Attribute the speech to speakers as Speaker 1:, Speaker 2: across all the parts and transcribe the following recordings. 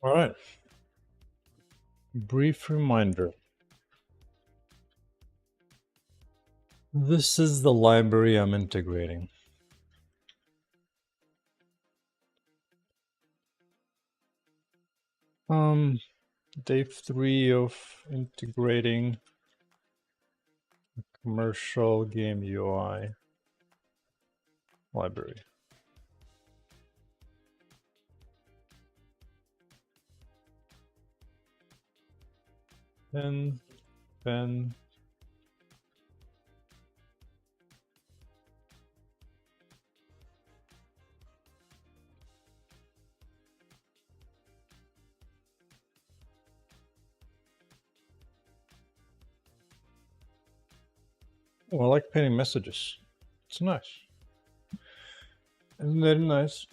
Speaker 1: All right. Brief reminder. This is the library I'm integrating. Day 3 of integrating commercial game UI library. Pen. Oh, I like painting messages. It's nice. Isn't that nice?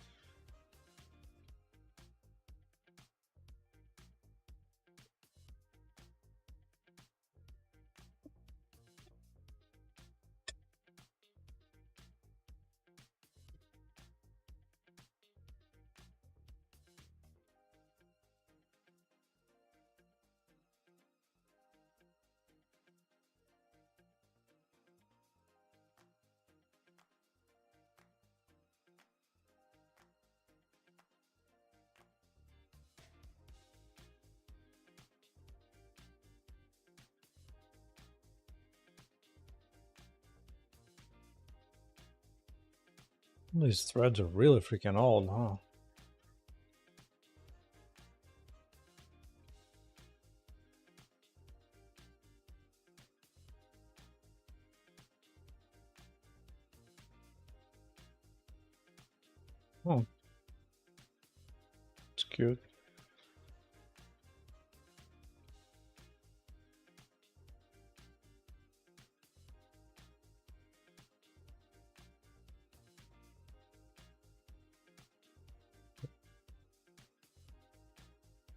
Speaker 1: These threads are really freaking old, huh? Oh. It's cute.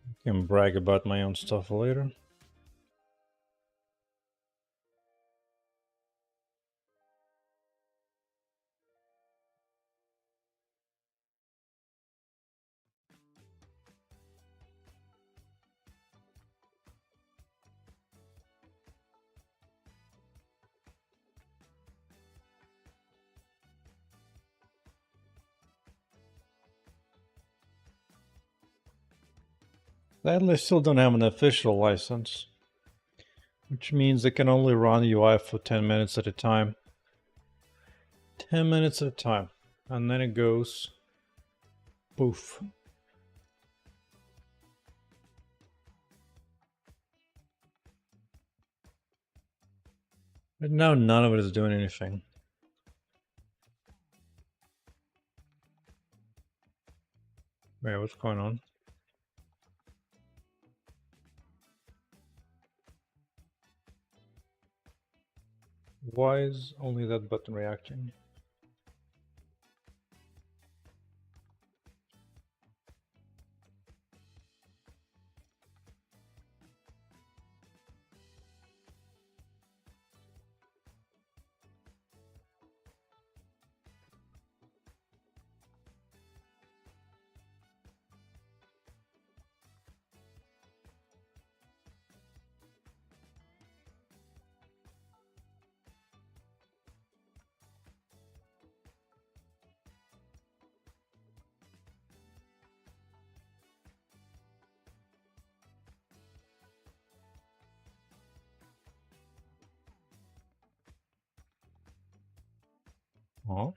Speaker 1: I can brag about my own stuff later. Sadly, I still don't have an official license, which means I can only run UI for 10 minutes at a time. 10 minutes at a time. And then it goes poof. But now none of it is doing anything. Wait, what's going on? Why is only that button reacting? Oh.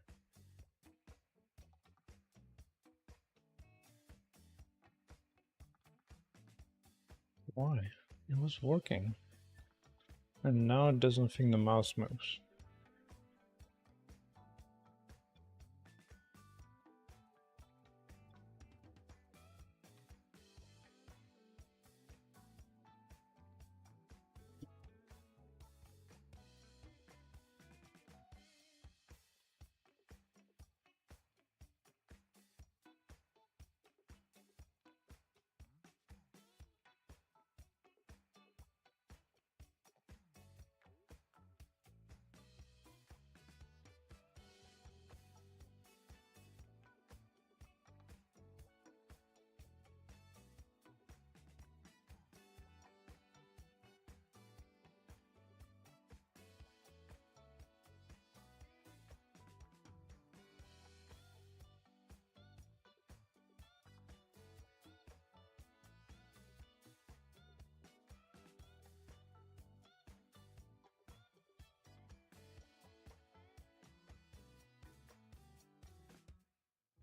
Speaker 1: Why? It was working. And now it doesn't think the mouse moves.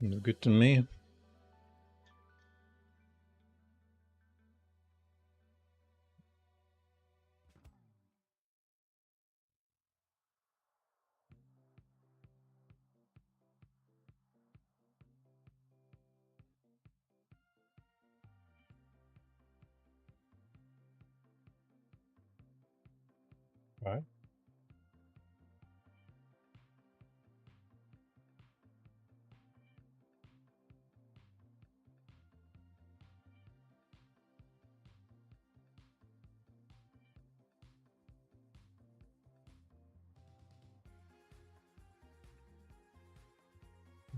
Speaker 1: Good to me. Right.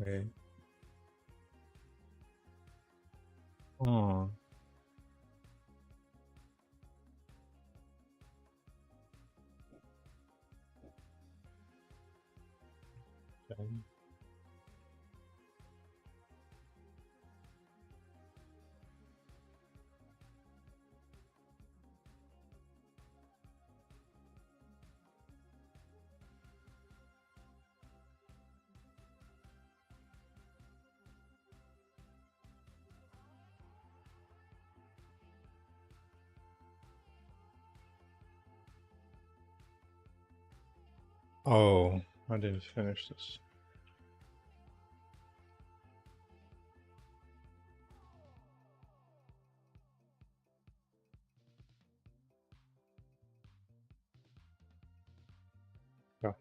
Speaker 1: Okay. Oh. Okay. Oh, I didn't finish this. Yeah.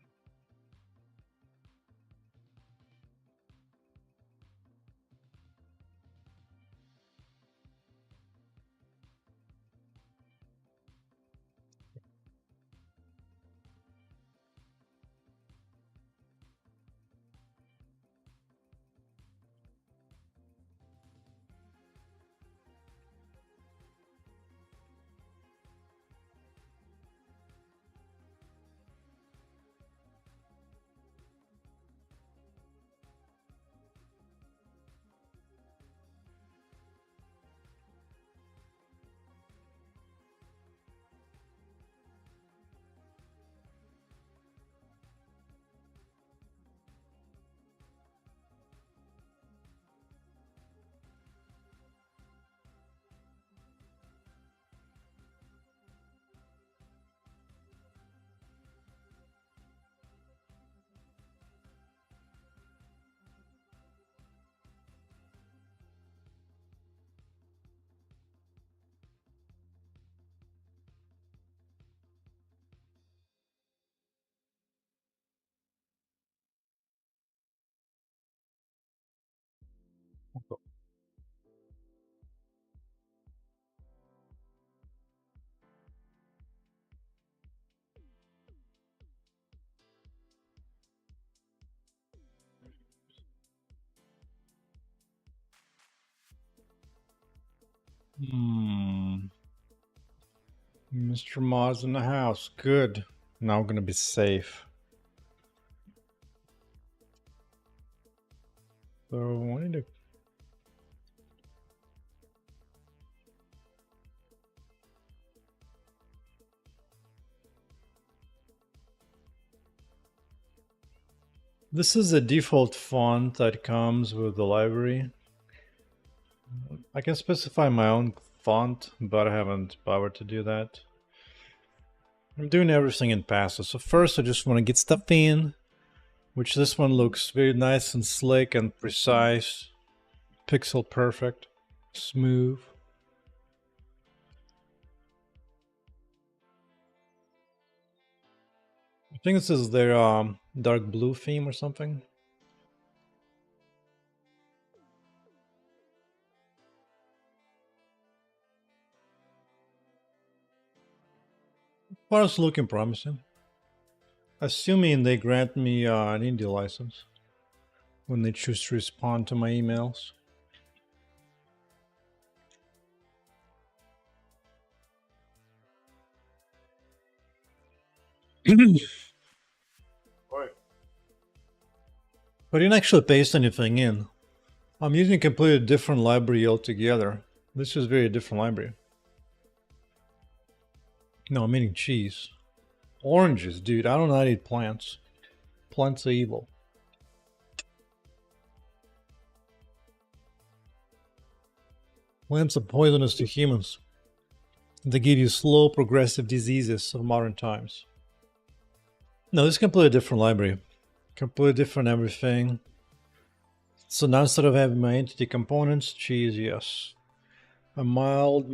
Speaker 1: Hmm. Mr. Ma's in the house. Good. Now I'm gonna be safe. So I need to. This is the default font that comes with the library. I can specify my own font, but I haven't bothered to do that. I'm doing everything in passive. So first I just want to get stuff in, which this one looks very nice and slick and precise. Pixel perfect. Smooth. I think this is their dark blue theme or something. Well, it's looking promising. Assuming they grant me an indie license when they choose to respond to my emails. But I didn't actually paste anything in. I'm using a completely different library altogether. This is a very different library. No, I'm eating cheese. Oranges, dude. I don't know how to eat plants. Plants are evil. Plants are poisonous to humans. They give you slow, progressive diseases of modern times. No, this is completely different library. Completely different everything. So now instead of having my entity components, cheese, yes. A mild,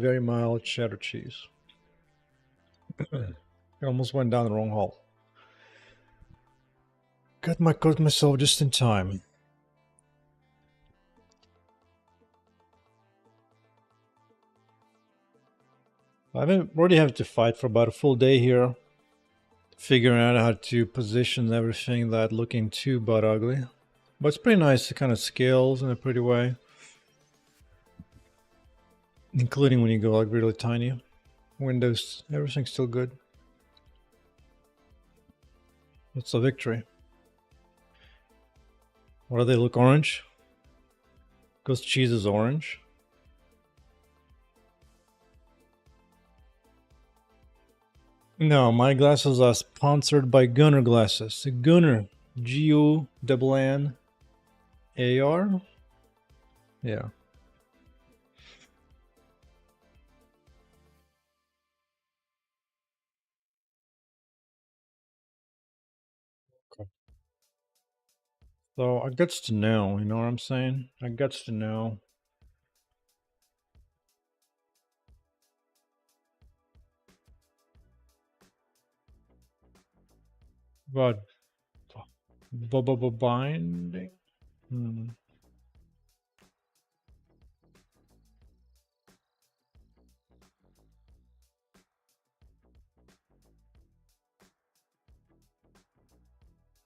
Speaker 1: very mild cheddar cheese. I almost went down the wrong hole. Got myself just in time. I've been already having to fight for about a full day here, figuring out how to position everything without looking too butt ugly. But it's pretty nice to kind of scales in a pretty way. Including when you go like really tiny. Windows, everything's still good. It's a victory. What do they look orange? Because cheese is orange. No, my glasses are sponsored by Gunnar Glasses. Gunnar, G-U-N-N-A-R. Yeah. Okay. So I gets to know, you know what I'm saying? I gets to know. But binding? I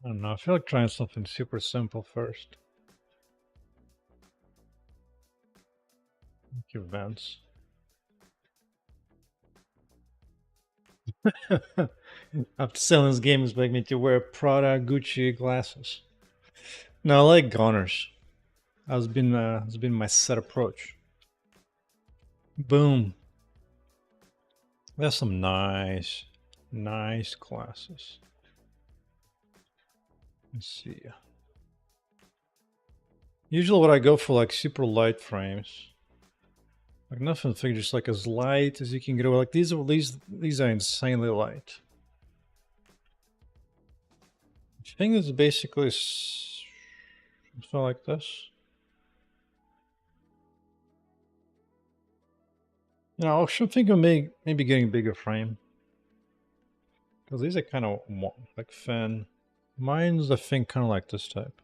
Speaker 1: don't know. I feel like trying something super simple first. Thank you, Vance. After selling this game, it's making me to wear Prada, Gucci glasses. No, I like Gunners. Has been my set approach. Boom. There's some nice glasses. Let's see. Usually, what I go for like super light frames. Like nothing, just like as light as you can get away. Like these are insanely light. I think it's basically something like this. No, I should think of maybe getting a bigger frame. Because these are kind of like thin. Mine's, I think, kind of like this type.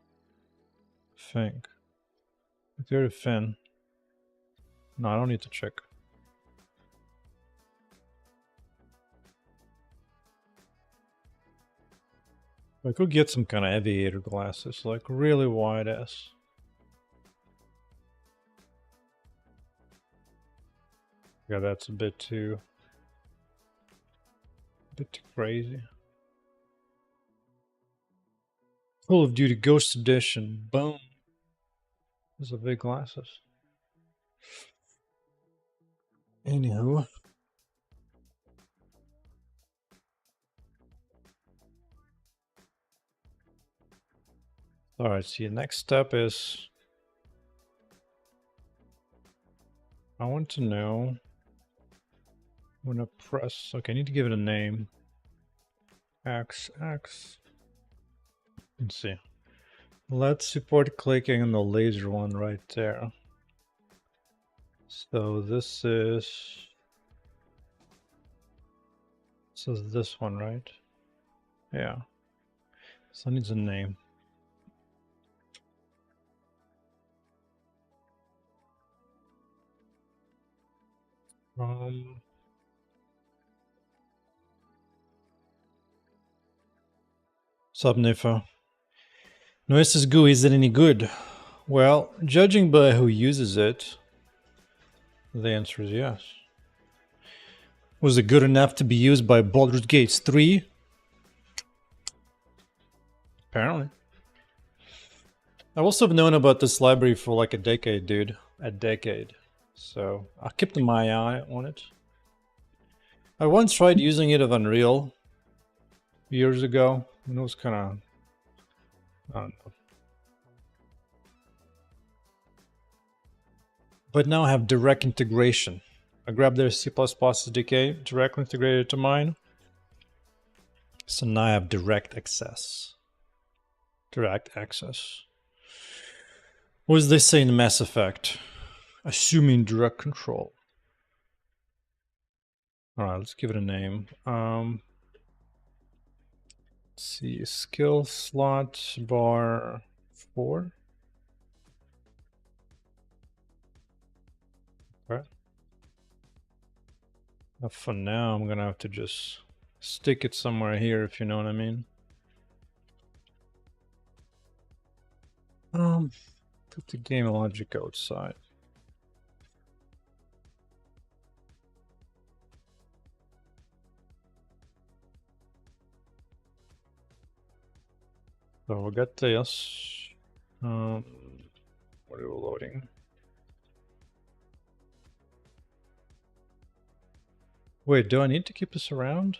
Speaker 1: I think. Very thin. No, I don't need to check. I could get some kind of aviator glasses, like really wide ass. Yeah, that's a bit too crazy. Call of Duty Ghost Edition. Boom. Those are big glasses. Anywho. Alright, see, the next step is I want to know when to press. Okay, I need to give it a name. X. Let's see. Let's support clicking on the laser one right there. So this is this one, right? Yeah. So it needs a name. Subnifa. NoesisGui, is it any good? Well, judging by who uses it, the answer is yes. Was it good enough to be used by Baldur's Gate 3? Apparently. I've also known about this library for like a decade, dude. A decade. So I kept my eye on it. I once tried using it of Unreal years ago, and it was kind of, I don't know. But now I have direct integration. I grabbed their C++ SDK, directly integrated to mine. So now I have direct access. Direct access. What does they say in Mass Effect? Assuming direct control. All right, let's give it a name. Let's see, skill slot bar 4. Okay. Now for now, I'm gonna have to just stick it somewhere here, if you know what I mean. Put the game logic outside. So we got this. What are we loading? Wait, do I need to keep this around?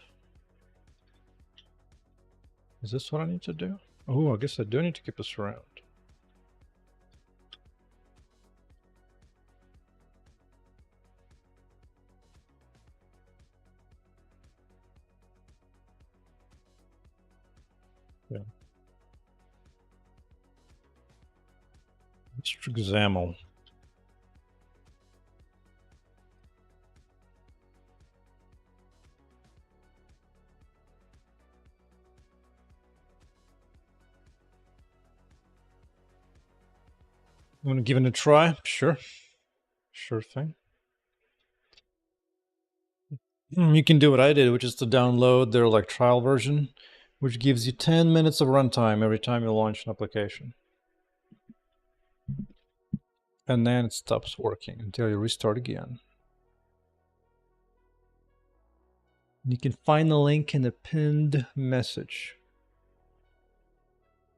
Speaker 1: Is this what I need to do? Oh, I guess I do need to keep this around. Yeah. Mr. XAML. Want to give it a try? Sure. Sure thing. You can do what I did, which is to download their like trial version, which gives you 10 minutes of runtime every time you launch an application. And then it stops working until you restart again. You can find the link in the pinned message.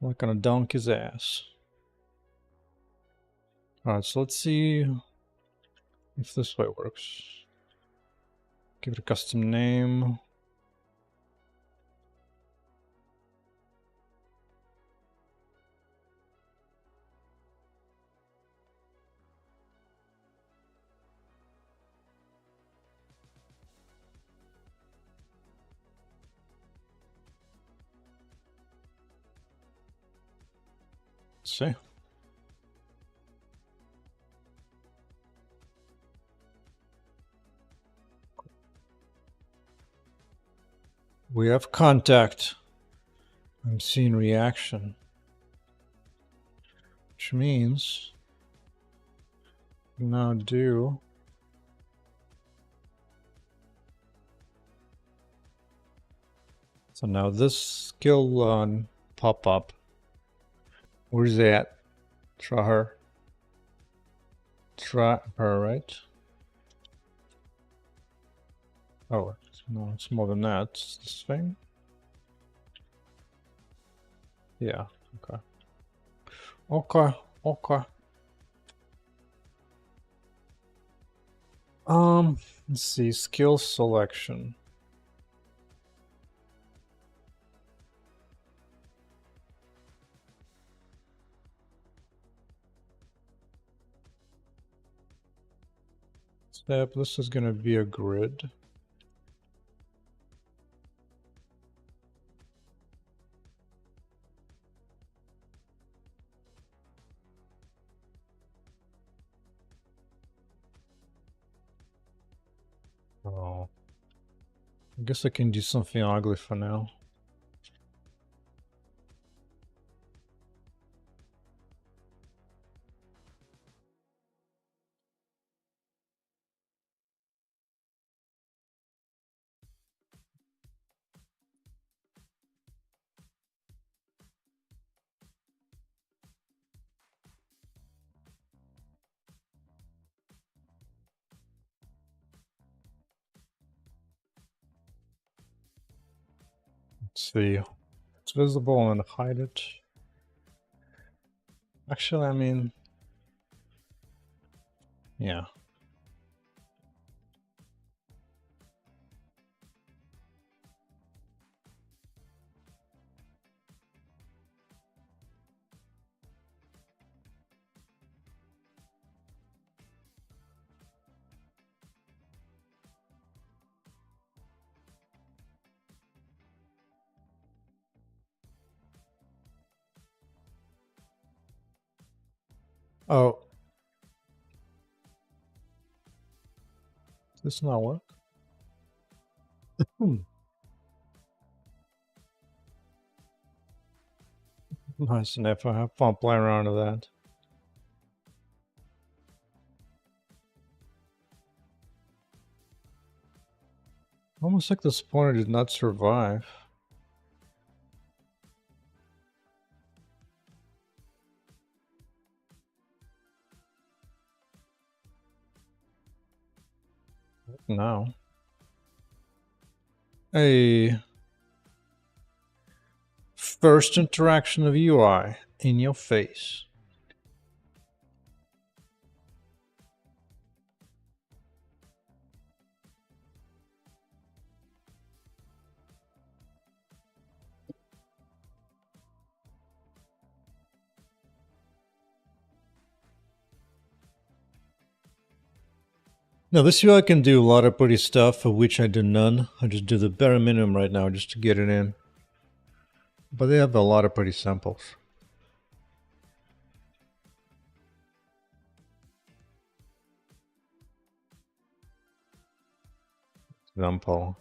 Speaker 1: I'm not gonna dunk his ass. Alright, so let's see if this way works. Give it a custom name. Let's see. We have contact. I'm seeing reaction. Which means now do so now this skill pop up. Where's that? Try her. Try her, right? Oh no, it's more than that. It's this thing. Yeah. Okay. Okay. Okay. Let's see. Skill selection. Step. This is gonna be a grid. Oh. I guess I can do something ugly for now. Let's see. It's visible and hide it. Actually, I mean, yeah. Oh. Does this not work? Nice enough. I have fun playing around with that. Almost like the spawner did not survive. Now. A first interaction of UI in your face. Now this UI can do a lot of pretty stuff, of which I do none. I just do the bare minimum right now just to get it in. But they have a lot of pretty samples. Example.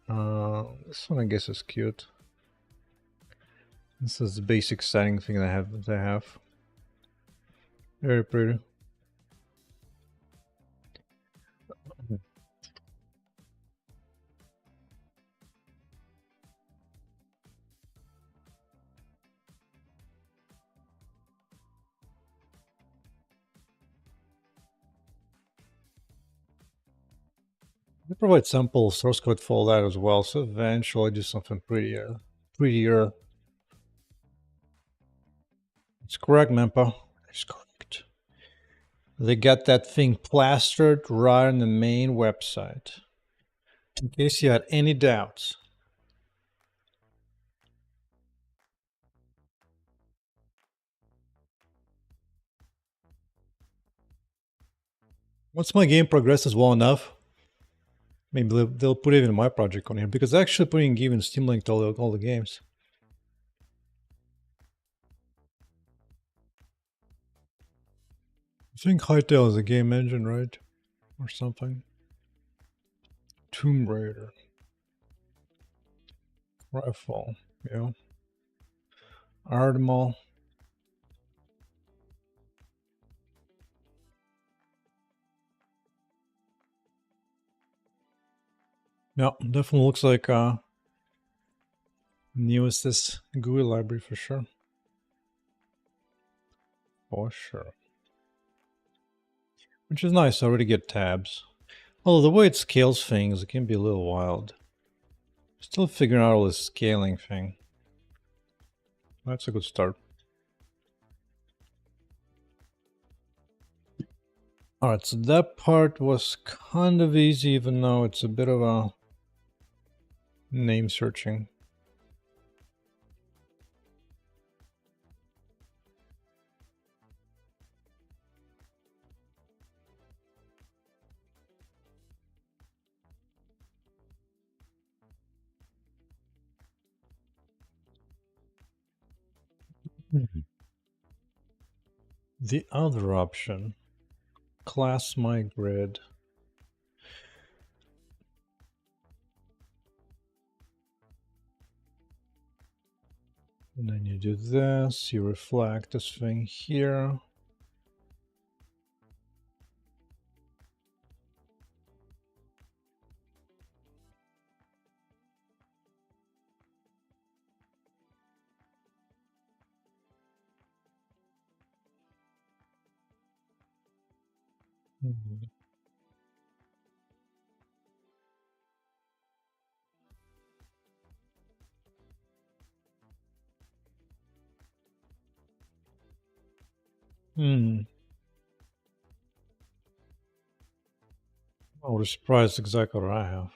Speaker 1: This one I guess is cute. This is the basic setting thing they have. Very pretty. They provide sample source code for that as well, so eventually do something prettier. It's correct, Mempa. It's correct. They got that thing plastered right on the main website. In case you had any doubts. Once my game progresses well enough, maybe they'll put even my project on here, because they're actually putting even Steam Link to all the games. I think Hytale is a game engine, right? Or something. Tomb Raider. Rifle, yeah. Ardmal. Yeah, definitely looks like NoesisGui library for sure. For sure. Which is nice, I already get tabs. Although the way it scales things, it can be a little wild. Still figuring out all this scaling thing. That's a good start. Alright, so that part was kind of easy, even though it's a bit of a name searching. The other option, class my grid. And then you do this, you reflect this thing here. I was surprised exactly what I have.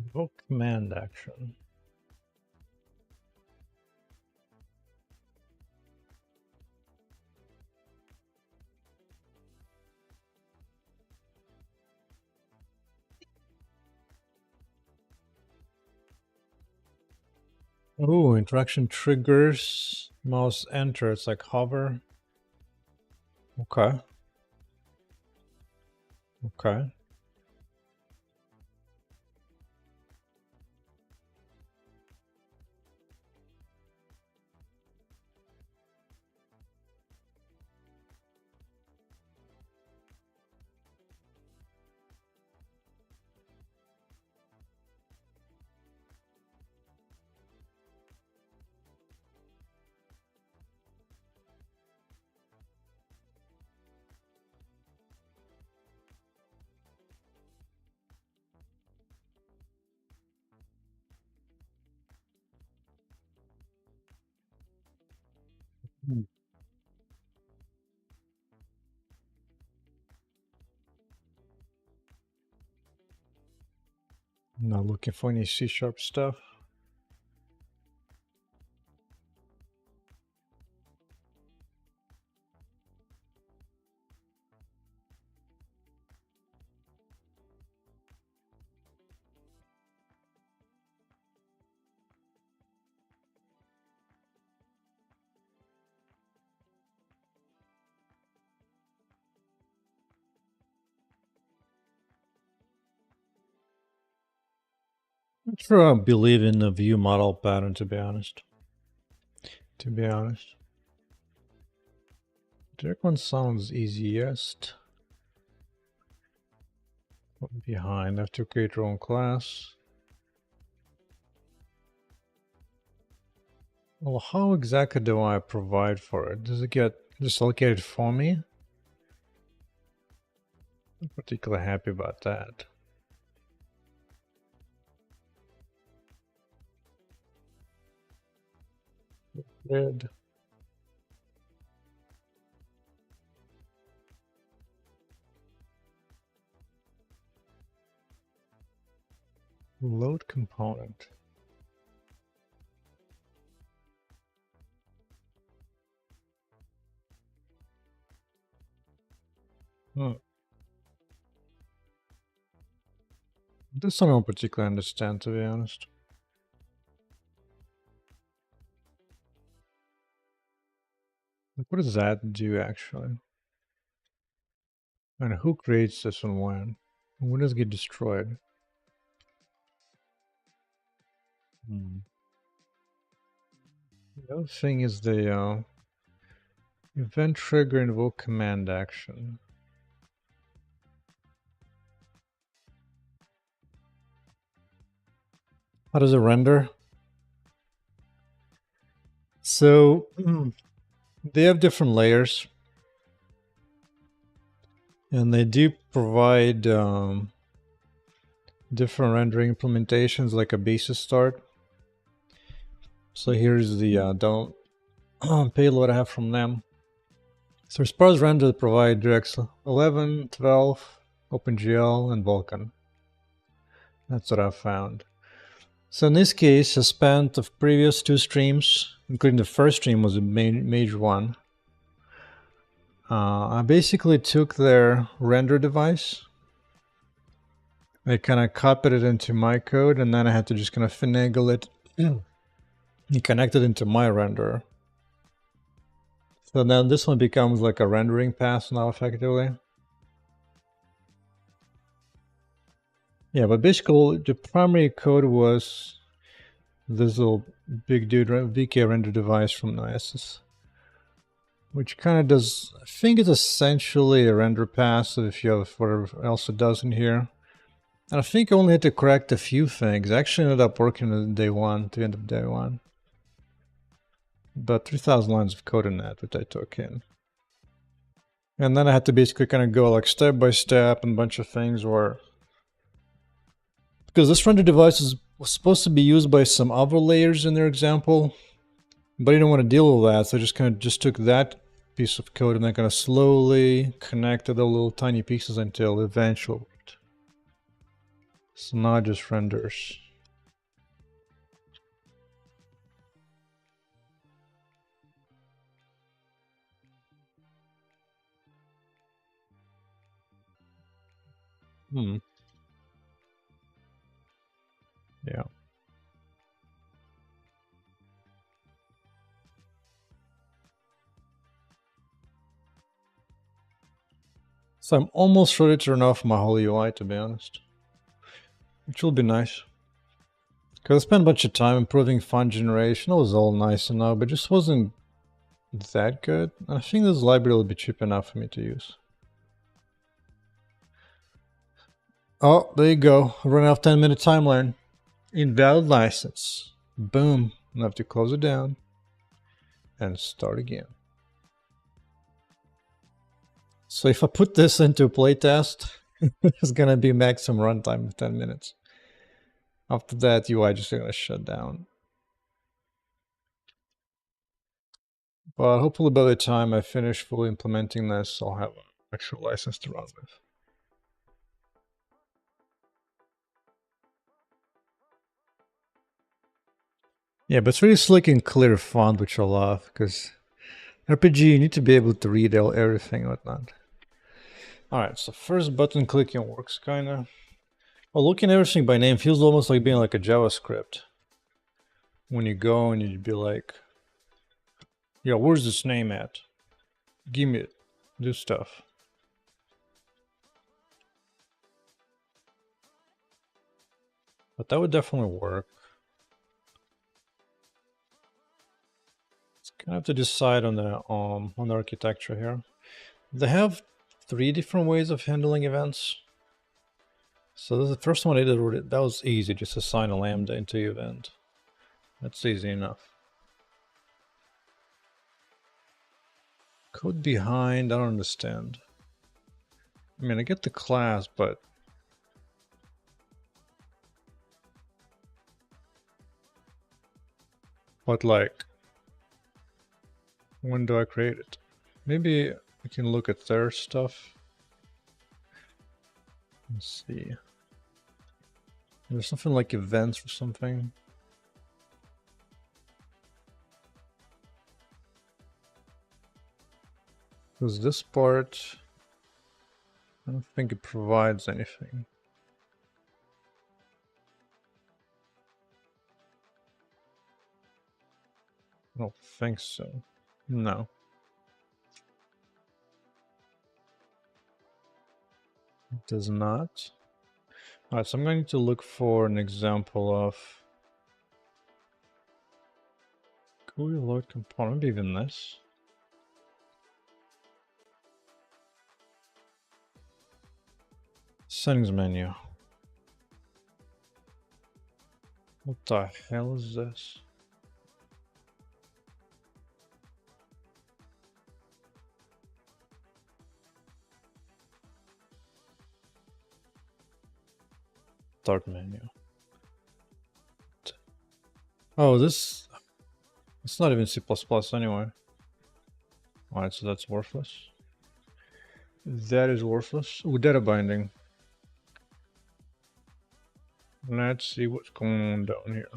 Speaker 1: Invoke command action. Oh, interaction triggers. Mouse enter. It's like hover. Okay. Okay. Not looking for any C# stuff. I'm sure I believe in the view model pattern, to be honest. Direct one sounds easiest. Behind, have to create your own class. Well, how exactly do I provide for it? Does it get just allocated for me? I'm particularly happy about that. Good. Load component. This something I don't particularly understand, to be honest. Like, what does that do, actually? And who creates this and when? And when does it get destroyed? The other thing is the event trigger invoke command action. How does it render? So they have different layers, and they do provide different rendering implementations, like a basis start. So here's the payload I have from them. So as far as render, they provide DirectX 11, 12, OpenGL, and Vulkan. That's what I've found. So in this case, a span of previous 2 streams, including the first stream was a major one. I basically took their render device. I kind of copied it into my code, and then I had to just kind of finagle it and connect it into my renderer. So now this one becomes like a rendering pass now, effectively. Yeah, but basically the primary code was this little big dude VK render device from Noesis, which kind of does, I think it's essentially a render pass if you have whatever else it does in here. And I think I only had to correct a few things. I actually ended up working on day one, to end of day one. About 3,000 lines of code in that, which I took in. And then I had to basically kind of go like step by step and a bunch of things where, because this render device was supposed to be used by some other layers in their example, but I didn't want to deal with that, so I just kind of just took that piece of code and then kind of slowly connected the little tiny pieces until eventually worked. So now it just renders. Yeah. So I'm almost ready to turn off my whole UI, to be honest. Which will be nice. Because I spent a bunch of time improving font generation. It was all nice and all, but just wasn't that good. I think this library will be cheap enough for me to use. Oh, there you go. Running off 10-minute timeline. Invalid license. Boom. I have to close it down and start again. So if I put this into a playtest, it's gonna be maximum runtime of 10 minutes. After that, UI just gonna shut down. But hopefully by the time I finish fully implementing this, I'll have an actual license to run with. Yeah, but it's really slick and clear font, which I love, because RPG, you need to be able to read everything and whatnot. Alright, so first button clicking works kinda. Well, looking at everything by name feels almost like being like a JavaScript. When you go and you'd be like, yeah, where's this name at? Give me it. Do stuff. But that would definitely work. It's gonna have to decide on the architecture here. They have 3 different ways of handling events. So the first one I did, that was easy, just assign a lambda into the event. That's easy enough. Code behind, I don't understand. I mean, I get the class, but like, when do I create it? Maybe we can look at their stuff. Let's see. There's something like events or something. Because this part, I don't think it provides anything. I don't think so. No. It does not. Alright, so I'm going to look for an example of GUI load component, maybe even this. Settings menu. What the hell is this? Start menu. Oh, this... It's not even C++ anyway. Alright, so that's worthless. That is worthless. Ooh, data binding. Let's see what's going on down here.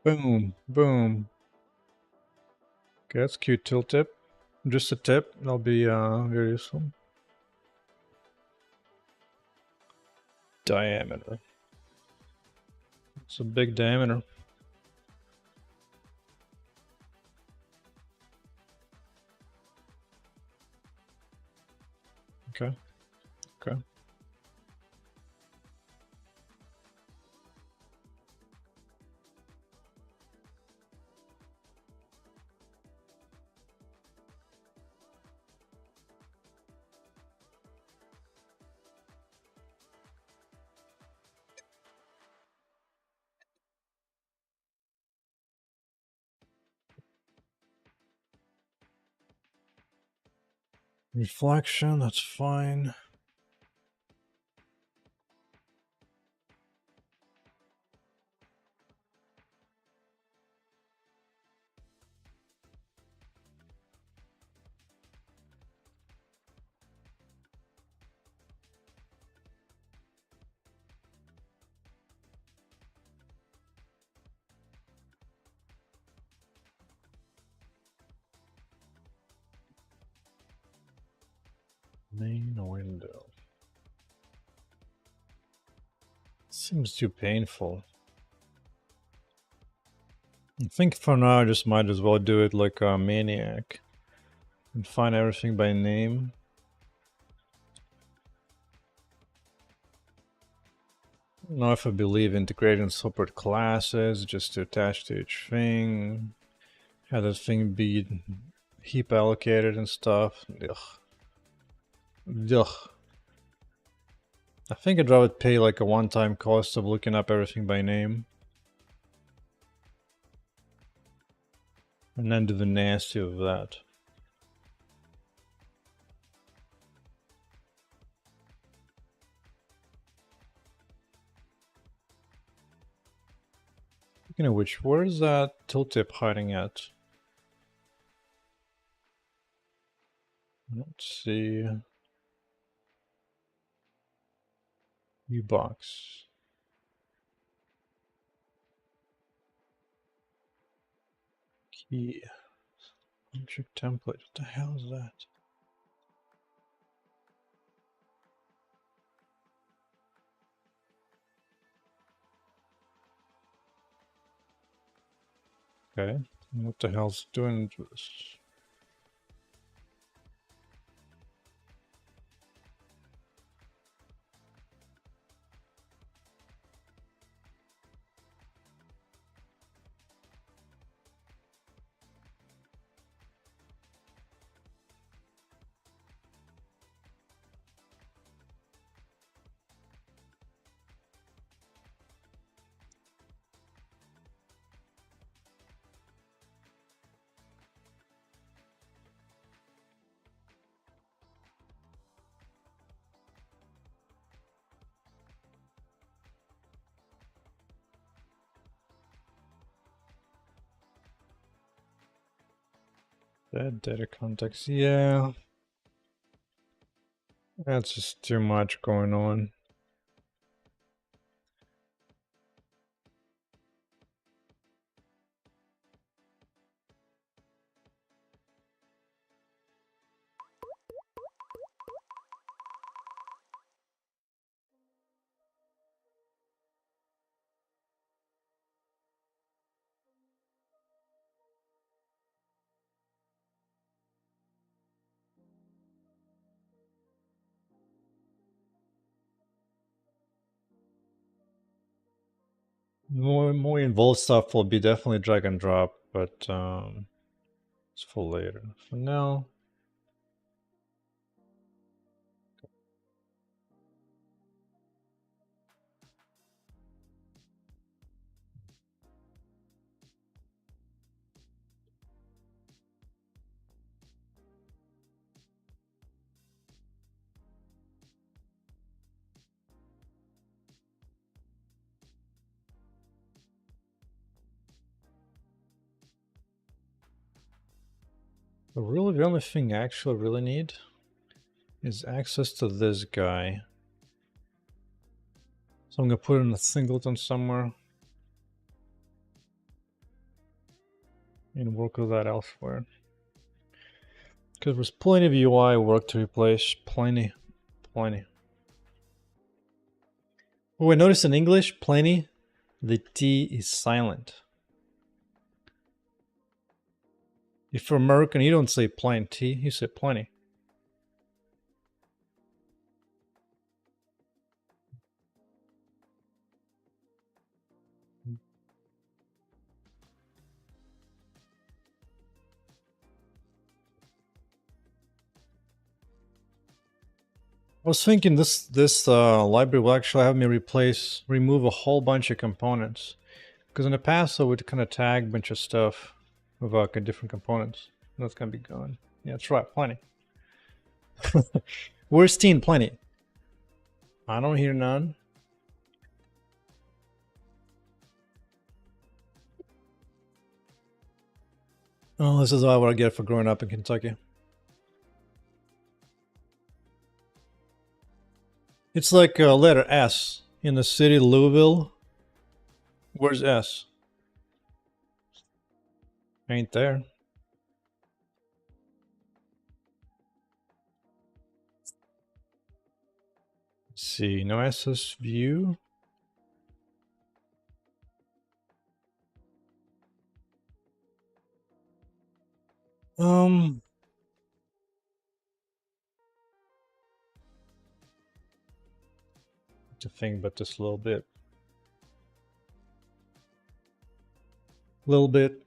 Speaker 1: Boom, boom. Okay, that's cute tooltip. Just a tip, that'll be very useful. Diameter. It's a big diameter. Okay, okay. Reflection, that's fine. Main window. Seems too painful. I think for now I just might as well do it like a maniac and find everything by name. I don't know if I believe integrating separate classes just to attach to each thing. Have that thing be heap allocated and stuff. Ugh. Ugh. I think I'd rather pay like a one-time cost of looking up everything by name. And then do the nasty of that. Speaking of which, where's that tooltip hiding at? Let's see. U-box. Key. Object template. What the hell is that? Okay. What the hell's doing this? That data context, yeah. That's just too much going on. More involved stuff will be definitely drag and drop, but it's for later. For now, but really the only thing I actually really need is access to this guy. So I'm gonna put in a singleton somewhere and work with that elsewhere. Because there's plenty of UI work to replace. Plenty. Oh, I noticed in English, plenty, the T is silent. If you're American, you don't say plenty, you say plenty. I was thinking this library will actually have me remove a whole bunch of components. Because in the past, I would kind of tag a bunch of stuff with different components. That's gonna be gone. Yeah, that's right, plenty. Where's teen? Plenty. I don't hear none. Oh, this is what I get for growing up in Kentucky. It's like a letter S in the city Louisville. Where's S? Ain't there. Let's see, no SS view. To think about this a little bit. Little bit.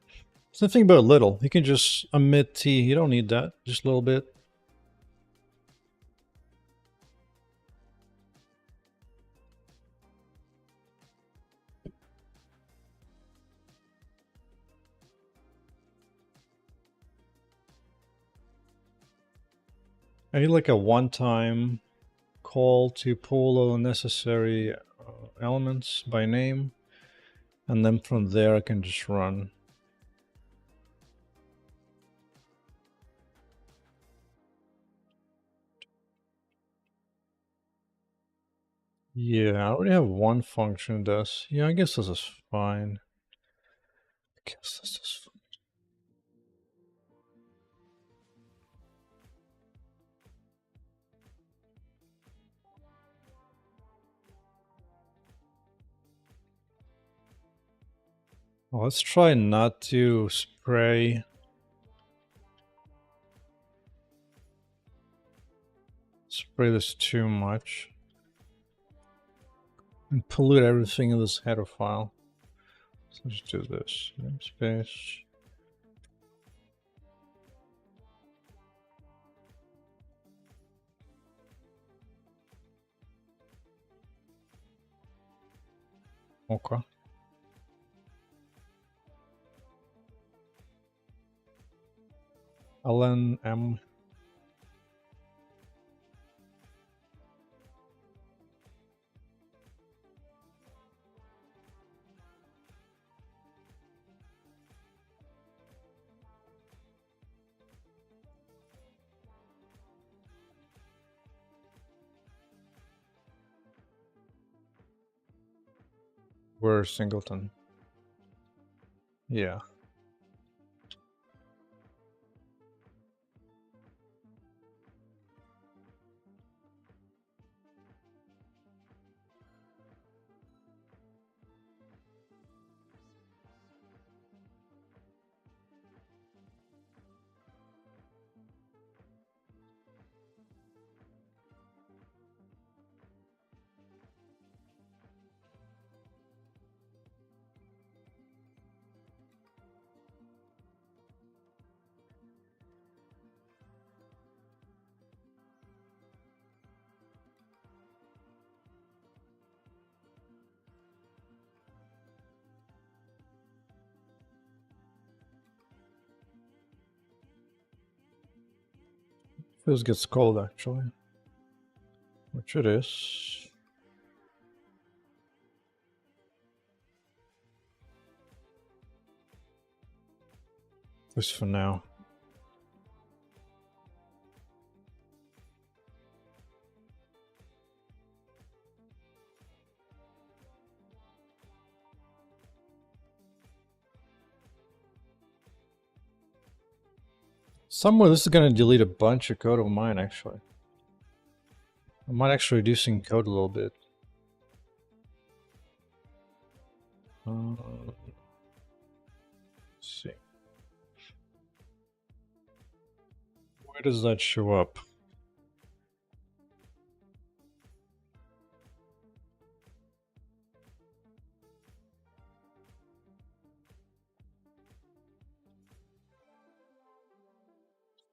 Speaker 1: So think about little. You can just omit T. You don't need that. Just a little bit. I need like a one-time call to pull all necessary elements by name, and then from there I can just run. Yeah, I already have one function does. Yeah, I guess this is fine. I guess this is fine. Well, let's try not to spray this too much and pollute everything in this header file. So let's do this. Namespace. Okay. LNM. Where's Singleton? Yeah. This gets cold actually. Which it is. At least for now. Somewhere this is going to delete a bunch of code of mine actually. I might actually reducing code a little bit. Let's see. Where does that show up?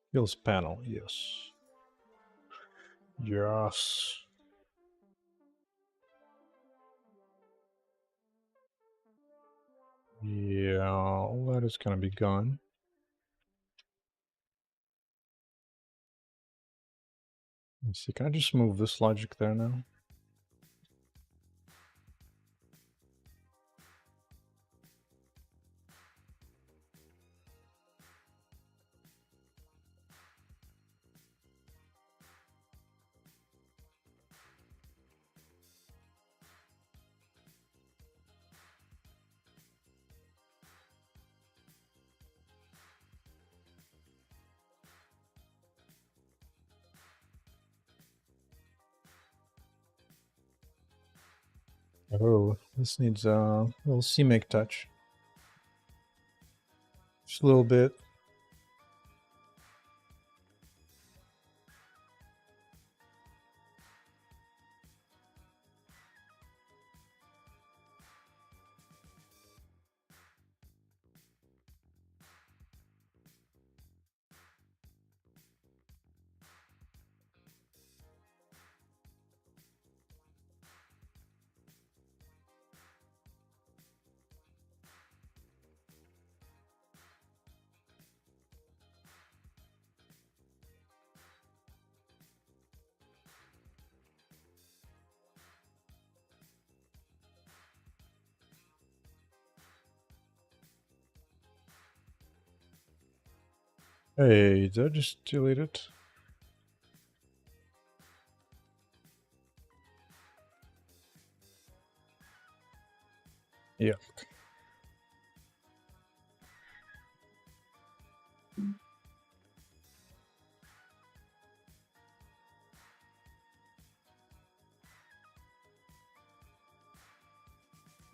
Speaker 1: Skills panel, yes. Yes. Yeah, all that is going to be gone. Let's see, can I just move this logic there now? Oh, this needs a little CMake touch. Just a little bit. Hey, did I just delete it? Yeah.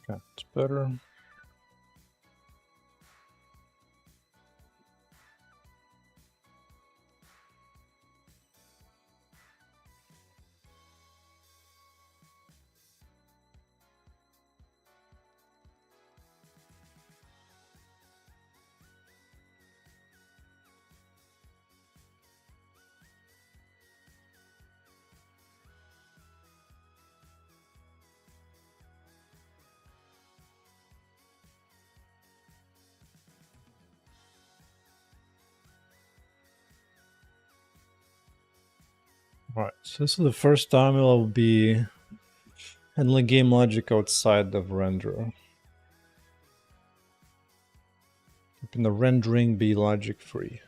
Speaker 1: That's better. Right, so this is the first time I'll be handling game logic outside of renderer. Keeping the rendering be logic free.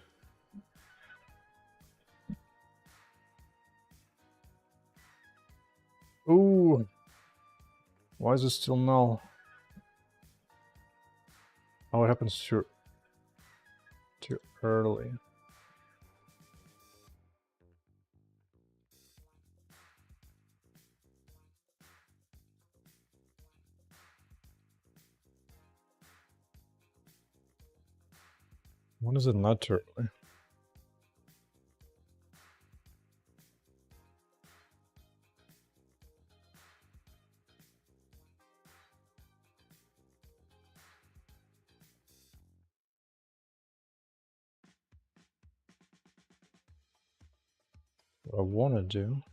Speaker 1: Ooh. Why is it still null? Oh, it happens too early. When is it not too early? What I want to do.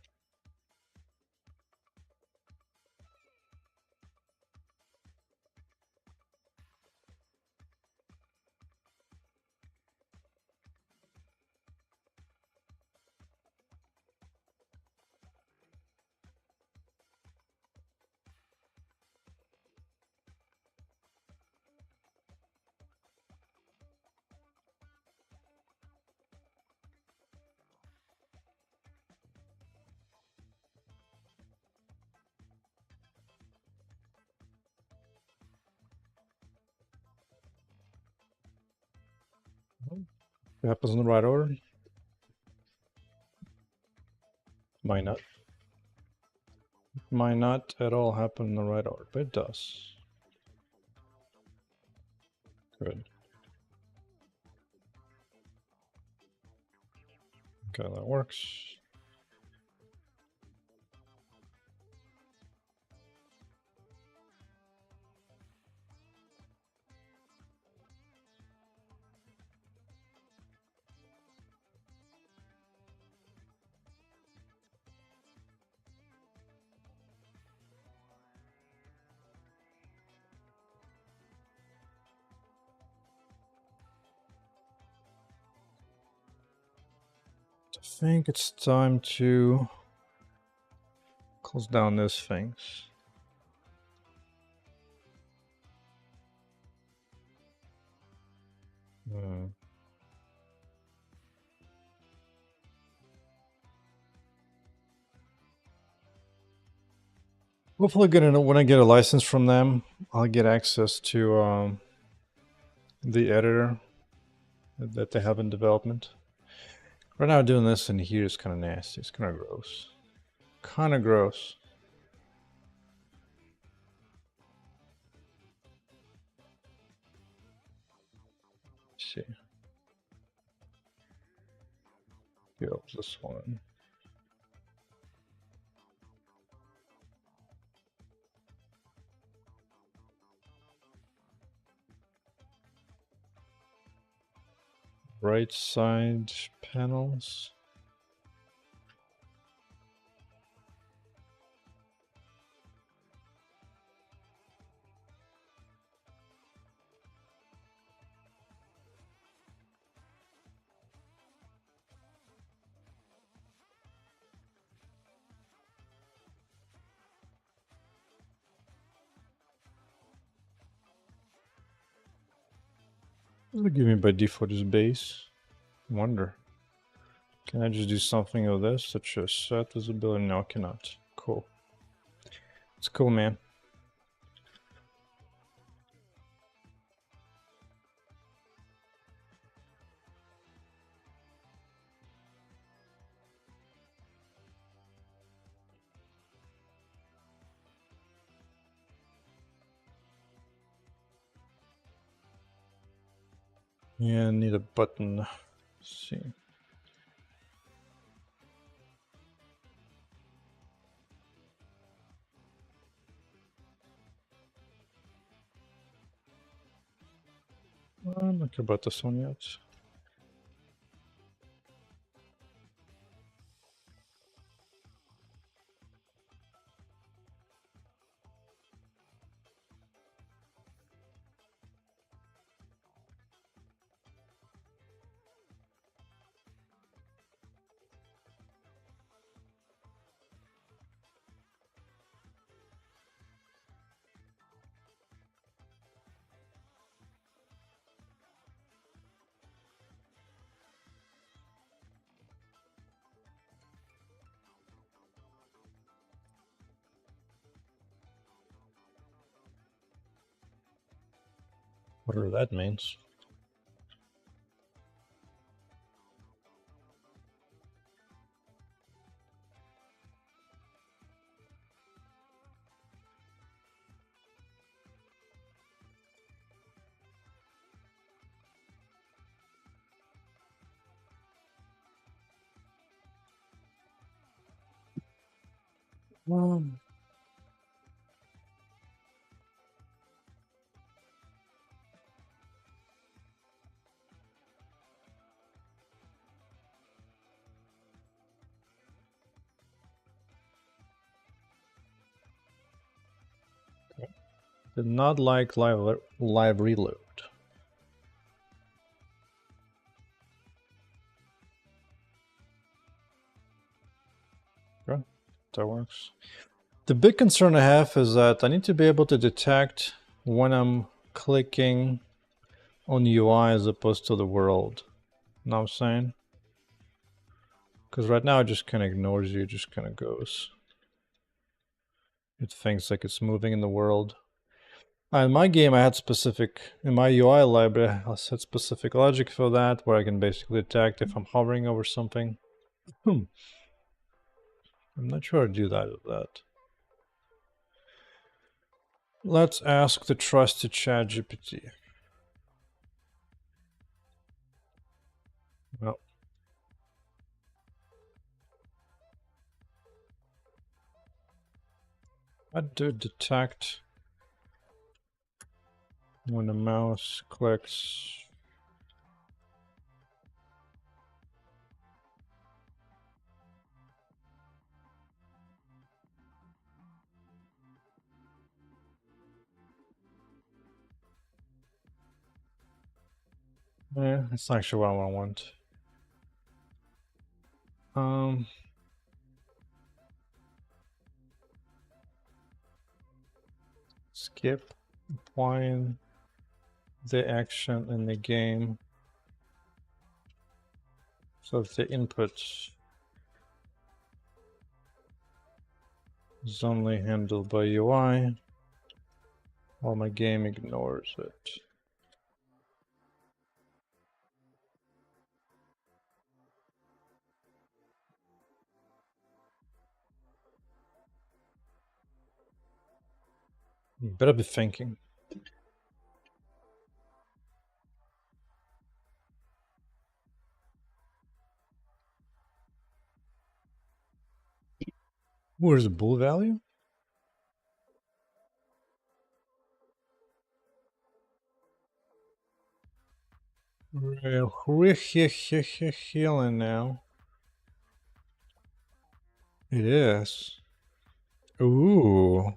Speaker 1: It happens in the right order. Might not. Might not at all happen in the right order, but it does. Good. Okay, that works. I think it's time to close down these things. Hopefully, when I get a license from them, I'll get access to the editor that they have in development. Right now, doing this in here is kind of nasty. It's kind of gross. Kind of gross. Let's see. Go this one. Right side panels. It'll give me by default just base. Wonder. Can I just do something with this, such as set visibility? No, I cannot. Cool. It's cool, man. Yeah, I need a button. Let's see. I'm not sure about this one yet. Whatever that means. Did not like live reload. Okay, that works. The big concern I have is that I need to be able to detect when I'm clicking on UI as opposed to the world. Know what I'm saying? Because right now it just kind of ignores you, it just kind of goes. It thinks like it's moving in the world. In my game, I had specific, in my UI library, I set specific logic for that, where I can basically detect if I'm hovering over something. I'm not sure I do that with that. Let's ask the trusted ChatGPT. Well, I do detect when the mouse clicks. Yeah, that's actually what I want. Skip applying the action in the game. So if the input is only handled by UI, while my game ignores it. You better be thinking. Where's the bool value? We're healing now. It is. Ooh.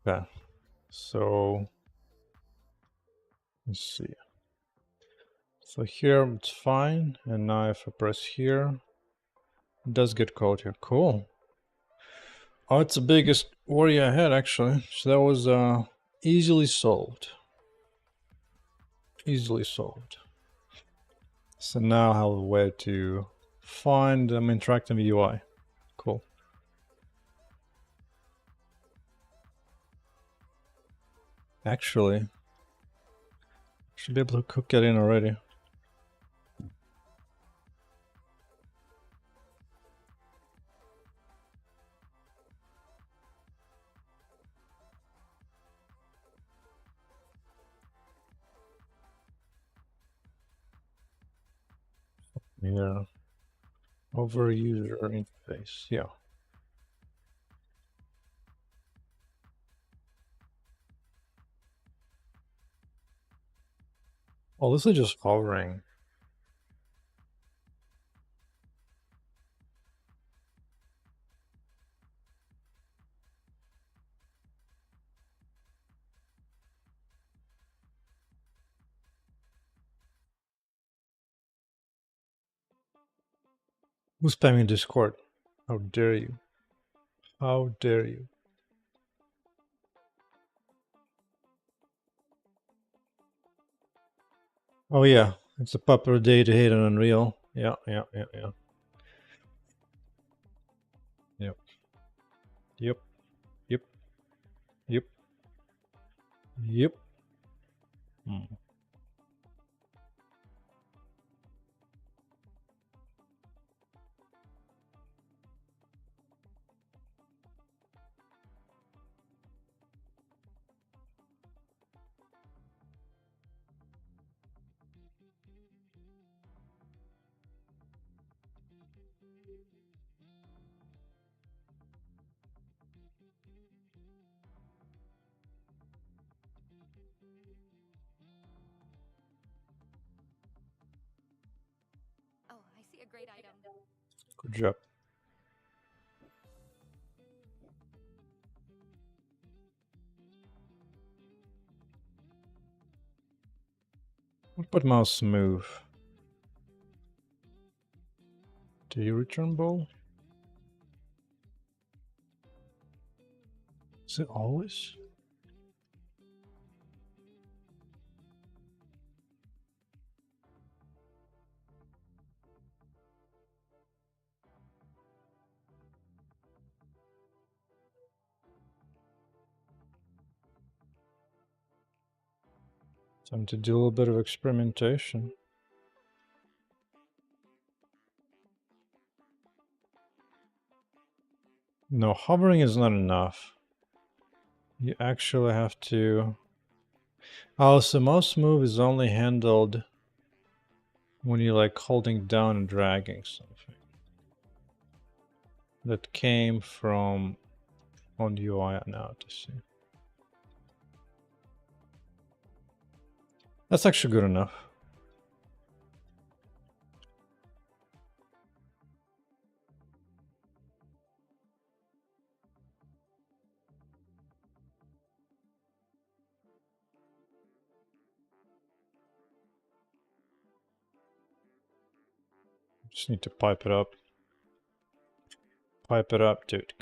Speaker 1: Okay, so let's see. So here it's fine, and now if I press here, it does get caught here. Cool. Oh, it's the biggest worry I had actually. So that was easily solved. Easily solved. So now I have a way to find interacting with UI. Cool. Actually, should be able to cook it in already. Yeah. Over user interface. Yeah. Oh, this is just hovering. Who's spamming Discord? How dare you? How dare you? Oh yeah, it's a popular day to hate on Unreal. Yeah. Yep. Yep. Yep. Yep. Yep. Hmm.
Speaker 2: Oh, I see a great item.
Speaker 1: Good job. What about mouse move? Do you return ball? Is it always? Time to do a little bit of experimentation. No, hovering is not enough. You actually have to... Oh, so mouse move is only handled when you're like holding down and dragging something. That came from on UI now to see. That's actually good enough. Just need to pipe it up. Pipe it up, dude.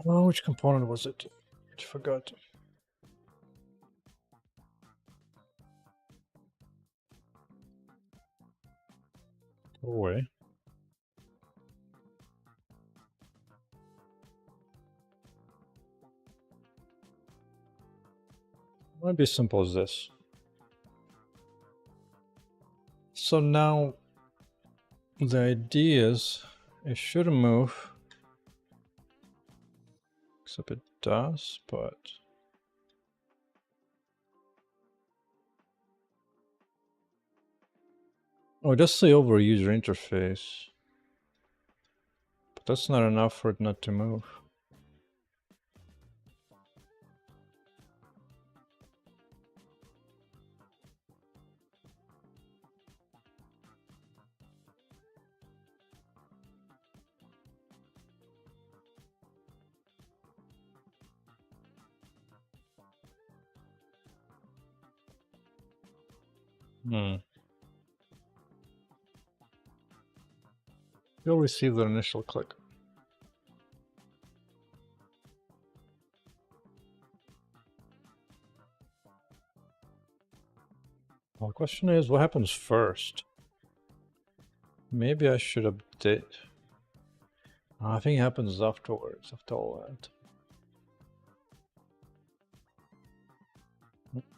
Speaker 1: Oh, which component was it? I forgot. away. Might be as simple as this. So now the idea is it shouldn't move, except it does, but oh, it does say over user interface, but that's not enough for it not to move. You'll receive the initial click. Well, the question is, what happens first? Maybe I should update. I think it happens afterwards, after all that.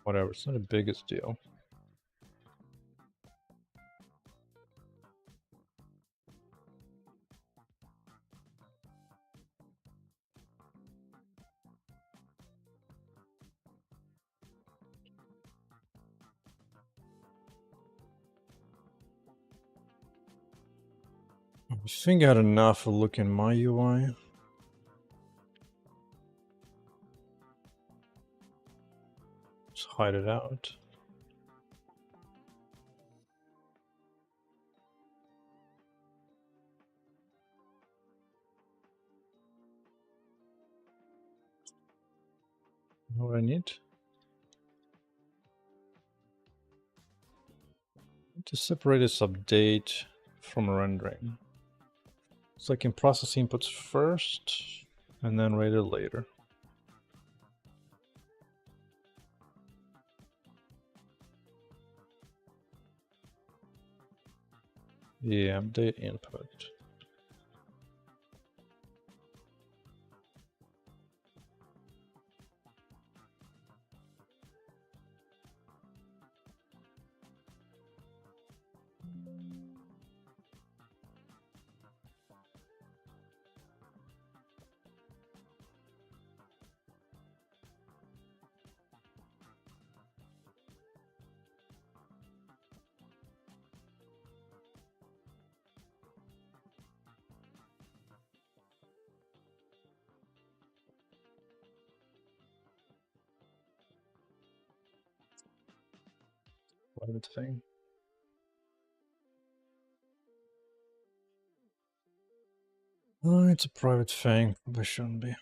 Speaker 1: Whatever, it's not the biggest deal. I think I had enough of looking at my UI. Let's hide it out. You know what I need? To separate this update from rendering. So I can process inputs first and then rate it later. Yeah, update input. Private thing. Oh, it's a private thing. Probably shouldn't be.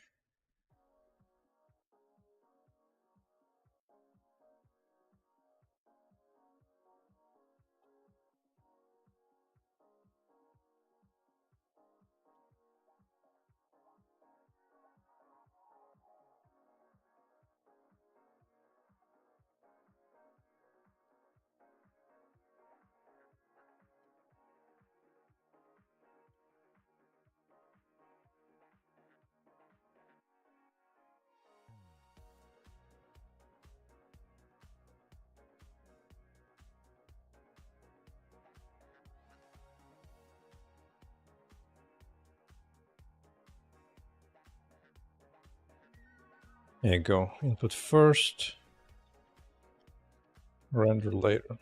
Speaker 1: There you go. Input first, render later.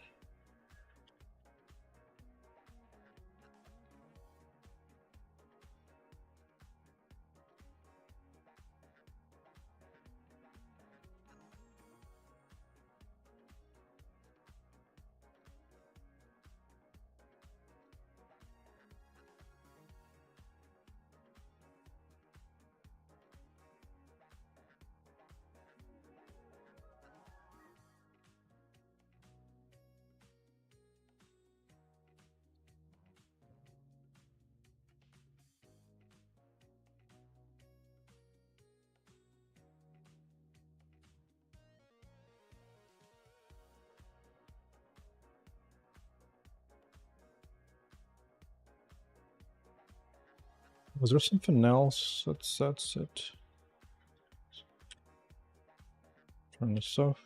Speaker 1: Was there something else that sets it? Turn this off.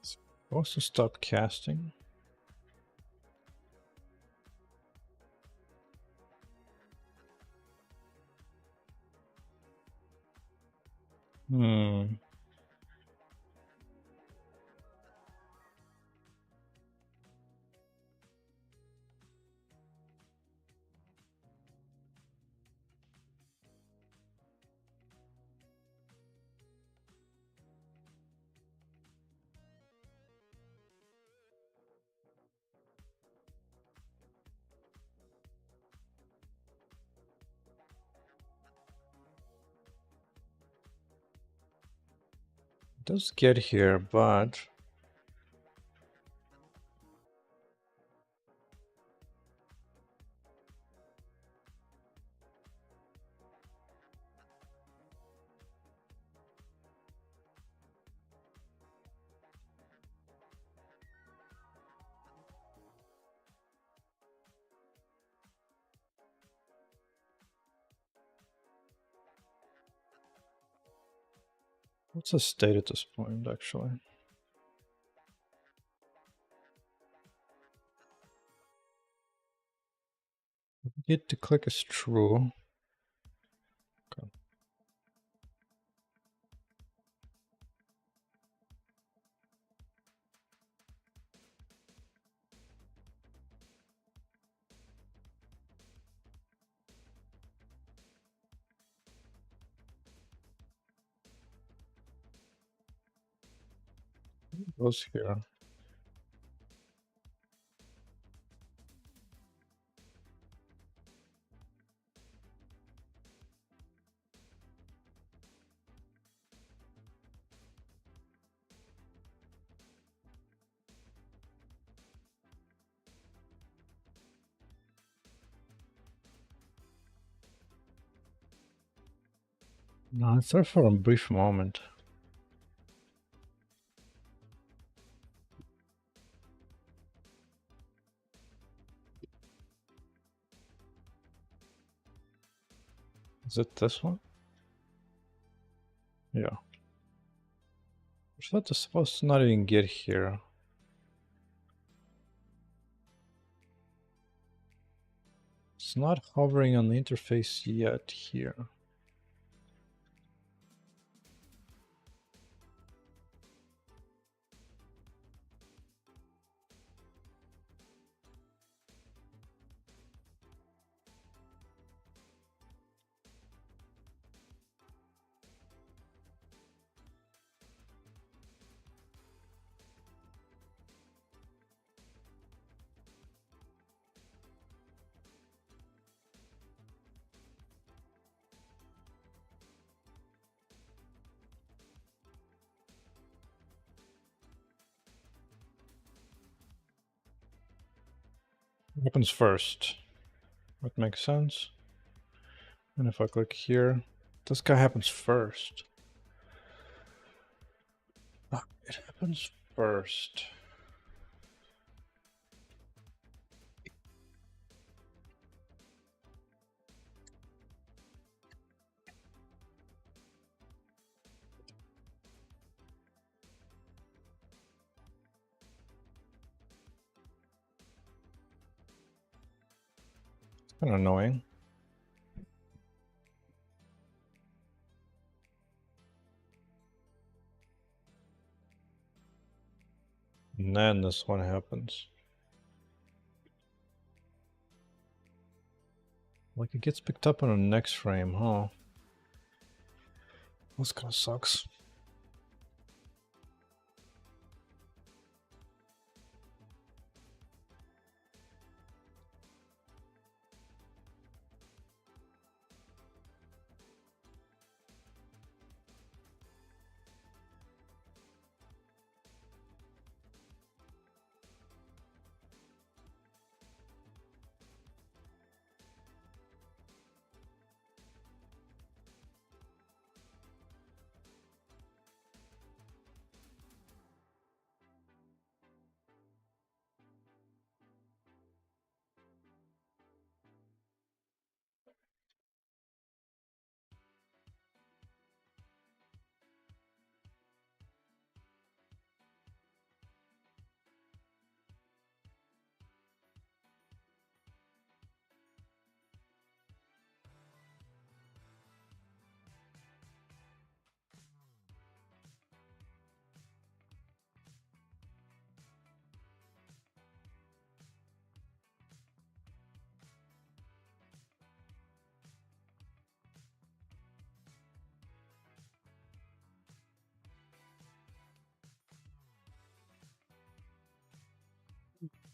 Speaker 1: Supposed to stop casting. It does get here, but what's the state at this point, actually? Get to click is true. Okay. It goes here. No, it's there for a brief moment. Is it this one? Yeah. I thought it's supposed to not even get here. It's not hovering on the interface yet here. What happens first? That makes sense. And if I click here, this guy happens first. Ah, it happens first. It's kind of annoying. And then this one happens. Like it gets picked up on the next frame, huh? This kind of sucks.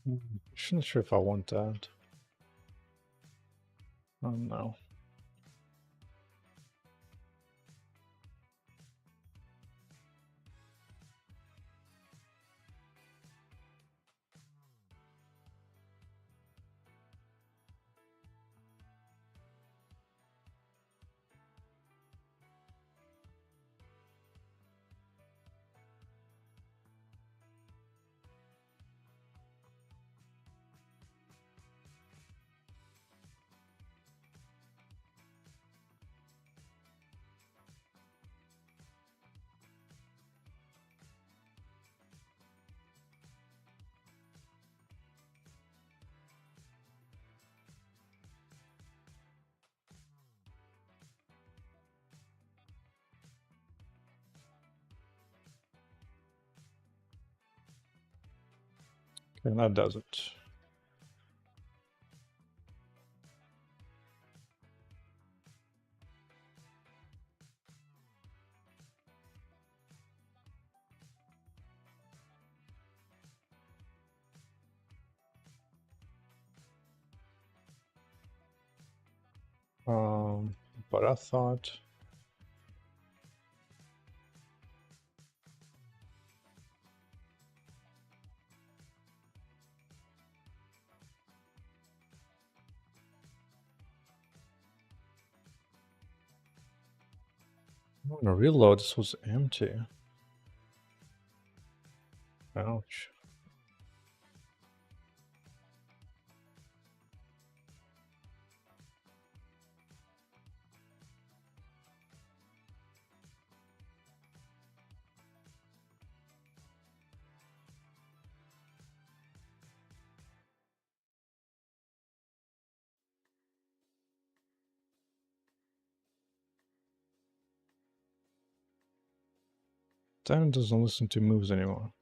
Speaker 1: I'm not sure if I want that. Oh no. Okay, that does it. But I thought when I reload, this was empty. Ouch. Dan doesn't listen to moves anymore.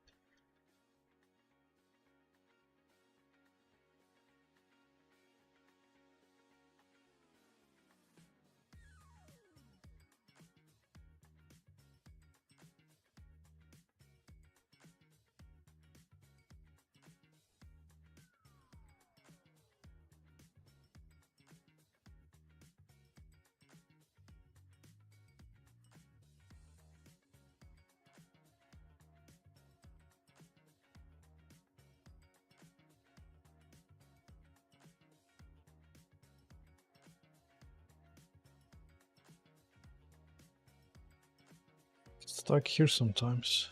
Speaker 1: Stuck here sometimes.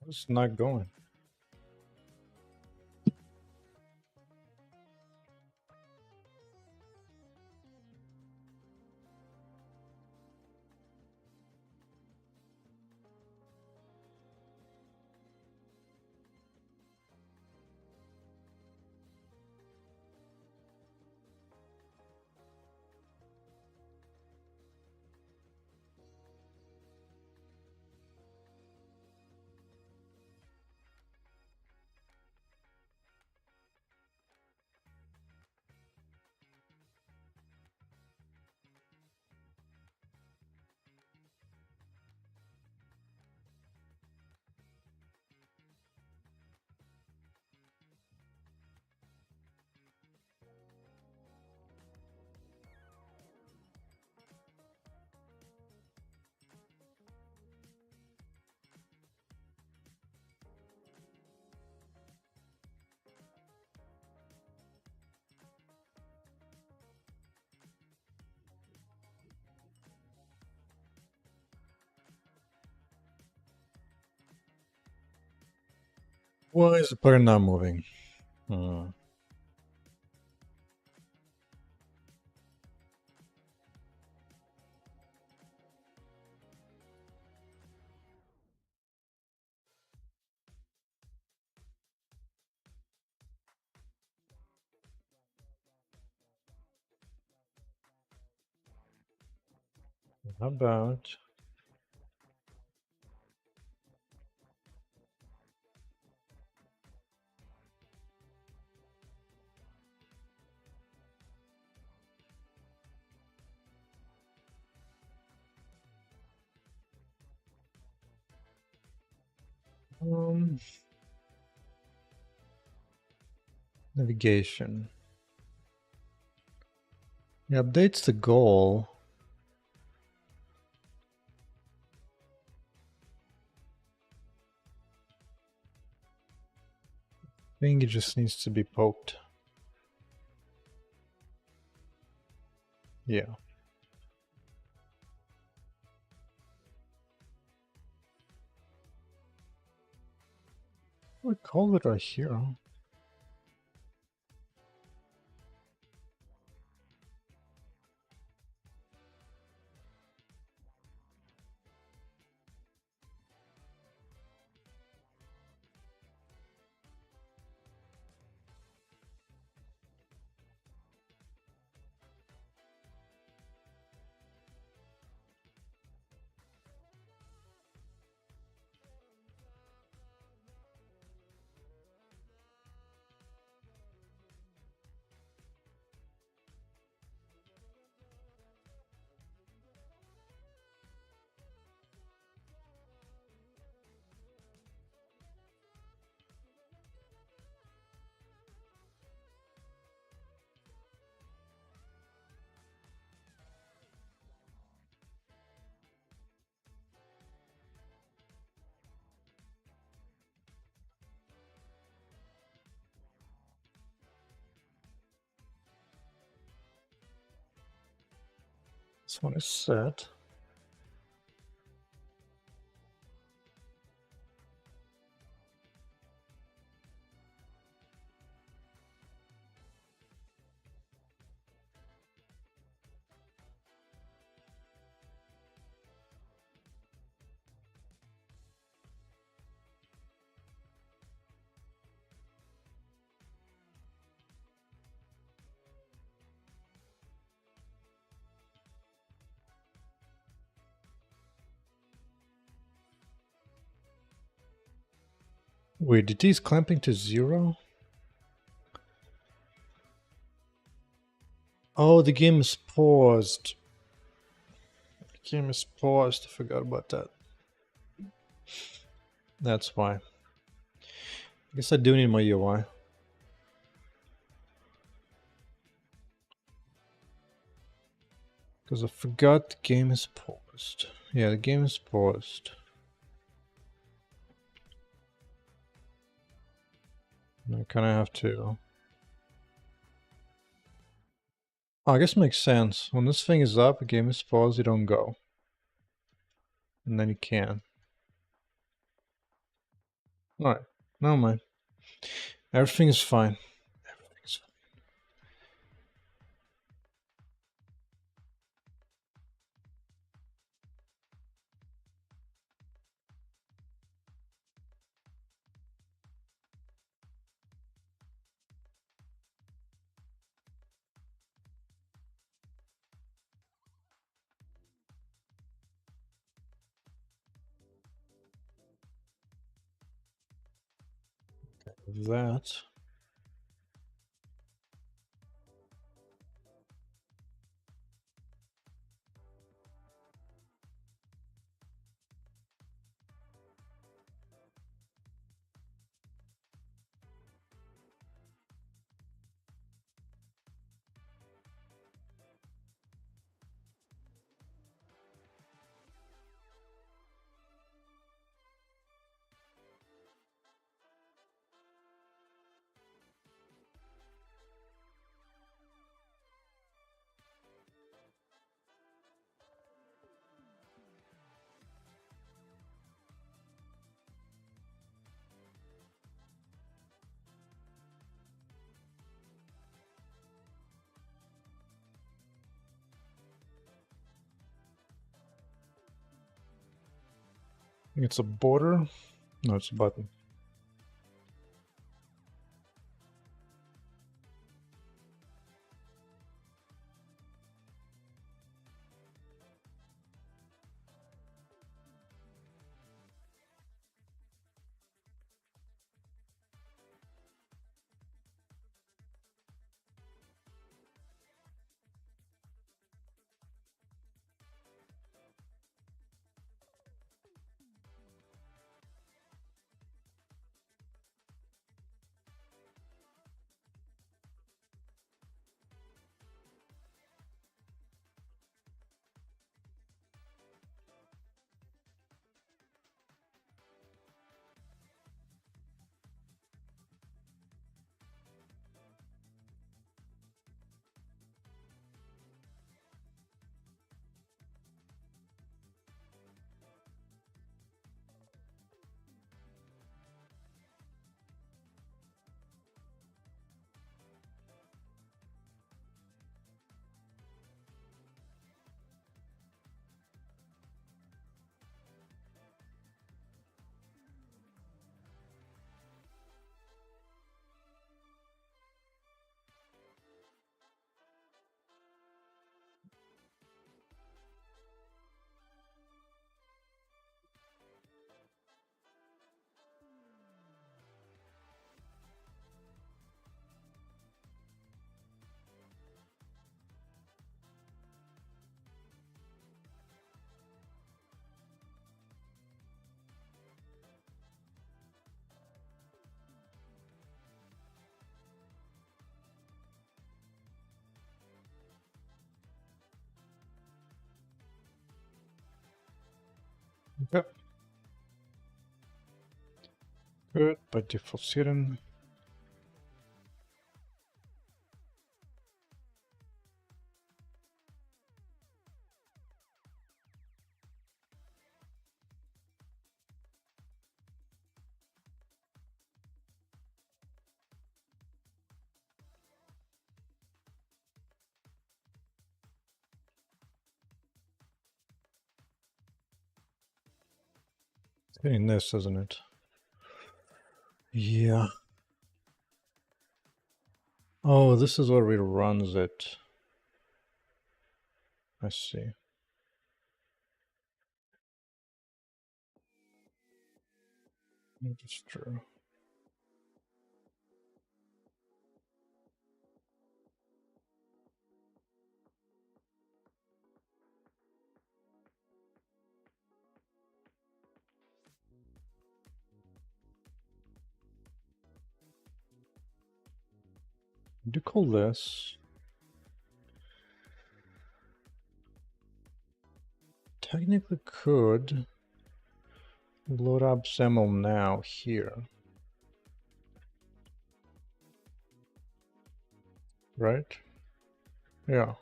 Speaker 1: It's not going. Why is the player not moving? Hmm. How about navigation? It updates the goal. I think it just needs to be poked. Yeah. I call it right here. This one is set. Wait, did these clamping to 0? Oh, the game is paused. The game is paused. I forgot about that. That's why. I guess I do need my UI. Because I forgot the game is paused. Yeah, the game is paused. I kind of have to. Oh, I guess it makes sense. When this thing is up, the game is paused, you don't go. And then you can. Alright, never mind. Everything is fine. Everything is fine. That. think it's a border. No, it's a button. Okay. Good. By default hidden. It's hitting this, isn't it? Yeah. Oh, this is where it runs it. I see. That's true. Do call this. Technically could load up XAML now here. Right? Yeah.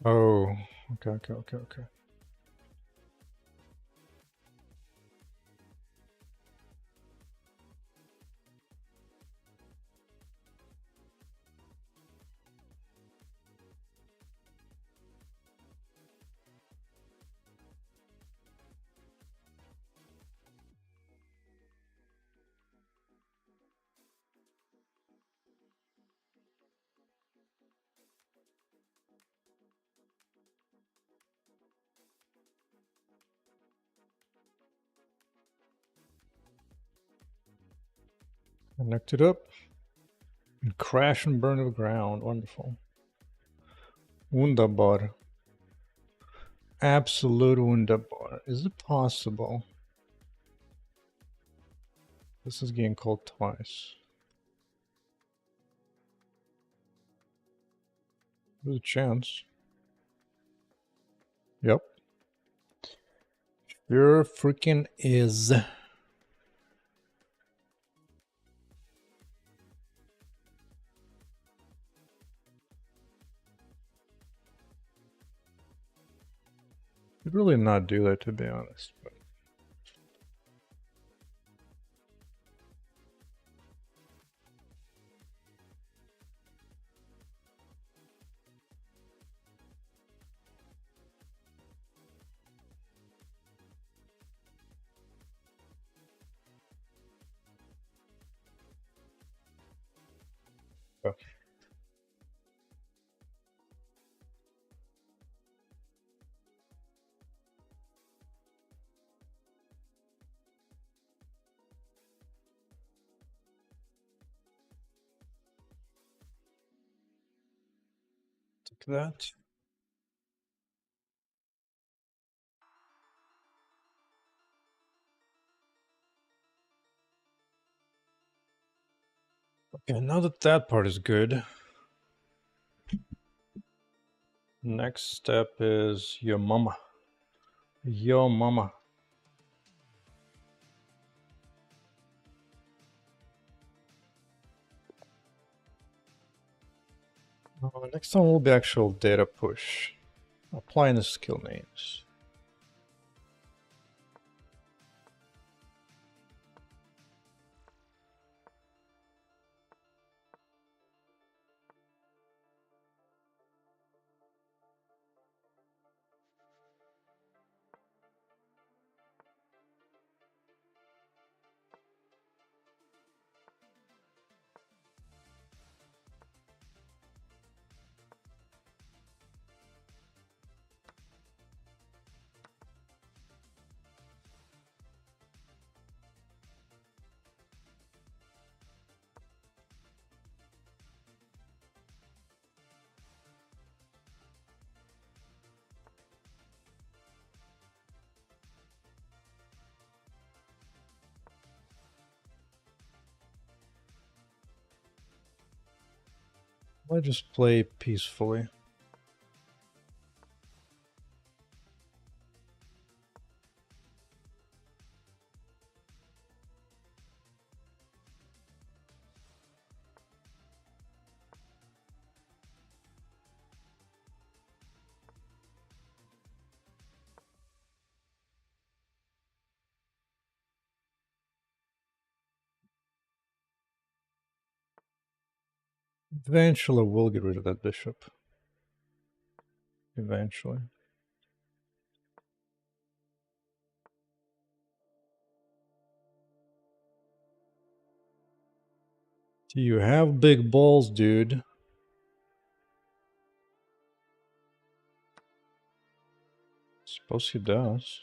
Speaker 1: Oh, okay. Connect it up. And crash and burn to the ground. Wonderful. Wunderbar. Absolute wunderbar. Is it possible? This is getting called twice. There's a chance. Yep. Sure freaking is. Should really not do that, to be honest. But take that. Okay, now that that part is good, next step is your mama. Your mama. Next one will be actual data push. Applying the skill names. I just play peacefully. Eventually we'll get rid of that bishop. Eventually. You have big balls, dude. Suppose he does.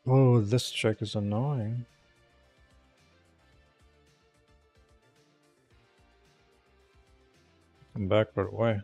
Speaker 1: Oh, this check is annoying. Come back right away.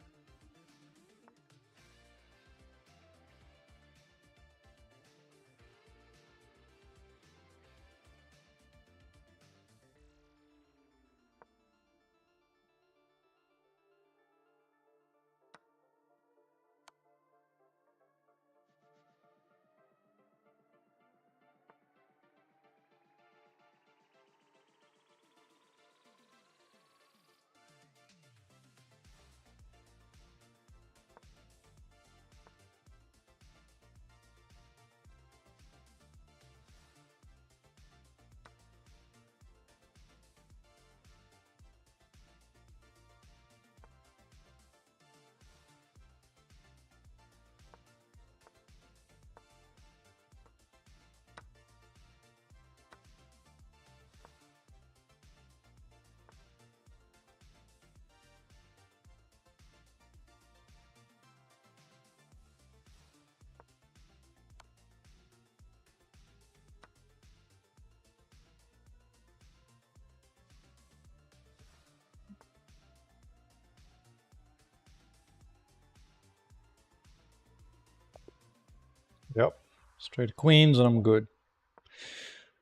Speaker 1: Yep. Straight queens and I'm good.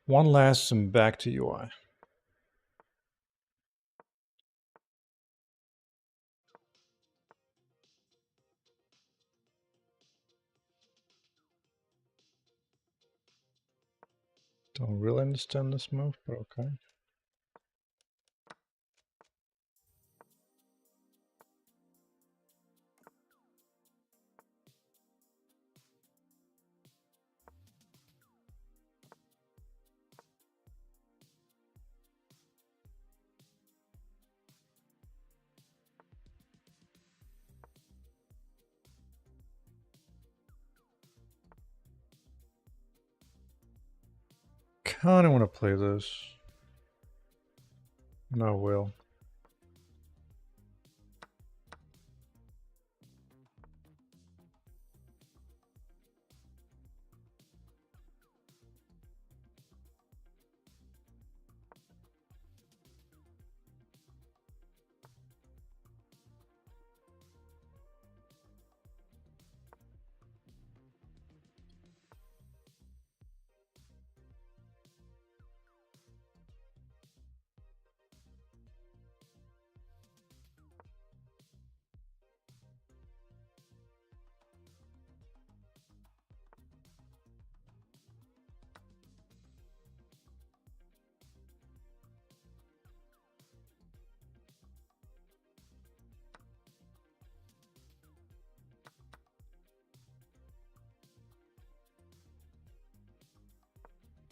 Speaker 1: One last and back to UI. Don't really understand this move, but okay. Kinda wanna play this. No, will.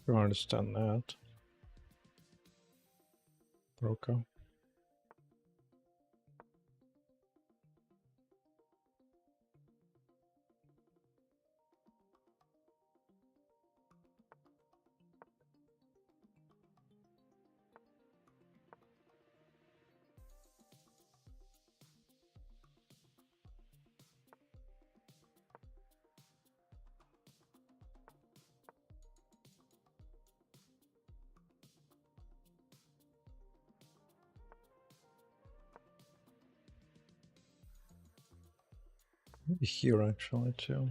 Speaker 1: Don't understand that. Broco. Maybe here actually too.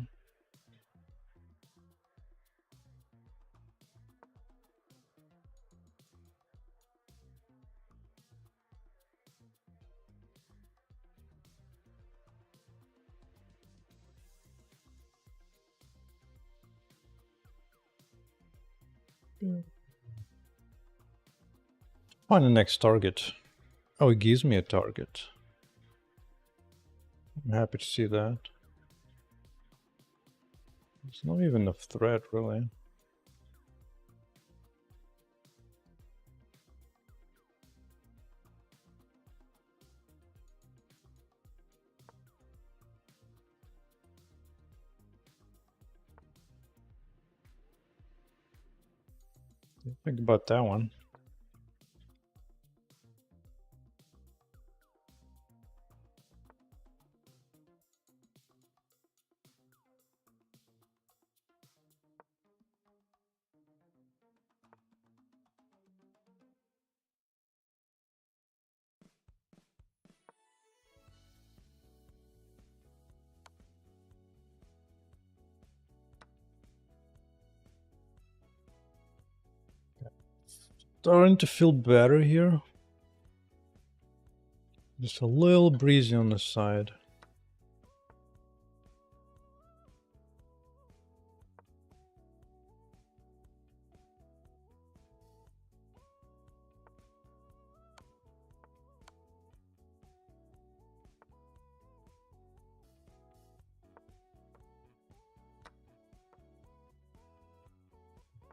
Speaker 1: Find the next target. Oh, it gives me a target. I'm happy to see that. It's not even a threat, really. Think about that one. Starting to feel better here. Just a little breezy on the side.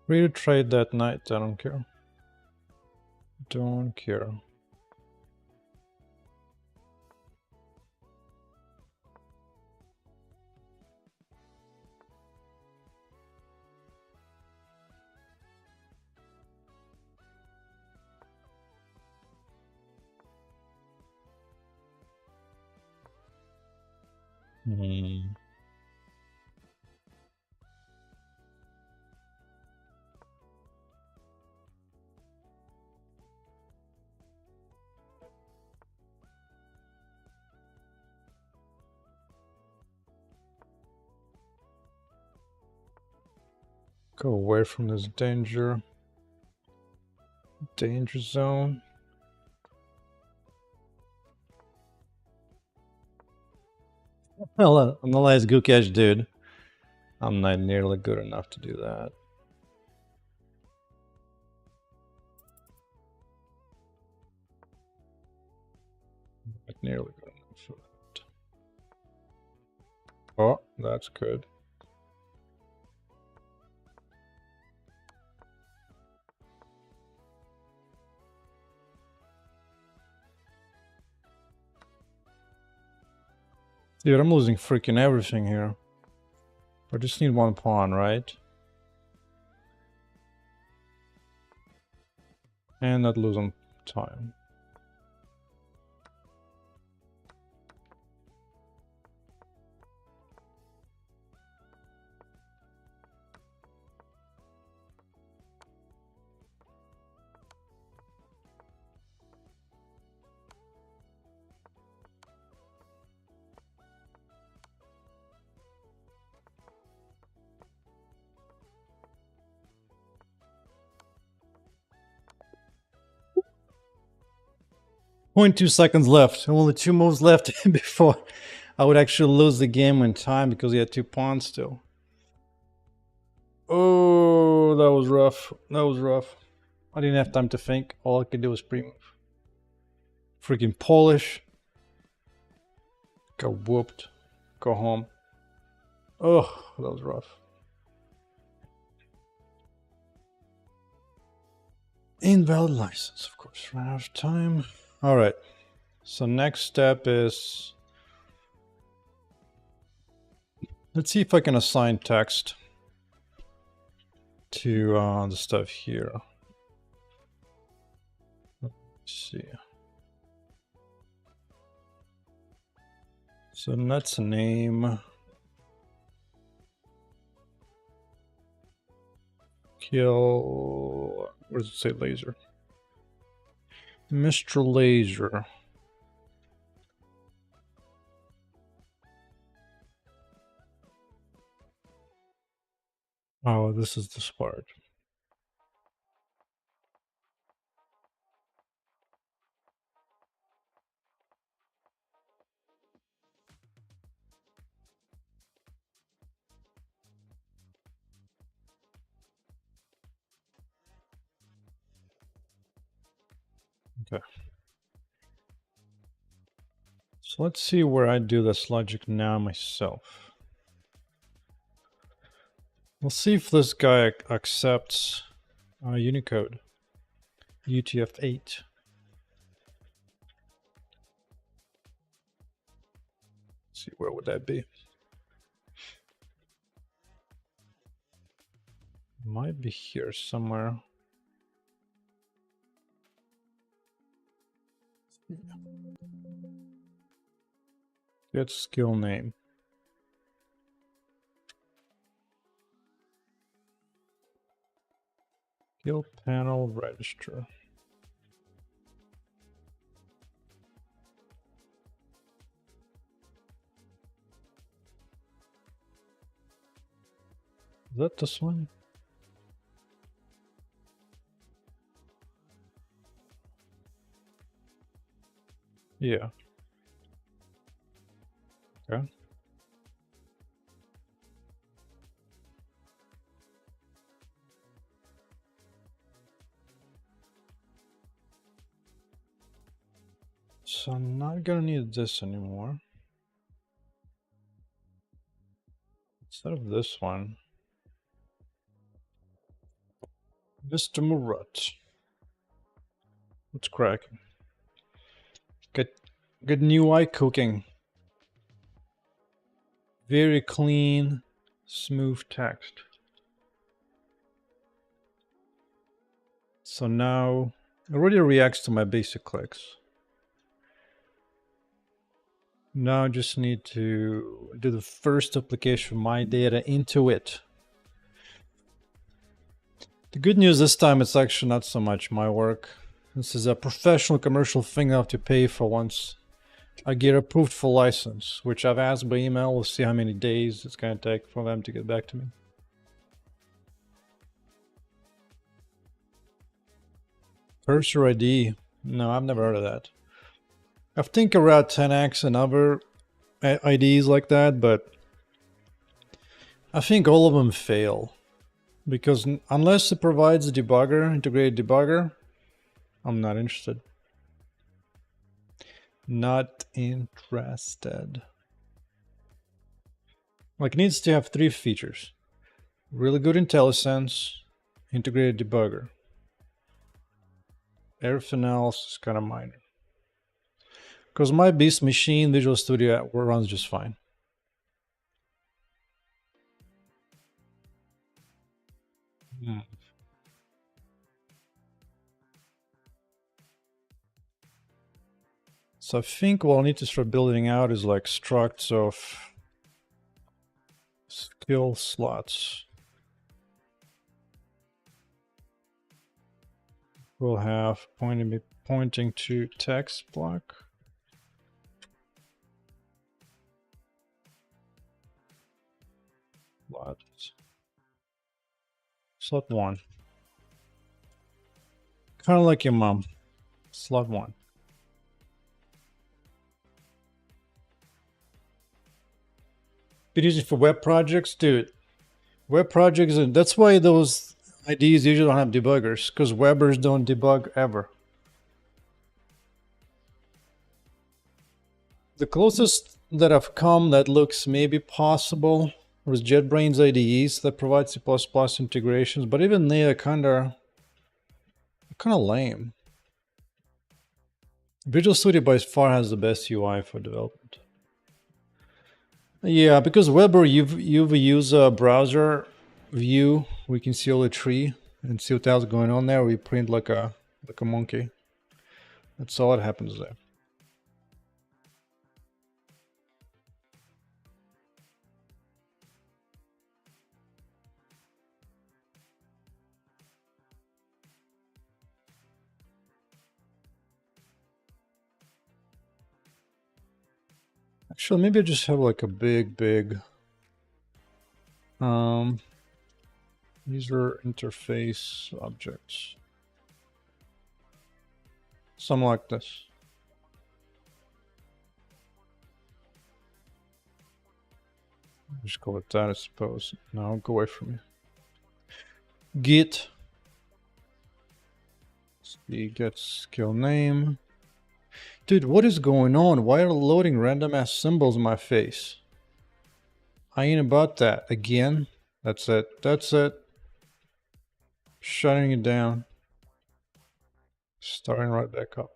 Speaker 1: Free to trade that knight, I don't care. Don't care. Hmm. Go away from this danger zone. Well, I'm the last Gukesh dude. I'm not nearly good enough to do that. But nearly good enough for that. Oh, that's good. Dude, I'm losing freaking everything here. I just need one pawn, right? And not losing time. Point 2 seconds left. Only 2 moves left before I would actually lose the game in time because he had 2 pawns still. Oh, that was rough. That was rough. I didn't have time to think. All I could do was pre-move. Freaking Polish. Got whooped. Go home. Oh, that was rough. Invalid license, of course. Ran out of time. Alright. So next step is... let's see if I can assign text to the stuff here. Let's see. So let's name kill. Where does it say laser? Mr. Laser. Oh, this is the part. Okay. So let's see where I do this logic now myself. We'll see if this guy accepts Unicode. UTF-8. Let's see, where would that be? Might be here somewhere. Get skill name. Skill panel register. Is that this one? Yeah. Okay. So I'm not gonna need this anymore. Instead of this one, Mr. Murat. What's cracking? Good new eye cooking. Very clean, smooth text. So now it already reacts to my basic clicks. Now I just need to do the first application of my data into it. The good news this time, it's actually not so much my work. This is a professional commercial thing I have to pay for once I get approved for license, which I've asked by email. We'll see how many days it's going to take for them to get back to me. Cursor ID. No, I've never heard of that. I've Tinkerad 10x and other IDs like that, but I think all of them fail. Because unless it provides a debugger, integrated debugger, I'm not interested. Not interested. Like, it needs to have 3 features. Really good IntelliSense, integrated debugger. Everything else is kind of minor. Because my beast machine, Visual Studio runs just fine. So I think what I'll need to start building out is like structs of skill slots. We'll have pointing to text block. Slots. Slot 1. Kind of like your mom. Slot 1. Been using for web projects, dude. Web projects, and that's why those IDEs usually don't have debuggers, because webbers don't debug ever. The closest that I've come that looks maybe possible was JetBrains IDEs that provide C++ integrations, but even they are kind of lame. Visual Studio by far has the best UI for development. Yeah, because Weber, you use a browser view. We can see all the tree and see what else going on there. We print like a monkey. That's all that happens there. Actually, maybe I just have like a big user interface objects. Something like this. Just call it that, I suppose. No, go away from me. Git. See, get skill name. Dude, what is going on? Why are loading random ass symbols in my face? I ain't about that. Again? That's it. That's it. Shutting it down. Starting right back up.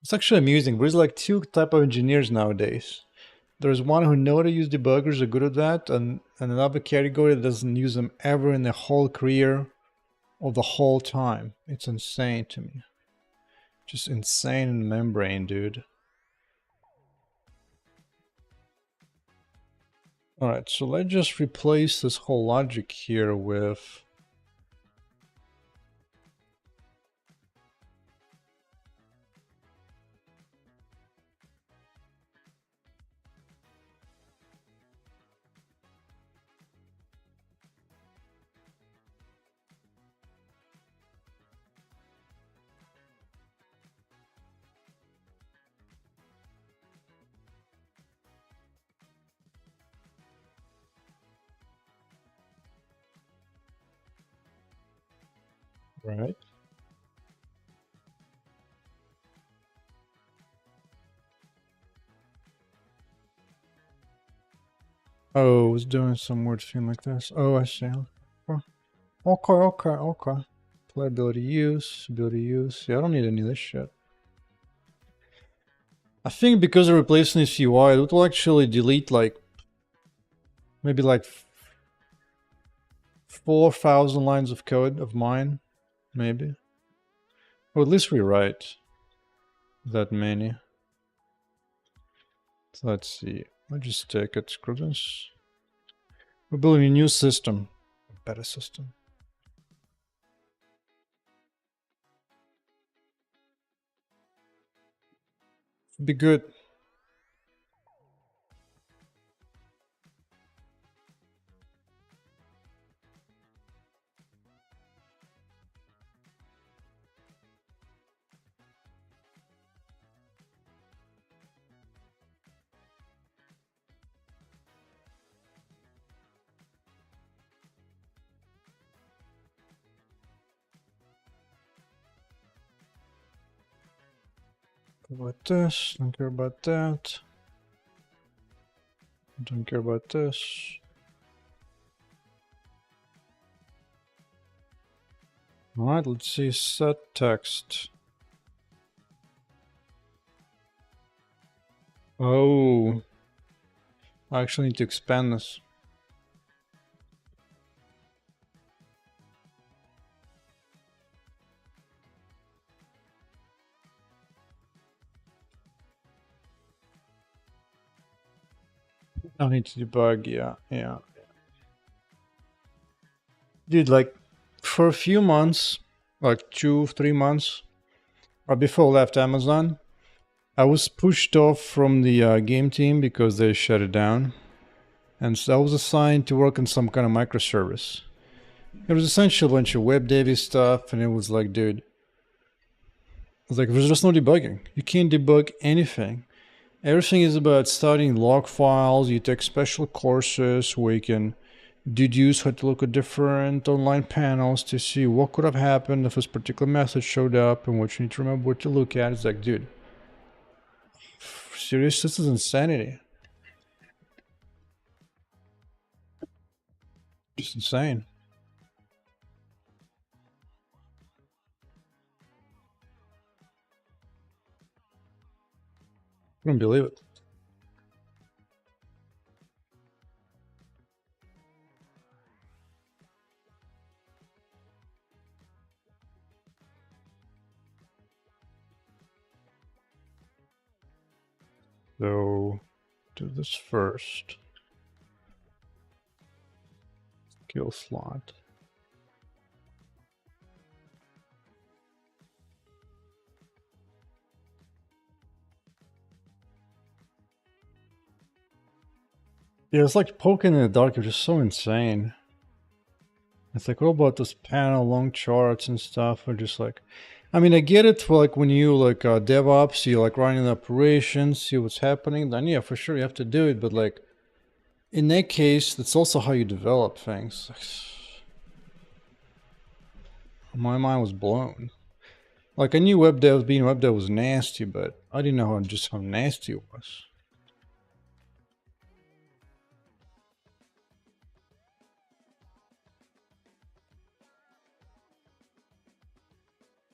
Speaker 1: It's actually amusing. There's like 2 type of engineers nowadays. There's one who know how to use debuggers, are good at that, and another category that doesn't use them ever in their whole career or the whole time. It's insane to me. Just insane in the membrane, dude. Alright, so let's just replace this whole logic here with... Right. Oh, it was doing some weird thing like this. Oh, I see. Okay. Playability use, ability use. Yeah, I don't need any of this shit. I think because of replacing this UI, it will actually delete like maybe like 4,000 lines of code of mine, maybe. Or at least rewrite that many. So let's see. Let's just take it, screw this. We're building a new system, a better system. Be good. about this, don't care about that. Don't care about this. Alright, let's see, set text. Oh, I actually need to expand this. I need to debug, yeah. Dude, like, for a few months, like 2-3 months, before I left Amazon, I was pushed off from the game team because they shut it down. And so I was assigned to work on some kind of microservice. It was essentially a bunch of web devy stuff, and it was like, dude, I was like, there's just no debugging. You can't debug anything. Everything is about studying log files. You take special courses where you can deduce how to look at different online panels to see what could have happened if this particular message showed up and what you need to remember what to look at. It's like, dude, serious, this is insanity. Just insane. I couldn't believe it. So, do this first. Skill slot. Yeah, it's like poking in the dark, which is so insane. It's like, what about this panel, long charts and stuff? Or just like, I mean, I get it for like when you like DevOps, you like running the operations, see what's happening, then yeah, for sure you have to do it. But like, in that case, that's also how you develop things. My mind was blown. Like, I knew being web dev was nasty, but I didn't know how nasty it was.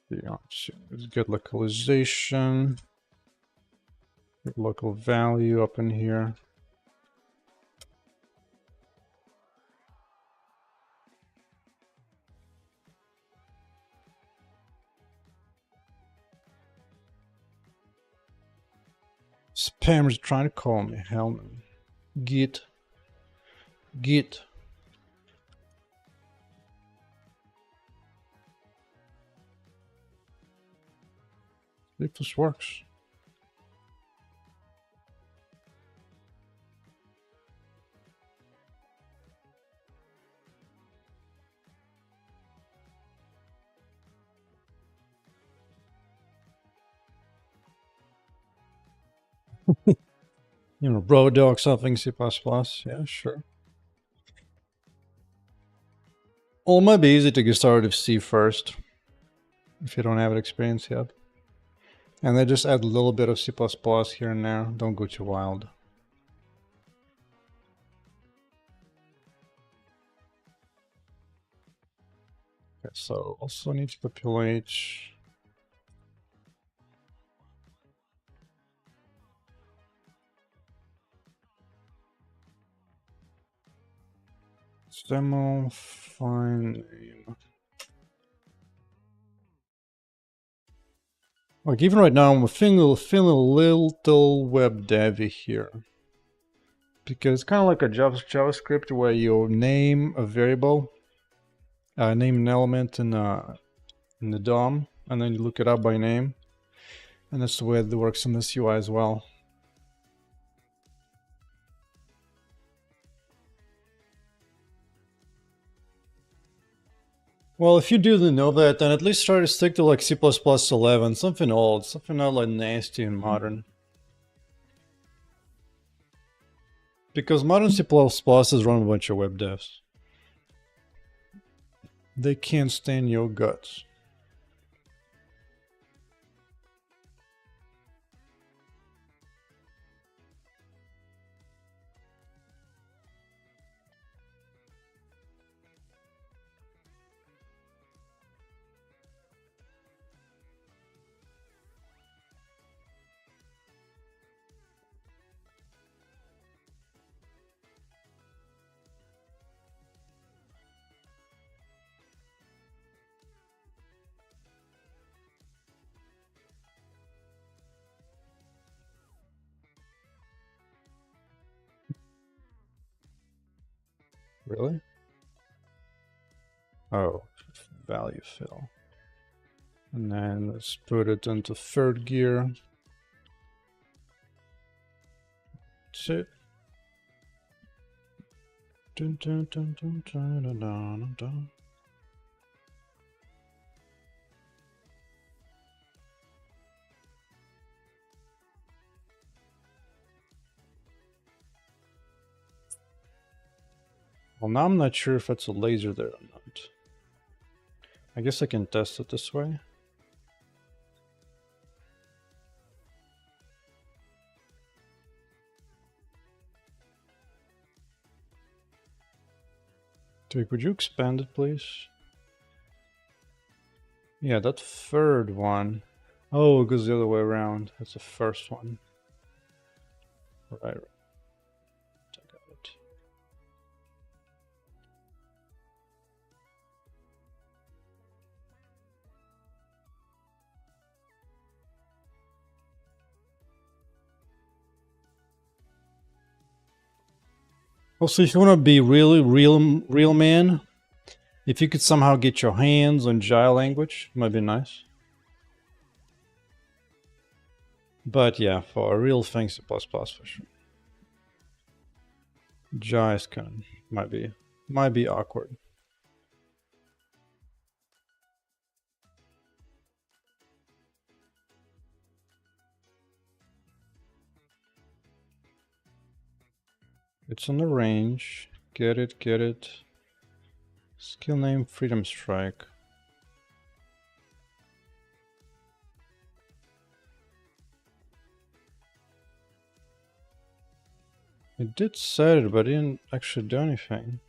Speaker 1: Yeah, it's good localization, good local value up in here. Spammers trying to call me. Hell no. Git. If this works. You know, Brodog something C++. Yeah, sure. Well, it might be easy to get started with C first, if you don't have experience yet. And then just add a little bit of C++ here and there. Don't go too wild. Okay, so also need to populate demo file name. Like even right now, I'm feeling a little web devy here. Because it's kind of like a JavaScript where you name a variable, name an element in the DOM, and then you look it up by name. And that's the way it works in this UI as well. Well, if you do know that, then at least try to stick to like C++ 11, something old, something not like nasty and modern. Because modern C++ is run a bunch of web devs. They can't stand your guts. Really? Oh, value fill. And then let's put it into third gear. That's it. Dun, dun, dun, dun, dun, dun, dun, dun. Well, now I'm not sure if it's a laser there or not. I guess I can test it this way. Dude, could you expand it, please? Yeah, that third one. Oh, it goes the other way around. That's the first one. Right. I got it. Also, if you want to be really real man, if you could somehow get your hands on Jai language, it might be nice. But yeah, for a real thing, C++ for sure. Jai is kind of might be awkward. It's on the range. Get it, get it. Skill name Freedom Strike. It did set it, but it didn't actually do anything.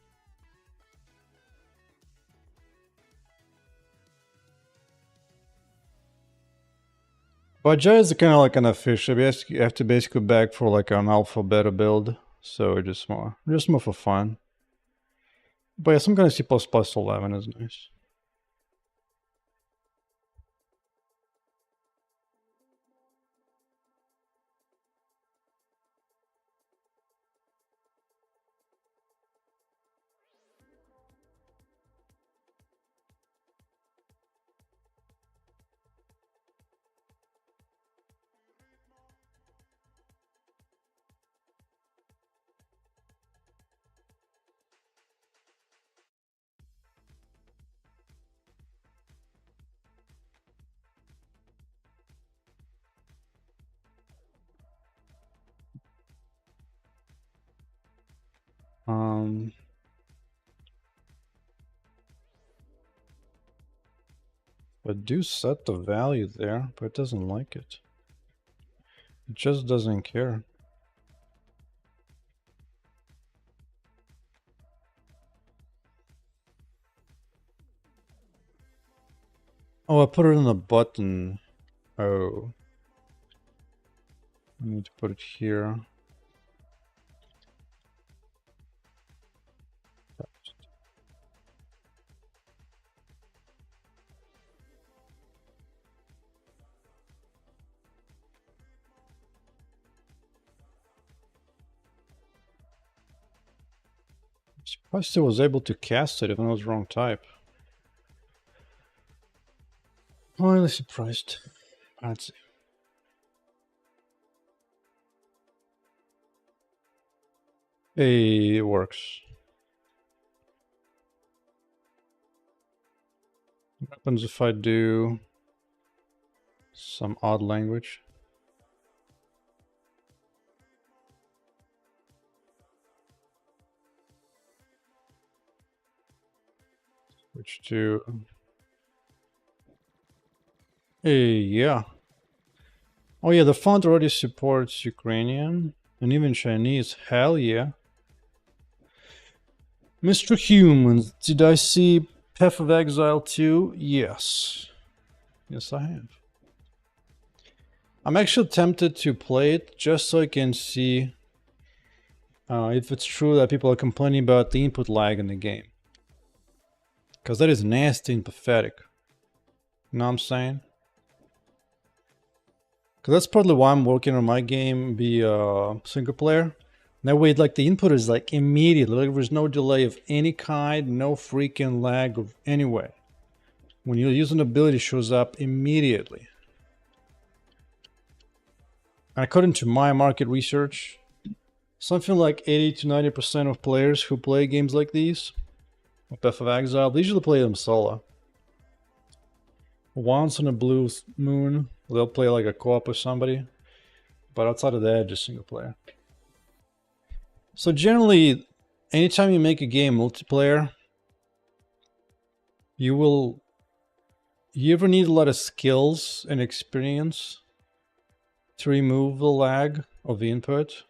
Speaker 1: But Jai is kind of like an official. You have to basically beg for like an alpha beta build, so just more for fun. But yeah, some kind of C++ 11 is nice. But do set the value there, but it doesn't like it. It just doesn't care. Oh, I put it in the button. Oh. I need to put it here. I'm surprised I was able to cast it even though it was wrong type. Highly surprised. Let's see. Hey, it works. What happens if I do some odd language? Switch to... Hey, yeah. Oh yeah, the font already supports Ukrainian and even Chinese. Hell yeah. Mr. Humans, did I see Path of Exile 2? Yes. Yes, I have. I'm actually tempted to play it just so I can see if it's true that people are complaining about the input lag in the game. Because that is nasty and pathetic. You know what I'm saying? Because that's partly why I'm working on my game, be single player. That way, like, the input is like immediately. Like, there's no delay of any kind, no freaking lag of any way. When you use an ability, it shows up immediately. And according to my market research, something like 80 to 90% of players who play games like these, with Path of Exile, they usually play them solo. Once on a blue moon, they'll play like a co-op with somebody. But outside of that, just single player. So generally, anytime you make a game multiplayer, you ever need a lot of skills and experience to remove the lag of the input,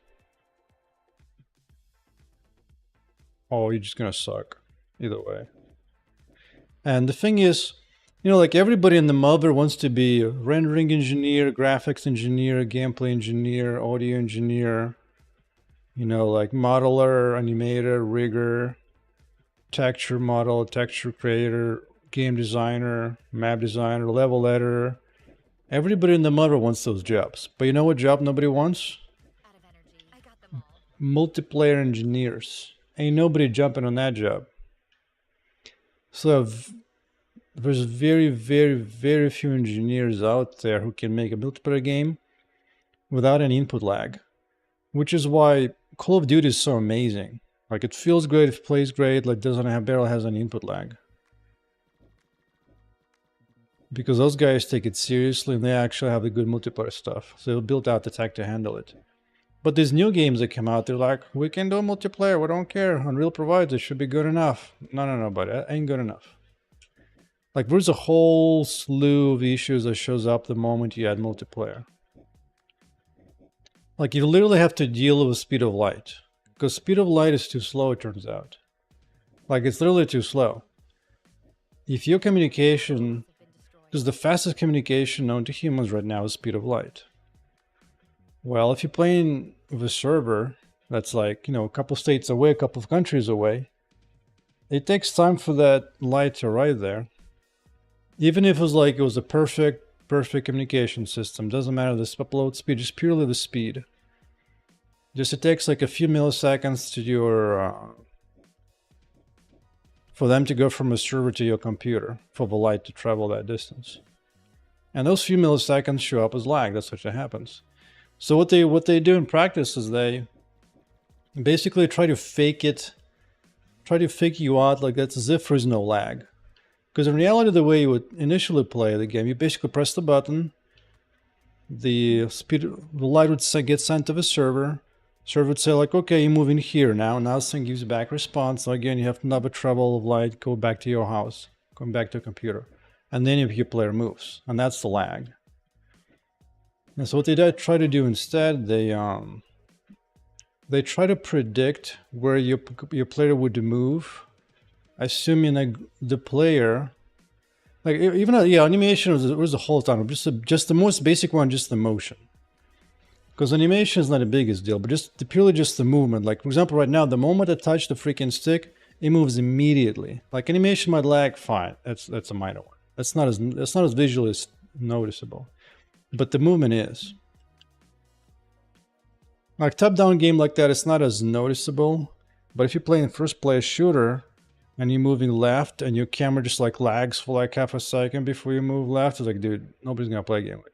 Speaker 1: or you're just gonna suck either way. And the thing is, you know, like, everybody in the mother wants to be a rendering engineer, graphics engineer, gameplay engineer, audio engineer, you know, like modeler, animator, rigger, texture model, texture creator, game designer, map designer, level editor. Everybody in the mother wants those jobs. But you know what job nobody wants?
Speaker 2: Out of energy. I got them all.
Speaker 1: Multiplayer engineers. Ain't nobody jumping on that job. So there's very, very, very few engineers out there who can make a multiplayer game without any input lag. Which is why Call of Duty is so amazing. Like, it feels great, it plays great, like, barely has any input lag. Because those guys take it seriously and they actually have the good multiplayer stuff. So they'll build out the tech to handle it. But these new games that come out, they're like, we can do multiplayer, we don't care. Unreal provides it, should be good enough. No, buddy, that ain't good enough. Like, there's a whole slew of issues that shows up the moment you add multiplayer. Like, you literally have to deal with speed of light. Because speed of light is too slow, it turns out. Like, it's literally too slow. If your communication... Because the fastest communication known to humans right now is speed of light. Well, if you're playing with a server that's like, you know, a couple states away, a couple of countries away, it takes time for that light to arrive there. Even if it was a perfect communication system, doesn't matter the upload speed, just purely the speed. Just it takes like a few milliseconds to your for them to go from a server to your computer, for the light to travel that distance. And those few milliseconds show up as lag, that's what happens. So what they do in practice is they basically try to fake you out like that's as if there's no lag. Because in reality, the way you would initially play the game, you basically press the button, the light would get sent to the server. Server would say like, okay, you're moving here now. Now this thing gives you back response. So again, you have another travel of light, go back to your house, going back to a computer. And then your player moves. And that's the lag. And so what they try to do instead, they try to predict where your player would move, assuming like the player, like even animation was the whole time, just the most basic one, just the motion. Because animation is not the biggest deal, but purely just the movement. Like, for example, right now, the moment I touch the freaking stick, it moves immediately. Like, animation might lag, fine. That's a minor one. That's not as visually noticeable. But the movement is. Like, top-down game like that, it's not as noticeable. But if you're playing a first-player shooter, and you're moving left, and your camera just like lags for like half a second before you move left, it's like, dude, nobody's gonna play a game like that.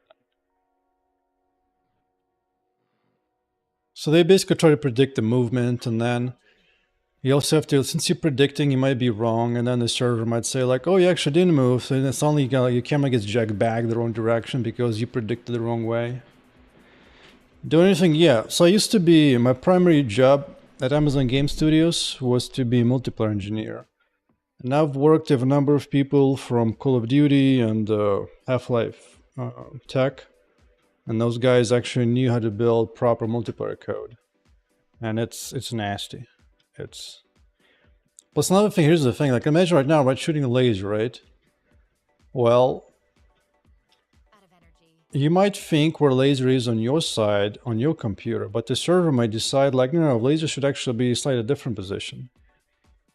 Speaker 1: So they basically try to predict the movement, and then you also have to, since you're predicting, you might be wrong, and then the server might say like, oh, you actually didn't move, so it's only your camera gets jacked back the wrong direction because you predicted the wrong way. Do anything? Yeah. So I used to be, my primary job at Amazon Game Studios was to be a multiplayer engineer. And I've worked with a number of people from Call of Duty and Half-Life Tech. And those guys actually knew how to build proper multiplayer code. And it's nasty. Plus another thing, here's the thing, like imagine right now, right, shooting a laser, right? Well,
Speaker 2: Out of energy.
Speaker 1: you might think where laser is on your side, on your computer, but the server might decide like, no, laser should actually be a slightly different position.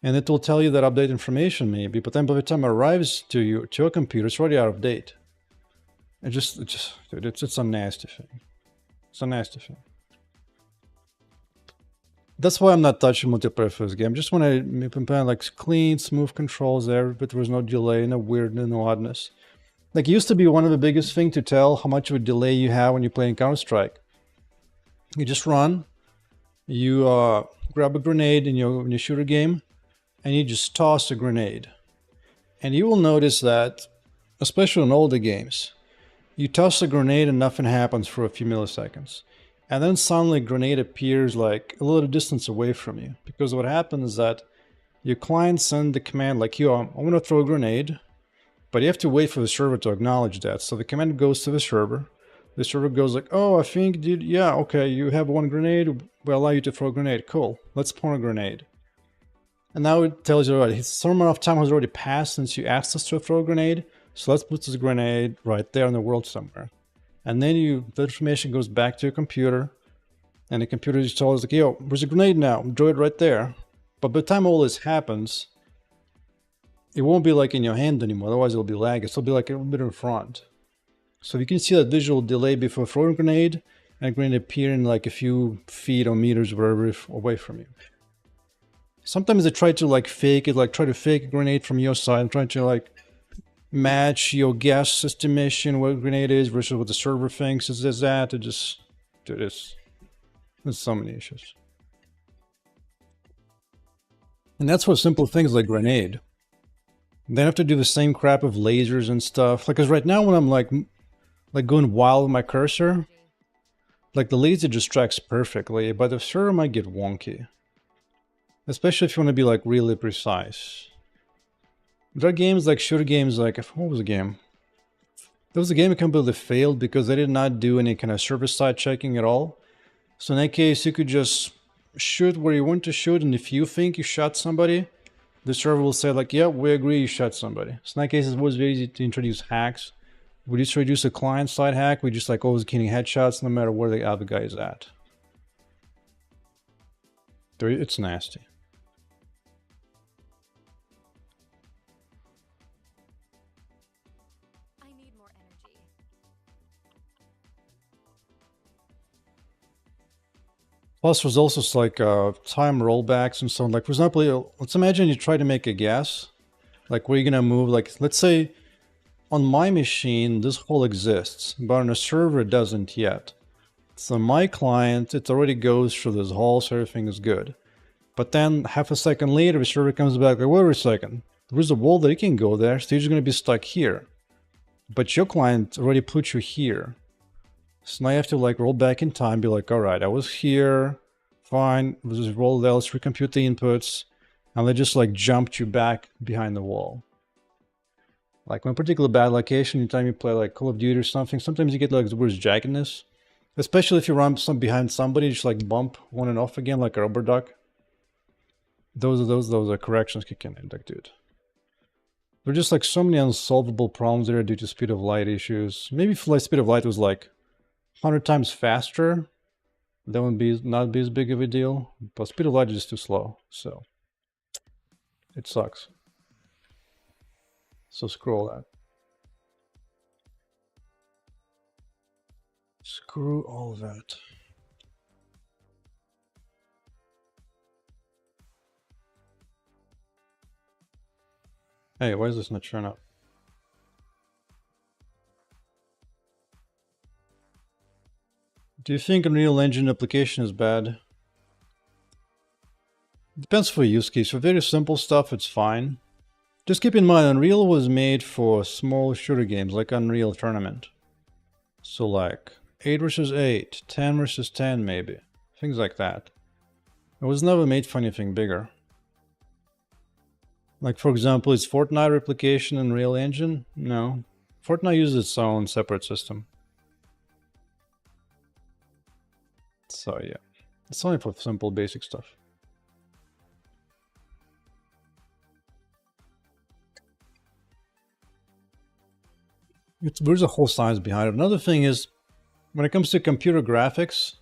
Speaker 1: And it will tell you that update information maybe, but then by the time it arrives to your computer, it's already out of date. Dude, it's a nasty thing. It's a nasty thing. That's why I'm not touching multiplayer for this game. Just want to implement like clean, smooth controls there, but there was no delay, no weirdness, no oddness. Like, it used to be one of the biggest things to tell how much of a delay you have when you're playing Counter-Strike. You just run, you grab a grenade in your shooter game, and you just toss a grenade. And you will notice that, especially in older games, you toss a grenade and nothing happens for a few milliseconds. And then suddenly a grenade appears like a little distance away from you. Because what happens is that your client sends the command like, yo, I'm going to throw a grenade. But you have to wait for the server to acknowledge that. So the command goes to the server. The server goes like, oh, I think, dude, yeah, okay, you have one grenade. We allow you to throw a grenade. Cool. Let's spawn a grenade. And now it tells you, all right, some amount of time has already passed since you asked us to throw a grenade. So let's put this grenade right there in the world somewhere. And then the information goes back to your computer. And the computer just tells us, like, yo, there's a grenade now. Draw it right there. But by the time all this happens, it won't be like in your hand anymore, otherwise it'll be lag. It'll be like a little bit in front. So you can see that visual delay before throwing a grenade, and a grenade appearing like a few feet or meters wherever away from you. Sometimes they try to like fake it, like try to fake a grenade from your side, and try to like match your guess estimation what a grenade is versus what the server thinks is that. It just do this. There's so many issues. And that's for simple things like grenade. Then I have to do the same crap of lasers and stuff. Like, cause right now when I'm like going wild with my cursor, like the laser just tracks perfectly, but the server might get wonky. Especially if you want to be like really precise. There are games like shooter games like, what was the game? There was a game that completely failed because they did not do any kind of server-side checking at all. So in that case, you could just shoot where you want to shoot, and if you think you shot somebody, the server will say like, yeah, we agree you shot somebody. So in that case, it was very easy to introduce hacks. We just introduce a client-side hack. We just like always getting headshots no matter where the other guy is at. It's nasty.
Speaker 2: I need more energy.
Speaker 1: Plus, there's also like time rollbacks and so on. Like, for example, let's imagine you try to make a guess. Like, where you're gonna move. Like, let's say on my machine, this hole exists, but on a server, it doesn't yet. So my client, it already goes through this hole, so everything is good. But then half a second later, the server comes back like, wait a second. There's a wall that you can go there, so you're just gonna be stuck here. But your client already put you here. So now you have to like roll back in time, be like, all right, I was here, fine, we'll just roll there, let's recompute the inputs, and they just like jumped you back behind the wall. Like when particularly bad location, anytime you play like Call of Duty or something, sometimes you get like the worst jaggedness. Especially if you run behind somebody, just like bump on and off again like a rubber duck. Those are corrections kicking in, like dude. There are just like so many unsolvable problems there due to speed of light issues. Maybe if like speed of light was like 100 times faster, that would not be as big of a deal. But speed of light is just too slow, so it sucks. So screw all that. Screw all that. Hey, why is this not showing up? Do you think Unreal Engine application is bad? Depends for use case. For very simple stuff, it's fine. Just keep in mind, Unreal was made for small shooter games like Unreal Tournament. So like 8 versus 8, 10 versus 10 maybe. Things like that. It was never made for anything bigger. Like for example, is Fortnite replication in Unreal Engine? No. Fortnite uses its own separate system. So yeah, it's only for simple basic stuff. There's a whole science behind it. Another thing is, when it comes to computer graphics,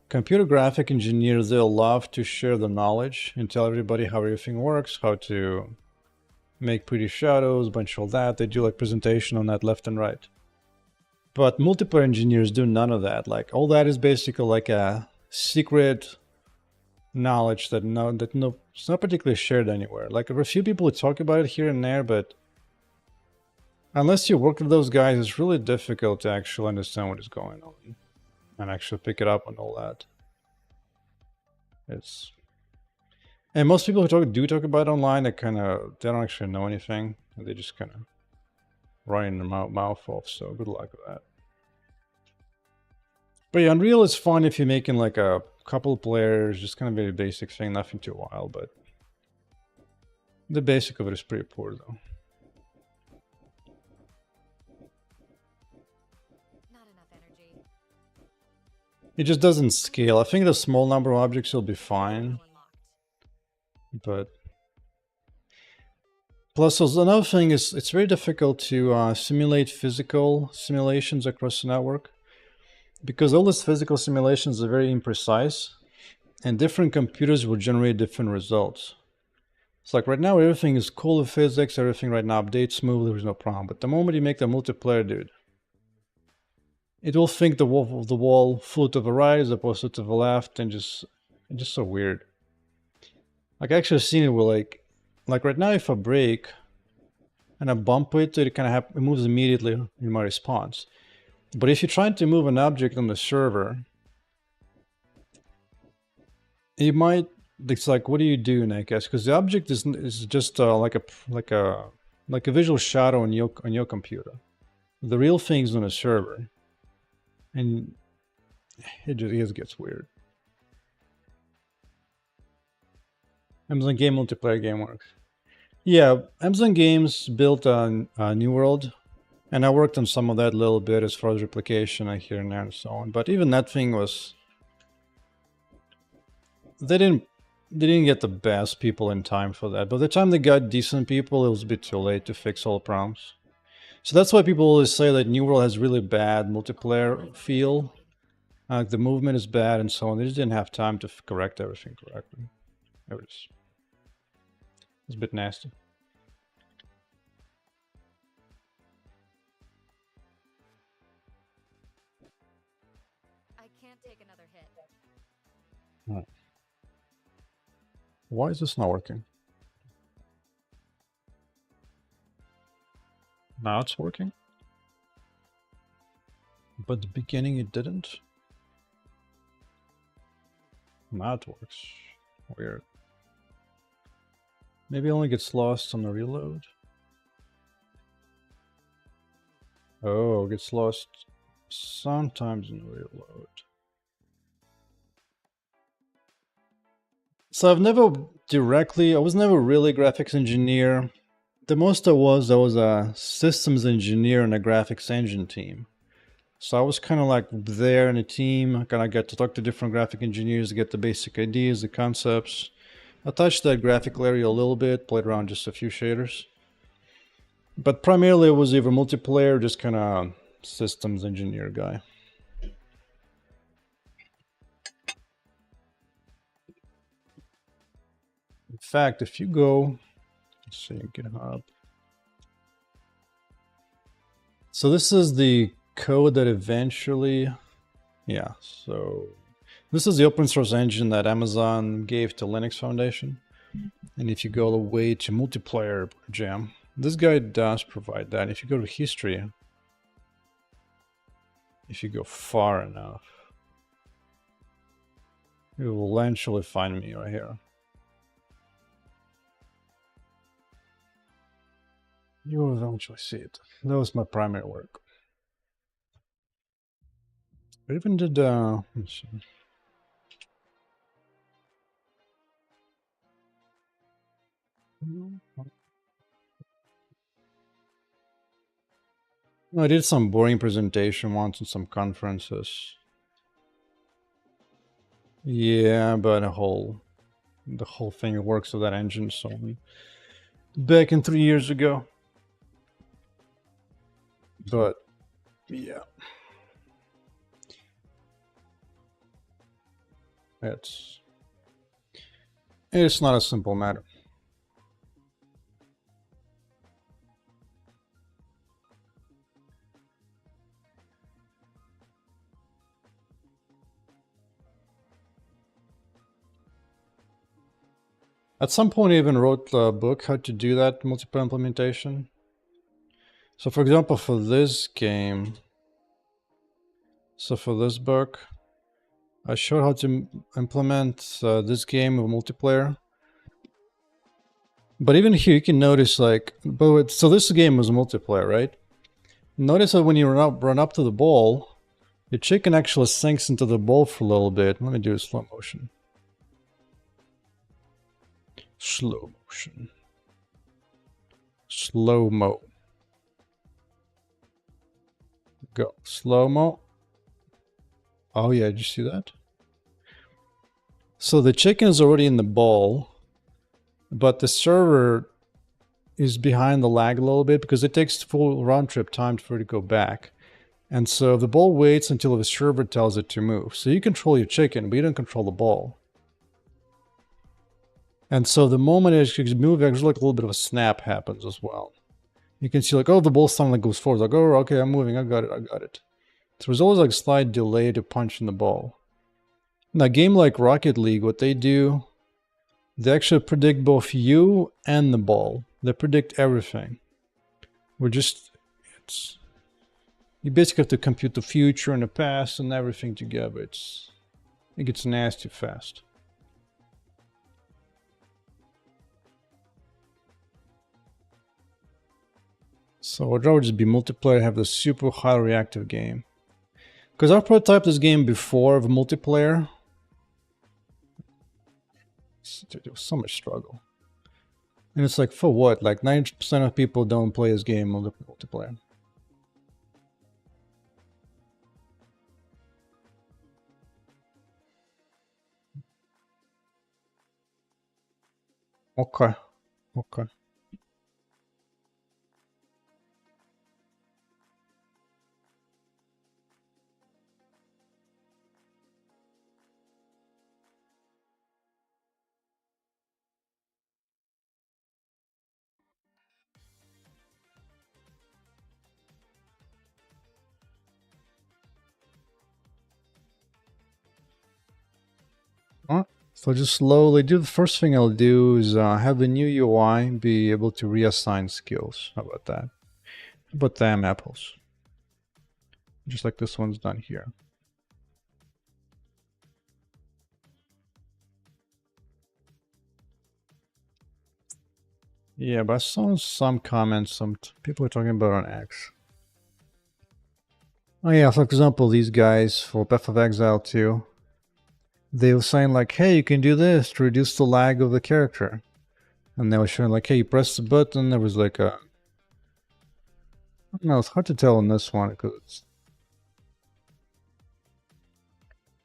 Speaker 1: computer graphic engineers, they'll love to share the knowledge and tell everybody how everything works, how to make pretty shadows, bunch of all that. They do like presentation on that left and right. But multiplayer engineers do none of that. Like all that is basically like a secret knowledge that it's not particularly shared anywhere. Like there are a few people who talk about it here and there, but unless you work with those guys, it's really difficult to actually understand what is going on and actually pick it up on all that. And most people who do talk about it online, they don't actually know anything. They just kind of running their mouth off. So good luck with that. But yeah, Unreal is fun if you're making like a couple players, just kind of very basic thing, nothing too wild. But the basic of it is pretty poor though.
Speaker 2: Not enough energy.
Speaker 1: It just doesn't scale. I think the small number of objects will be fine. But plus, another thing is it's very difficult to simulate physical simulations across the network because all these physical simulations are very imprecise, and different computers will generate different results. It's like right now everything is cool with physics, everything right now updates smoothly, there's no problem. But the moment you make the multiplayer, dude, it will think the wall flew to the right as opposed to the left, and it's just so weird. Like I actually seen it where like right now if I break and I bump it, it kind of it moves immediately in my response. But if you're trying to move an object on the server, you might. It's like, what do you do, I guess? Because the object is just like a visual shadow on your computer. The real thing's on a server, and it just gets weird. Amazon Game multiplayer game works. Yeah, Amazon Games built a New World, and I worked on some of that a little bit as far as replication here and there and so on. But even that thing was, they didn't get the best people in time for that. By the time they got decent people, it was a bit too late to fix all the problems. So that's why people always say that New World has really bad multiplayer feel. The movement is bad and so on. They just didn't have time to correct everything correctly. It was a bit nasty.
Speaker 2: I can't take another hit.
Speaker 1: Why is this not working? Now it's working? But at the beginning it didn't? Now it works. Weird. Maybe it only gets lost on the reload? Oh, it gets lost sometimes in the reload. So I was never really a graphics engineer. The most I was a systems engineer in a graphics engine team. So I was kind of like there in a team. I kind of got to talk to different graphic engineers, get the basic ideas, the concepts. I touched that graphical area a little bit, played around just a few shaders. But primarily it was either multiplayer, just kind of systems engineer guy. In fact, if you go, let's see, GitHub. So this is the code that eventually, yeah, so this is the open source engine that Amazon gave to Linux Foundation. And if you go all the way to multiplayer jam, this guy does provide that. If you go to history, if you go far enough, you will eventually find me right here. You will eventually see it. That was my primary work. I even did, let's see. I did some boring presentation once in some conferences. Yeah, but the whole thing works with that engine, so back in 3 years ago. But yeah, it's not a simple matter. At some point, I even wrote a book how to do that multiplayer implementation. So for example, for this game, so for this book, I showed how to implement this game of multiplayer. But even here, you can notice like, so this game was multiplayer, right? Notice that when you run up to the ball, your chicken actually sinks into the ball for a little bit. Let me do a slow motion. Slow motion. Slow-mo. Go. Slow-mo. Oh yeah, did you see that? So the chicken is already in the ball, but the server is behind the lag a little bit because it takes full round trip time for it to go back. And so the ball waits until the server tells it to move. So you control your chicken, but you don't control the ball. And so the moment it moves, there's like a little bit of a snap happens as well. You can see like, oh, the ball suddenly goes forward. Like, oh, okay, I'm moving. I got it. So there's always like a slight delay to punch in the ball. Now, a game like Rocket League, what they do, they actually predict both you and the ball. They predict everything. You basically have to compute the future and the past and everything together. It gets nasty fast. So I'd rather just be multiplayer, have the super high reactive game. Because I've prototyped this game before of multiplayer. There was so much struggle. And it's like, for what? Like 90% of people don't play this game multiplayer. Okay. Alright. So just slowly do. The first thing I'll do is have the new UI be able to reassign skills. How about that? How about damn apples? Just like this one's done here. Yeah, but I saw some comments, some people are talking about on X. Oh yeah, for example, these guys for Path of Exile 2, they were saying like, hey, you can do this to reduce the lag of the character. And they were showing like, hey, you press the button, there was like a... I don't know, it's hard to tell on this one because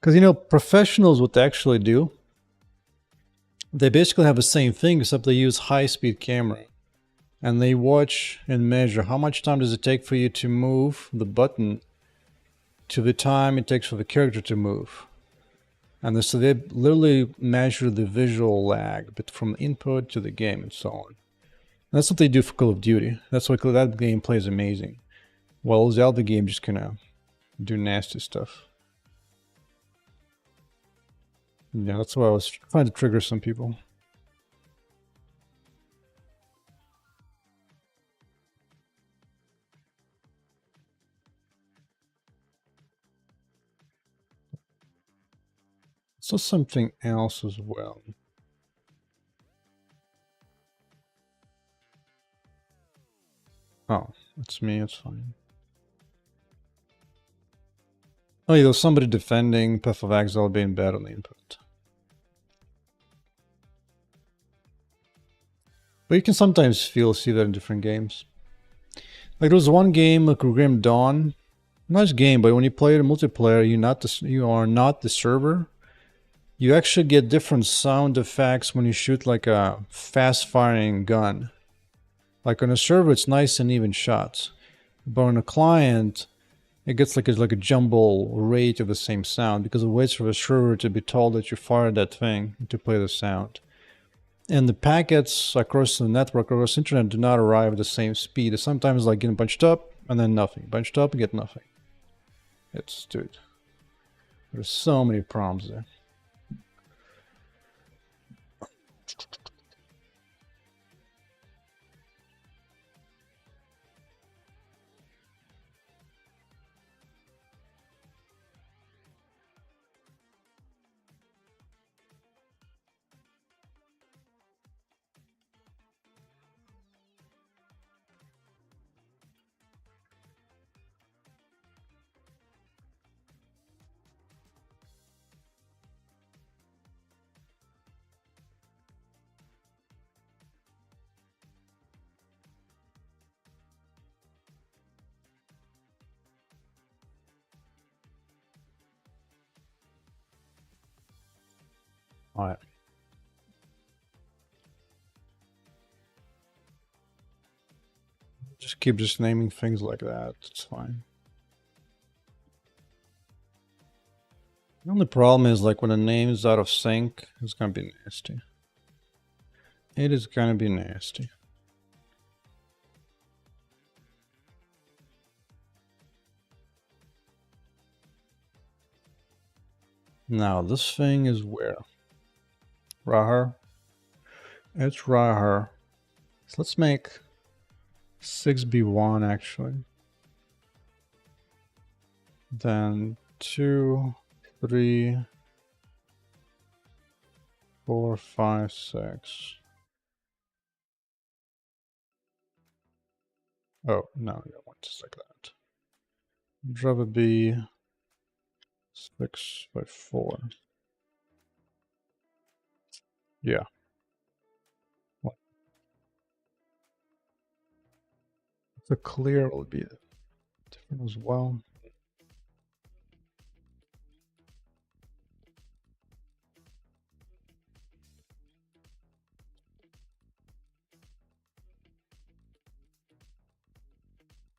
Speaker 1: you know, professionals, what they actually do, they basically have the same thing, except they use high-speed camera. And they watch and measure how much time does it take for you to move the button to the time it takes for the character to move. And so they literally measure the visual lag, but from input to the game and so on. And that's what they do for Call of Duty. That's why that game plays amazing. While the other game just kind of do nasty stuff. Yeah, that's why I was trying to trigger some people. So something else as well. Oh, that's me, it's fine. Oh yeah, there was somebody defending Path of Exile being bad on the input. But you can sometimes see that in different games. Like there was one game, like Grim Dawn. Nice game, but when you play it in multiplayer, you are not the server. You actually get different sound effects when you shoot like a fast-firing gun. Like on a server, it's nice and even shots. But on a client, it gets like a jumble rate of the same sound because it waits for the server to be told that you fired that thing to play the sound. And the packets across the network, across the internet, do not arrive at the same speed. It's sometimes like getting bunched up and then nothing. Bunched up and get nothing. It's, dude, there's so many problems there. Alright. Just keep just naming things like that. It's fine. The only problem is like when a name is out of sync, it's gonna be nasty. It is gonna be nasty. Now this thing is where? Rahar? It's Rahar. So let's make 6B1 actually. Then 2, 3, 4, 5, 6. Oh, no, you don't want just like that. Driver B 6 by 4. Yeah. Well, the clear will be different as well.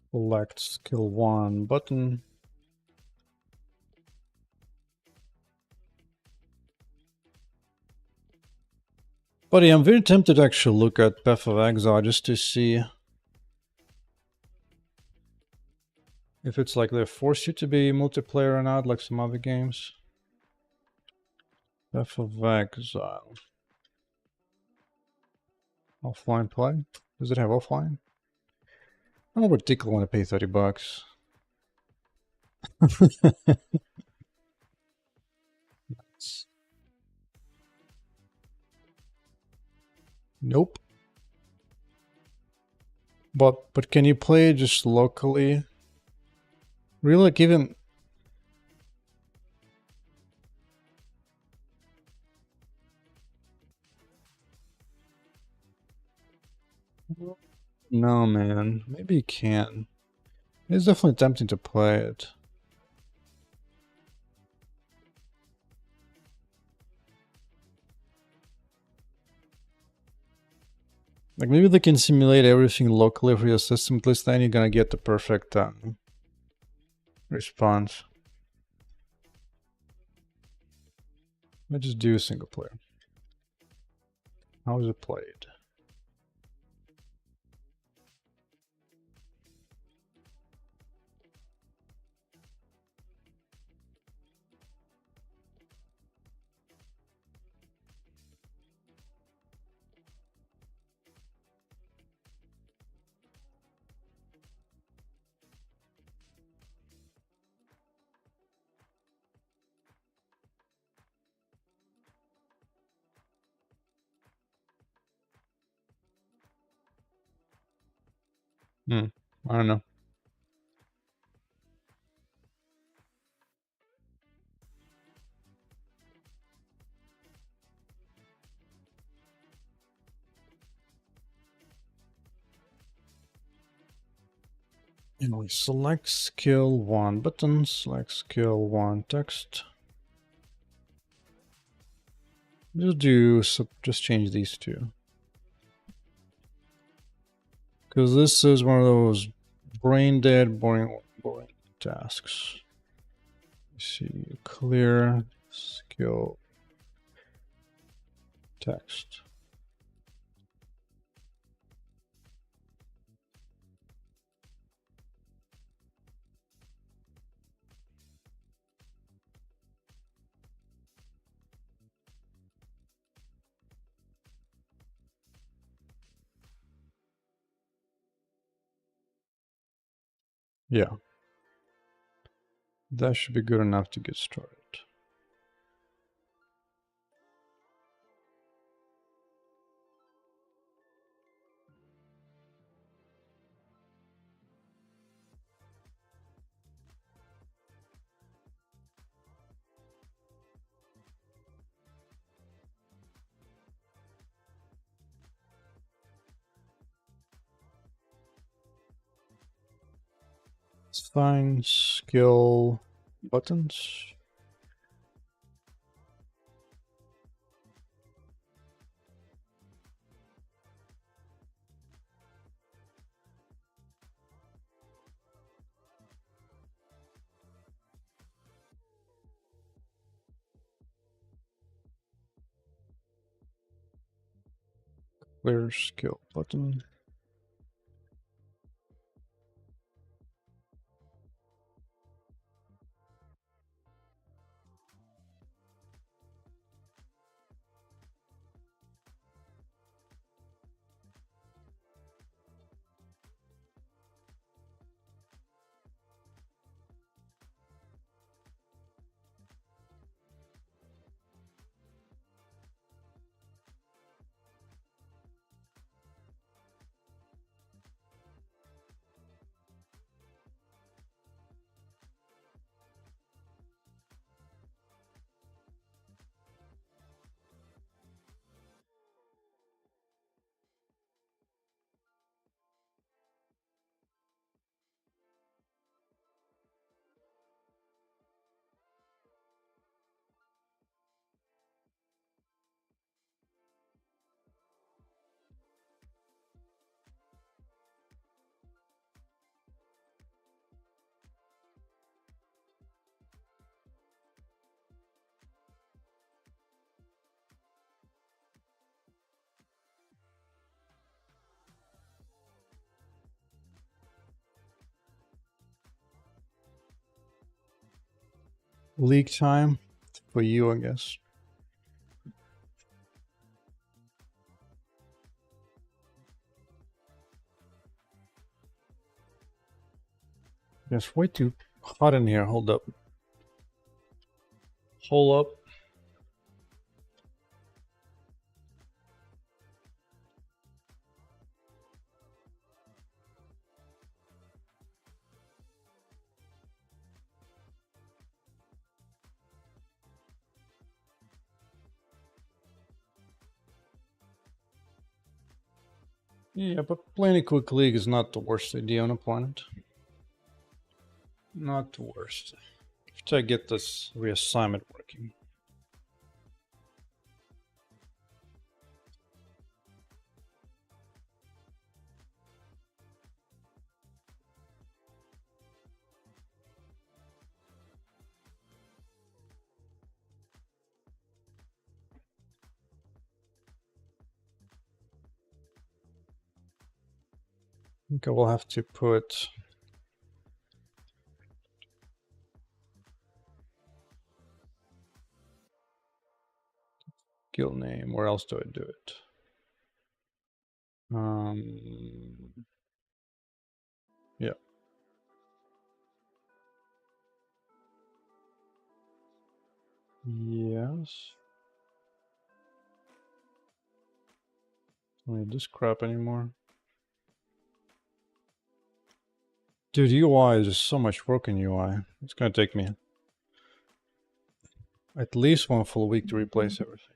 Speaker 1: Select skill 1 button. Buddy, I'm very tempted to actually look at Path of Exile just to see if it's like they force you to be multiplayer or not, like some other games. Path of Exile. Offline play? Does it have offline? I don't particularly want to pay $30. Nope. But can you play just locally? Really, like even no, man. Maybe you can. It's definitely tempting to play it. Like maybe they can simulate everything locally for your system. At least then you're gonna get the perfect response. Let's just do a single player. How is it played? I don't know. Anyway, select skill 1 button, select skill 1 text. Just change these two. Because this is one of those brain dead, boring tasks. Let's see, clear skill text. Yeah. That should be good enough to get started. Let's find skill buttons. Clear skill button. League time for you, I guess. It's way too hot in here. Hold up. Hold up. Yeah, but playing a quick league is not the worst idea on a planet. Not the worst. After I get this reassignment working. I think I will have to put guild name. Where else do I do it? Yeah. Yes. Don't need this crap anymore. Dude, UI is just so much work in UI. It's gonna take me at least one full week to replace everything.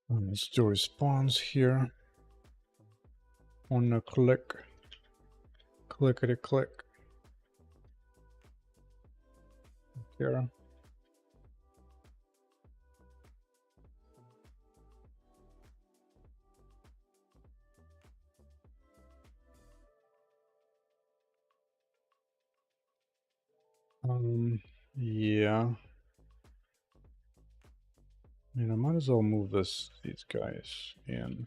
Speaker 1: Let's do response here. On a click. Clickety click. Here. Yeah. I mean, I might as well move these guys in.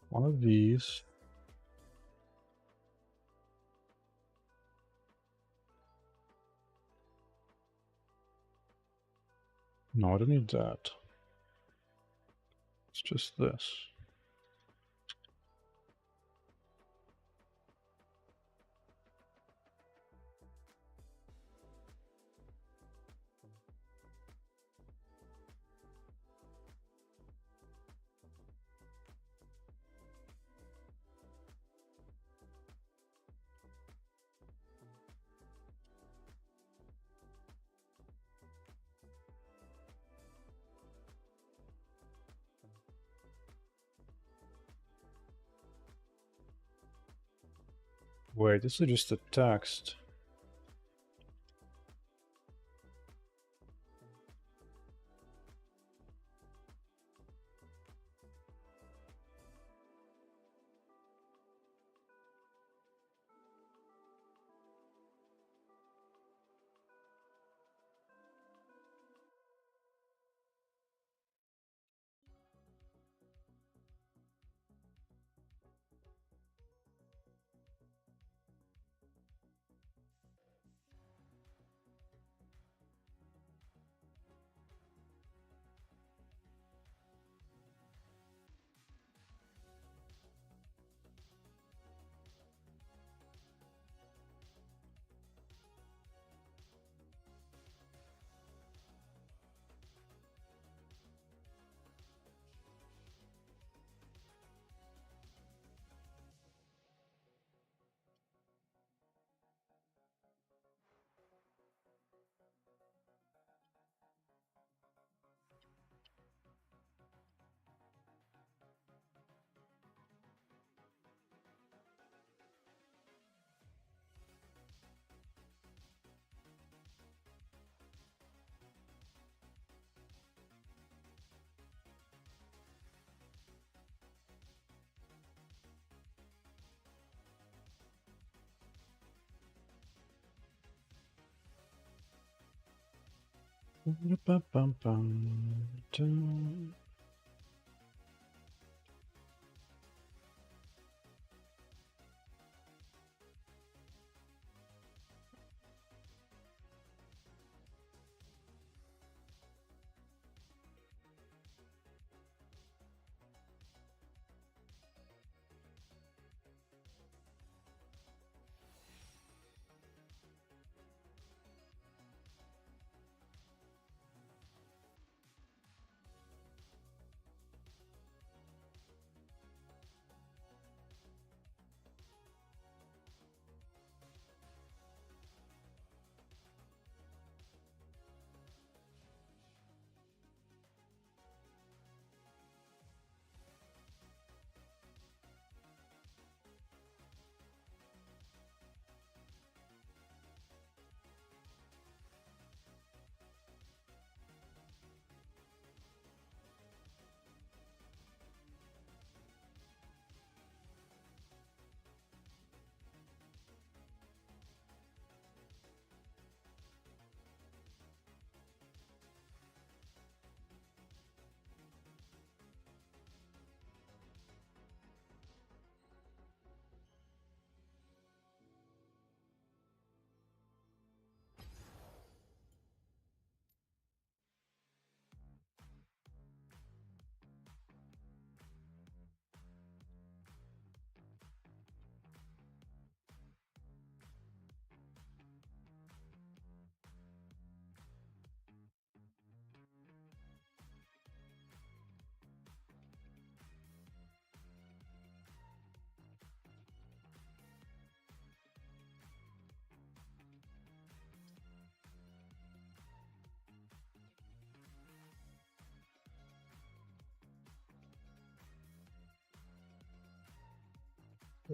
Speaker 1: One of these. No, I don't need that. It's just this. Wait, this is just a text.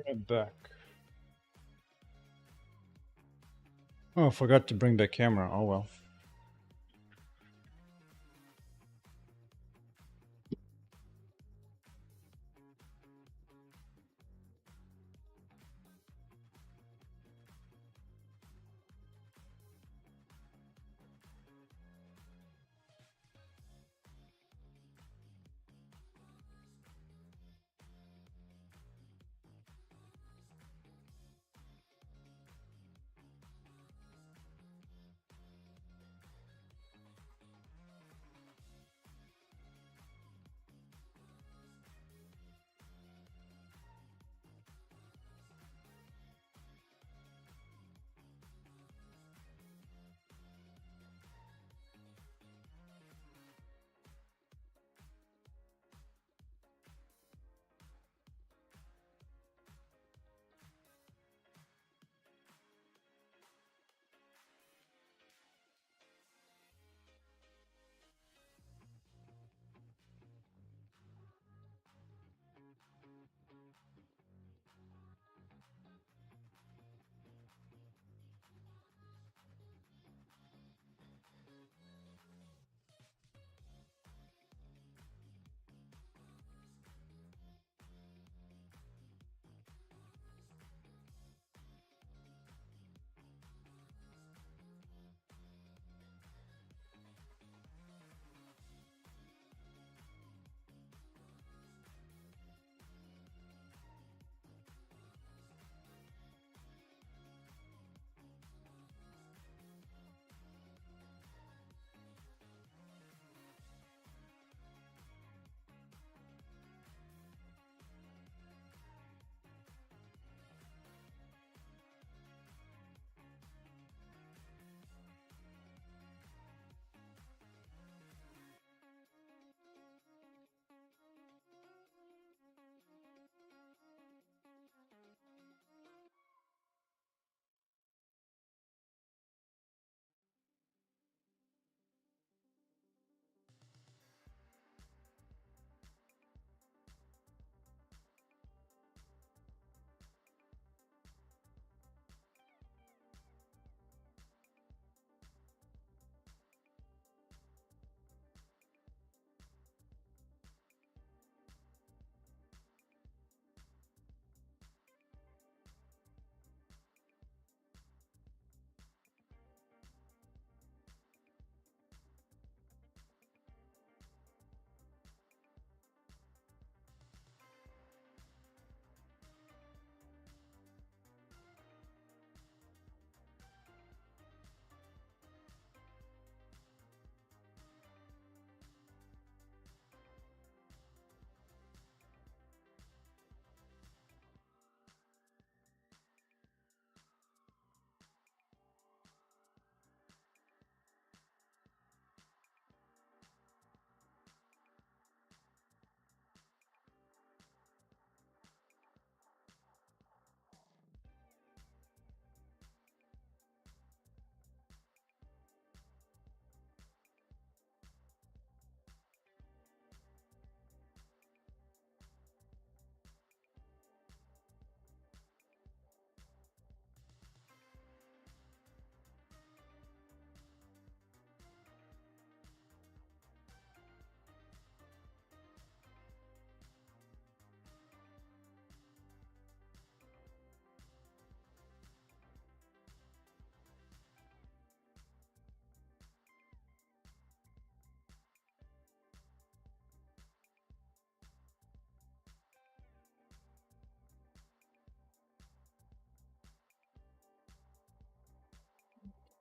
Speaker 1: Right back. Oh, I forgot to bring the camera. Oh well.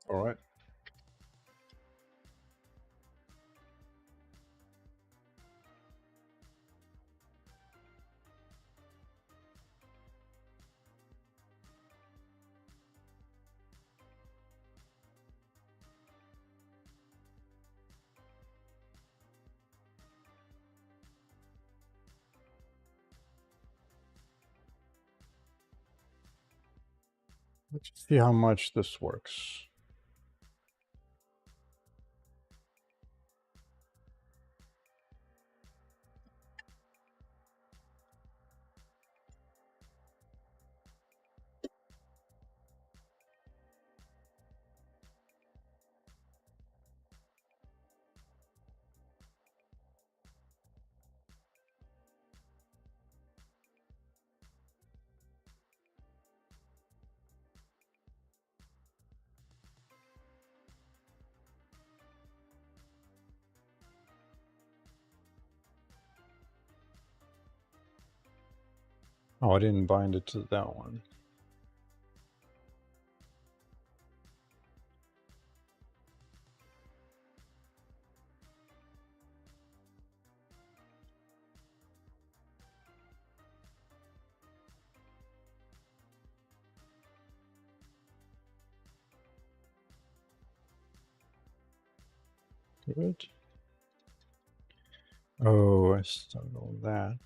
Speaker 1: All right. Let's see how much this works. Oh, I didn't bind it to that one. Good. Oh, I still know that.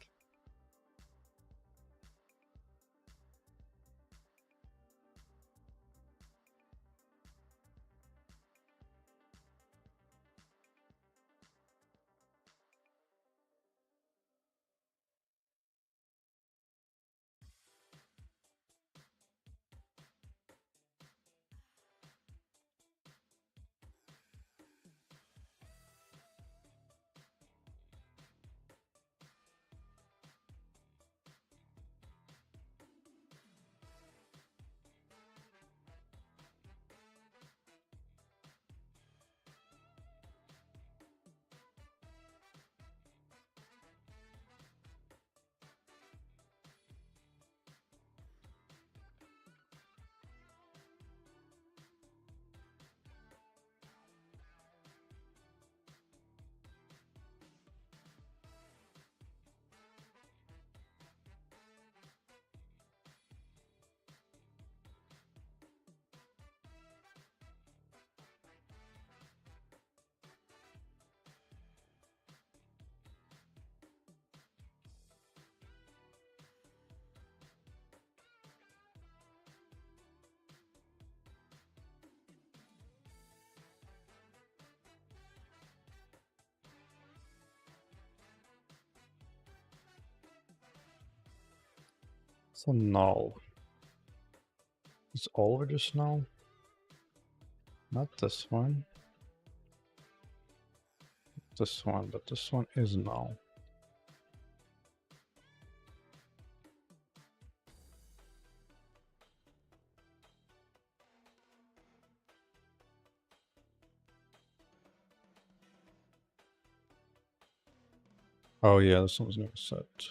Speaker 1: So null. Is all of it just null? Not this one. This one, but this one is null. Oh yeah, this one's not set.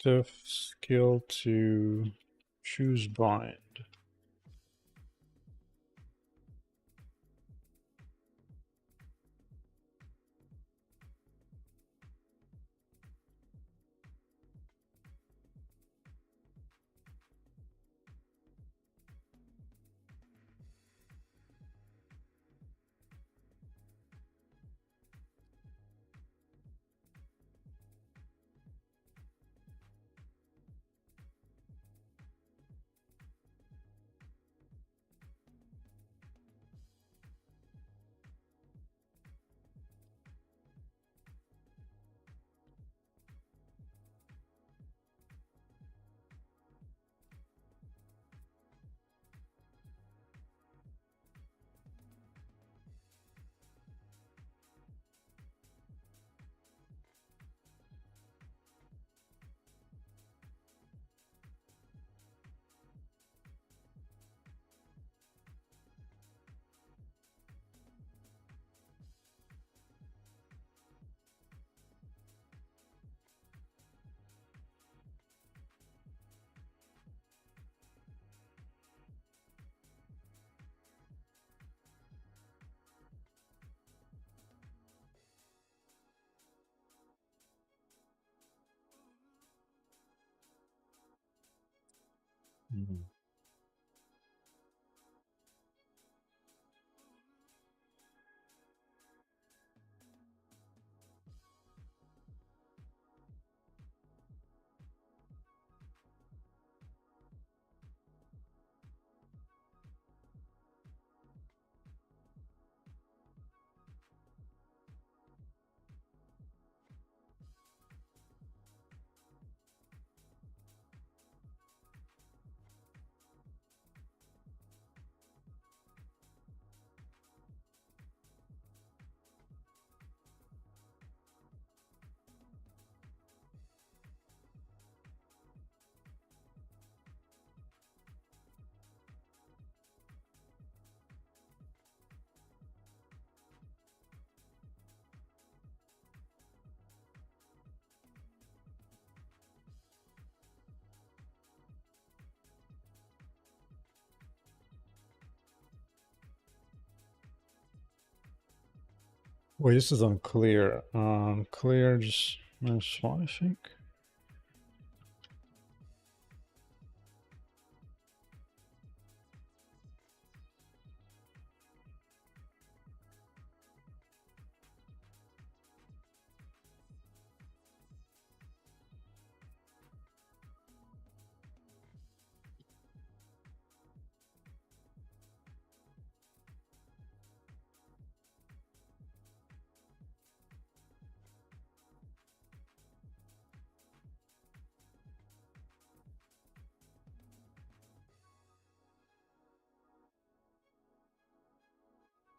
Speaker 1: active skill to choose bind. Mm-hmm. Wait, this is unclear. Clear just -1, I think.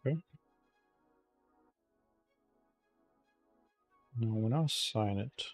Speaker 1: Okay. Now we'll now sign it.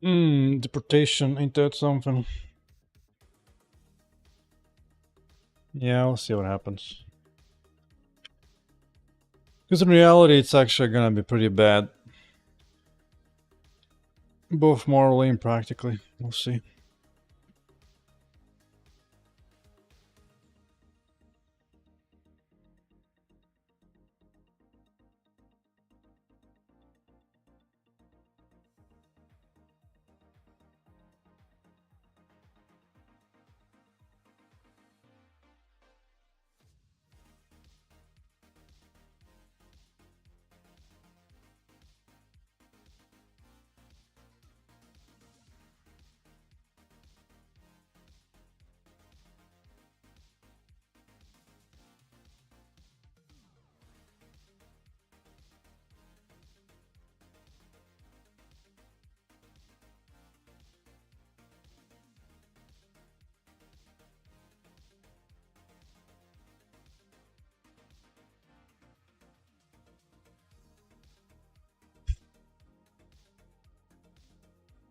Speaker 1: Deportation, ain't that something? Yeah, we'll see what happens. Because in reality, it's actually gonna be pretty bad. Both morally and practically. We'll see.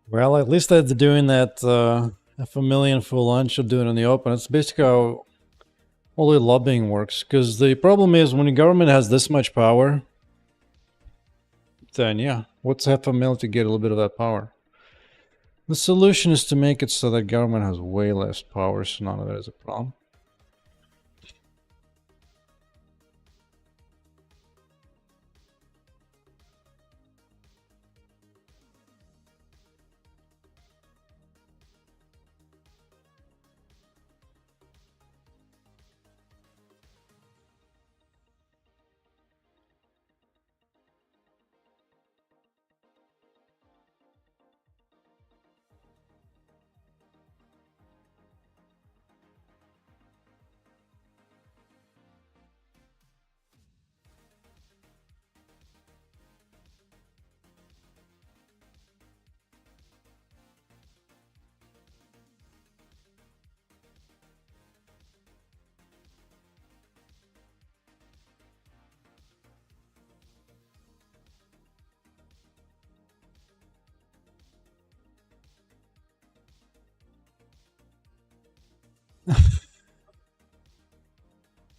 Speaker 1: Well, at least they're doing that $500,000 for lunch or doing it in the open. It's basically how all the lobbying works. Because the problem is when the government has this much power, then yeah, what's $500,000 to get a little bit of that power? The solution is to make it so that government has way less power, so none of that is a problem.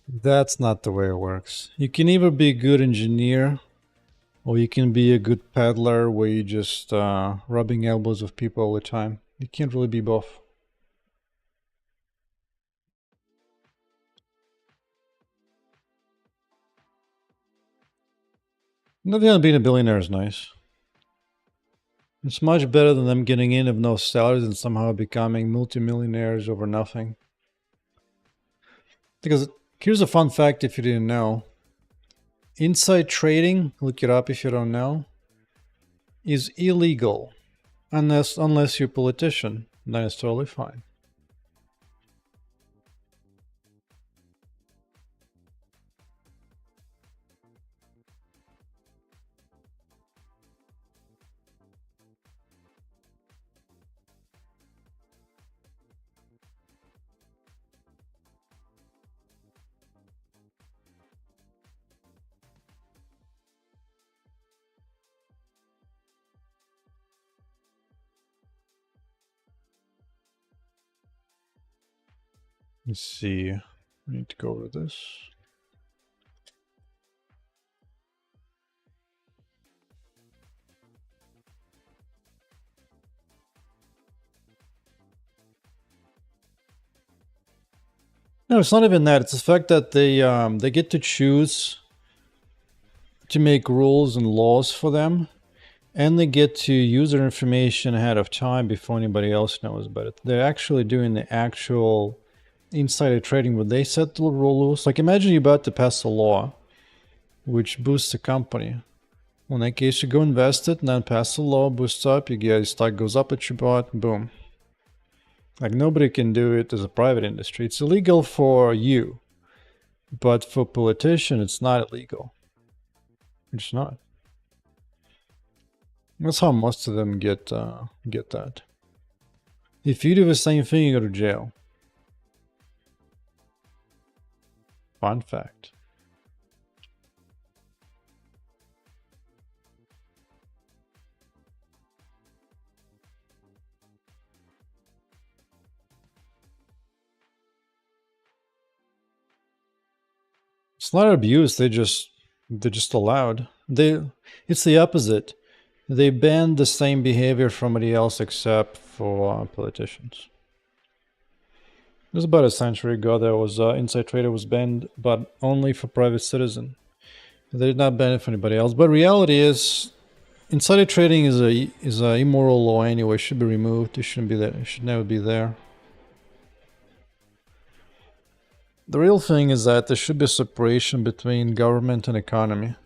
Speaker 1: That's not the way it works. You can either be a good engineer or you can be a good peddler where you just rubbing elbows with people all the time. You can't really be both. Not being a billionaire is nice. It's much better than them getting in of no salaries and somehow becoming multimillionaires over nothing. Because here's a fun fact if you didn't know. Inside trading, look it up if you don't know, is illegal unless you're a politician. Then it's totally fine. Let's see. I need to go over this. No, it's not even that. It's the fact that they get to choose to make rules and laws for them, and they get to use their information ahead of time before anybody else knows about it. They're actually doing the actual insider trading where they set the rules. Like imagine you're about to pass a law which boosts a company. Well, in that case, you go invest it and then pass the law, boosts up, you get your stock goes up at you bought, boom. Like nobody can do it as a private industry. It's illegal for you, but for politician, it's not illegal. It's not. That's how most of them get that. If you do the same thing, you go to jail. Fun fact. It's not abuse. They're just allowed. It's the opposite. They ban the same behavior from everybody else except for politicians. It was about a century ago. There was inside trader was banned, but only for private citizen. They did not ban for anybody else. But reality is, insider trading is a immoral law anyway. It should be removed. It shouldn't be there. It should never be there. The real thing is that there should be a separation between government and economy.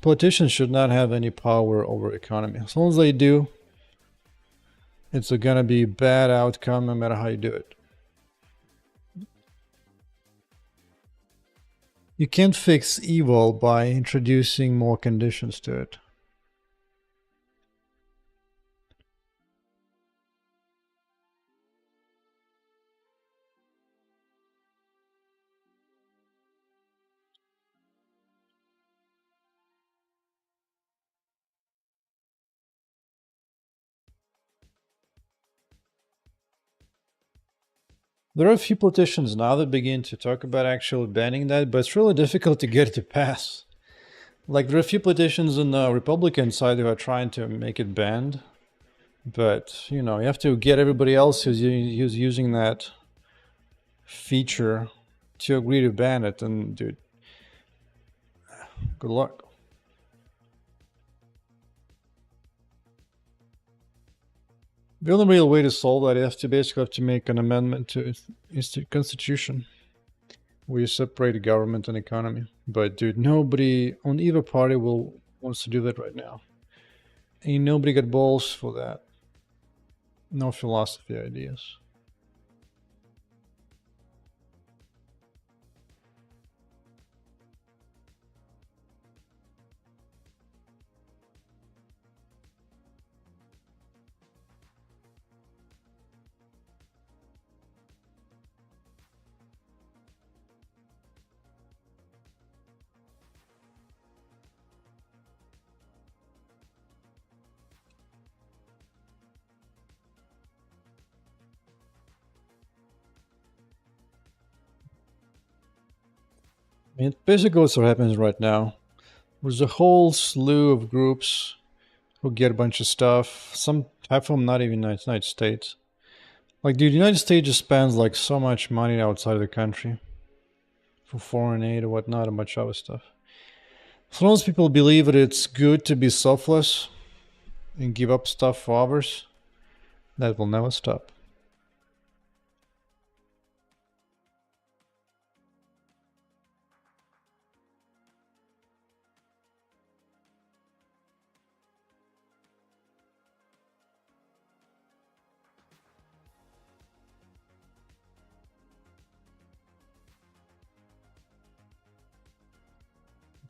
Speaker 1: Politicians should not have any power over economy. As long as they do, it's gonna be a bad outcome no matter how you do it. You can't fix evil by introducing more conditions to it. There are a few politicians now that begin to talk about actually banning that, but it's really difficult to get it to pass. Like, there are a few politicians on the Republican side who are trying to make it banned, but, you know, you have to get everybody else who's using that feature to agree to ban it, and dude, good luck. The only real way to solve that is to basically have to make an amendment to the Constitution where you separate the government and economy. But dude, nobody on either party wants to do that right now. Ain't nobody got balls for that. No philosophy ideas. I mean, basically what's what happens right now. There's a whole slew of groups who get a bunch of stuff. Some half of them not even in the United States. Like, dude, the United States just spends like so much money outside of the country for foreign aid or whatnot, and much other stuff. As long as people believe that it's good to be selfless and give up stuff for others, that will never stop.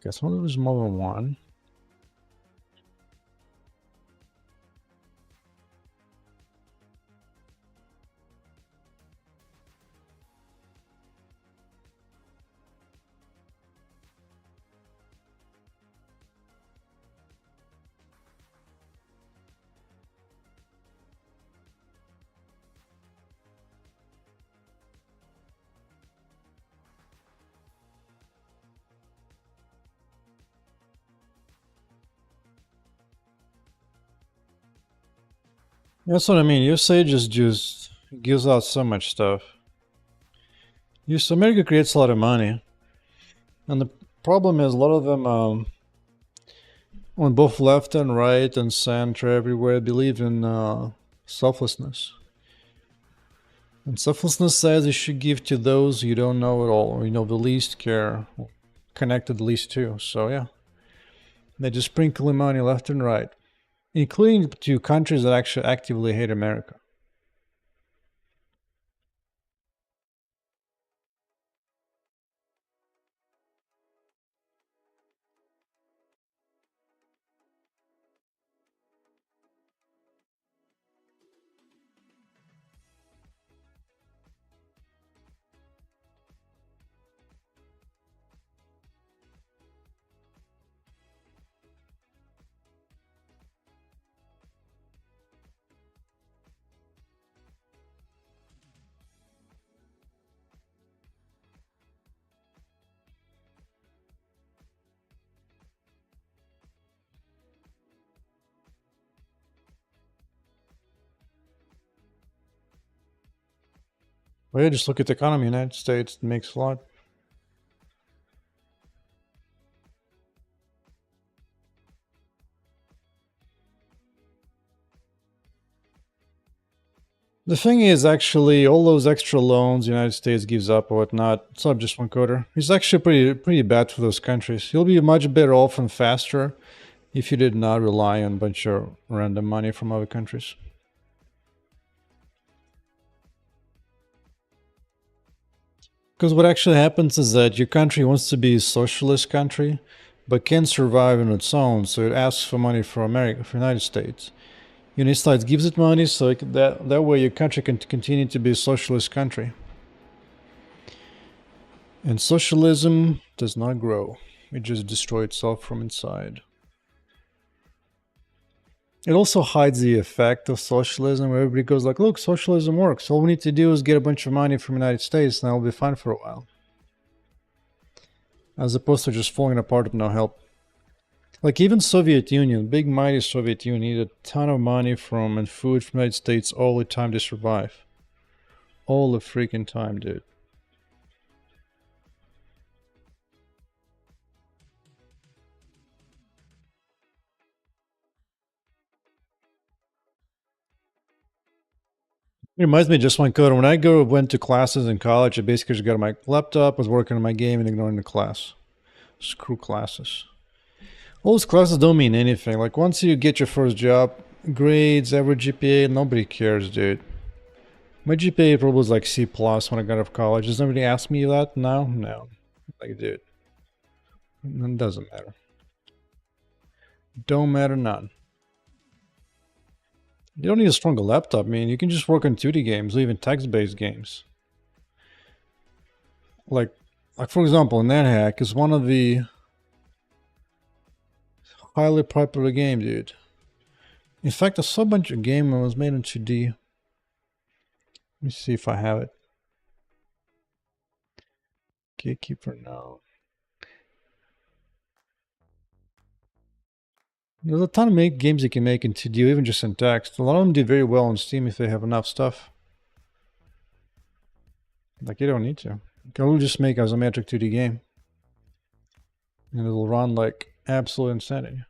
Speaker 1: Guess one of there's more than one. That's what I mean. USA just gives out so much stuff. America creates a lot of money, and the problem is a lot of them, on both left and right and center everywhere, believe in selflessness. And selflessness says you should give to those you don't know at all, or you know the least care, connected least to. So yeah, they just sprinkle money left and right, including to countries that actually actively hate America. Well, yeah, just look at the economy in the United States. It makes a lot. The thing is, actually, all those extra loans the United States gives up or whatnot, it's not just one quarter. It's actually pretty bad for those countries. You'll be much better off and faster if you did not rely on a bunch of random money from other countries. Because what actually happens is that your country wants to be a socialist country, but can't survive on its own, so it asks for money for America, for the United States. United States gives it money, so that way your country can continue to be a socialist country. And socialism does not grow. It just destroys itself from inside. It also hides the effect of socialism, where everybody goes like, look, socialism works. All we need to do is get a bunch of money from the United States and that'll be fine for a while. As opposed to just falling apart with no help. Like even Soviet Union, big mighty Soviet Union, needed a ton of money from and food from the United States all the time to survive. All the freaking time, dude. It reminds me of just one code. When I went to classes in college, I basically just got on my laptop, was working on my game, and ignoring the class. Screw classes. All those classes don't mean anything. Like once you get your first job, grades, average GPA, nobody cares, dude. My GPA probably was like C+ when I got out of college. Does anybody ask me that now? No. Like, dude. It doesn't matter. Don't matter none. You don't need a stronger laptop, man. You can just work on 2D games or even text-based games. Like for example, NetHack is one of the highly popular game, dude. In fact, I saw a bunch of game that was made in 2D. Let me see if I have it. Gatekeeper, no. There's a ton of games you can make in 2D, even just in text. A lot of them do very well on Steam if they have enough stuff. Like, you don't need to. You can just make an isometric 2D game. And it'll run like absolute insanity.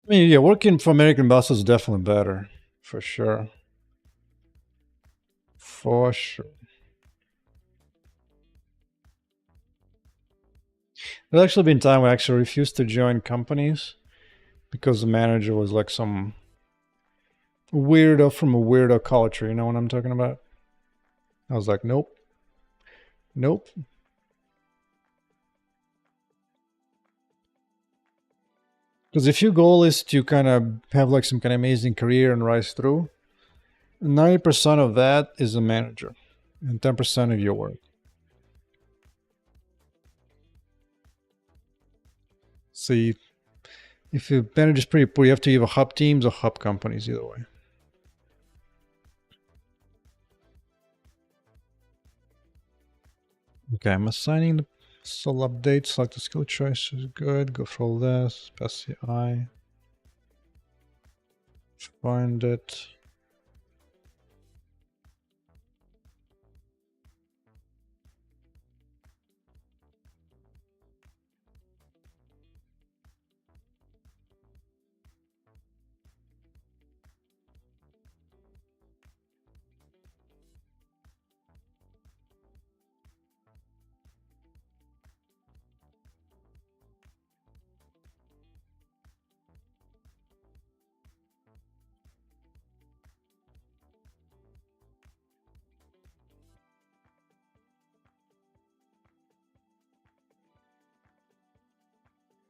Speaker 1: I mean, yeah, working for American bosses is definitely better. For sure. For sure. There's actually been time where I actually refused to join companies because the manager was like some weirdo from a weirdo culture. You know what I'm talking about? I was like, nope. Nope. Because if your goal is to kind of have like some kind of amazing career and rise through, 90% of that is a manager and 10% of your work. See, if your manager's pretty poor, you have to either hub teams or hub companies, either way. Okay, I'm assigning the soul update, select the skill choice is good, go for all this, pass the eye, find it.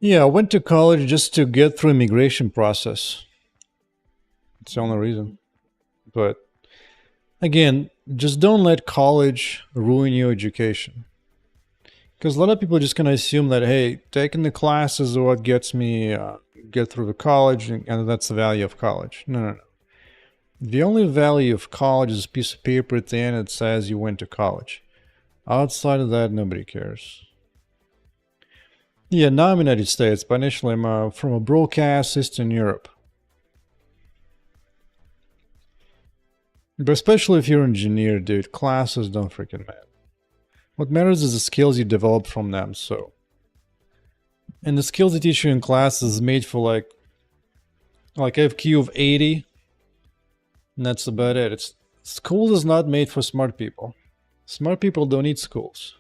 Speaker 1: Yeah, I went to college just to get through immigration process. It's the only reason. But again, just don't let college ruin your education. Because a lot of people are just going to assume that, hey, taking the classes is what gets me get through the college, and that's the value of college. No, no, no. The only value of college is a piece of paper at the end that says you went to college. Outside of that, nobody cares. Yeah, now I'm in the United States, but initially I'm from a broadcast Eastern Europe. But especially if you're an engineer, dude, classes don't freaking matter. What matters is the skills you develop from them, so. And the skills they teach you in class is made for like FQ of 80. And that's about it. School is not made for smart people. Smart people don't need schools.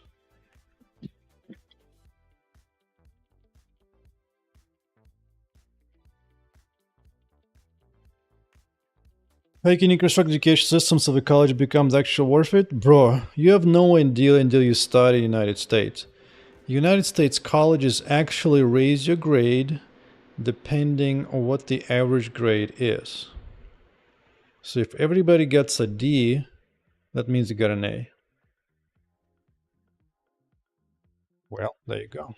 Speaker 1: How can you construct education systems so the college becomes actually worth it? Bro, you have no idea until you study in the United States. United States colleges actually raise your grade depending on what the average grade is. So if everybody gets a D, that means you got an A. Well, there you go.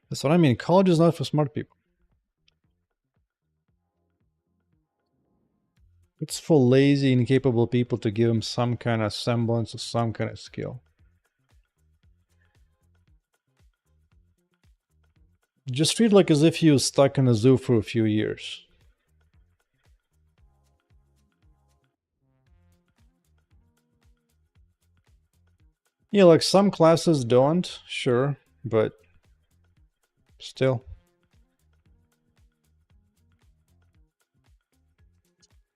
Speaker 1: That's what I mean. College is not for smart people. It's for lazy, incapable people to give them some kind of semblance of some kind of skill. Just treat it like as if you were stuck in a zoo for a few years. Yeah, like some classes don't, sure, but still.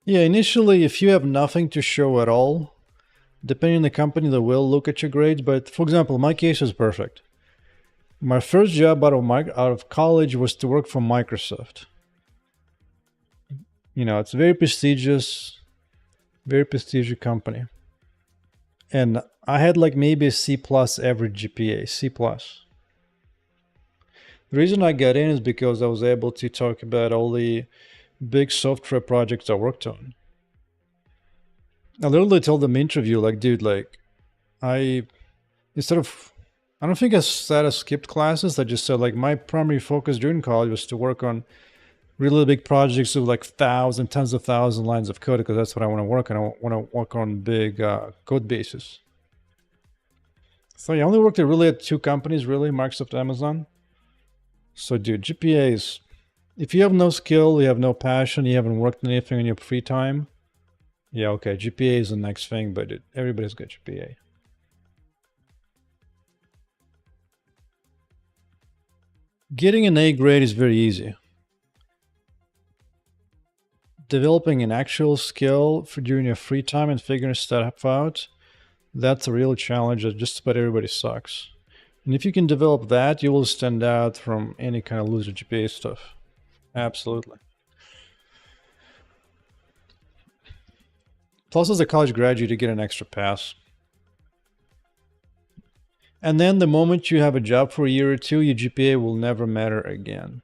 Speaker 1: Yeah, initially, if you have nothing to show at all, depending on the company, they will look at your grades. But for example, my case is perfect. My first job out of college was to work for Microsoft. You know, it's a very prestigious company. And I had like maybe a C plus average GPA, C plus. The reason I got in is because I was able to talk about all the big software projects I worked on. I literally told them in interview, like, dude, like, I don't think I said I skipped classes. I just said like my primary focus during college was to work on really big projects with like tens of thousands lines of code, because that's what I want to work on. I want to work on big code bases. So I only worked at two companies, really, Microsoft, Amazon. So dude, GPA is, if you have no skill, you have no passion, you haven't worked on anything in your free time, yeah, okay, GPA is the next thing, but everybody's got GPA. Getting an A grade is very easy. Developing an actual skill for during your free time and figuring stuff out, that's a real challenge that just about everybody sucks. And if you can develop that, you will stand out from any kind of loser GPA stuff. Absolutely. Plus, as a college graduate, you get an extra pass. And then the moment you have a job for a year or two, your GPA will never matter again.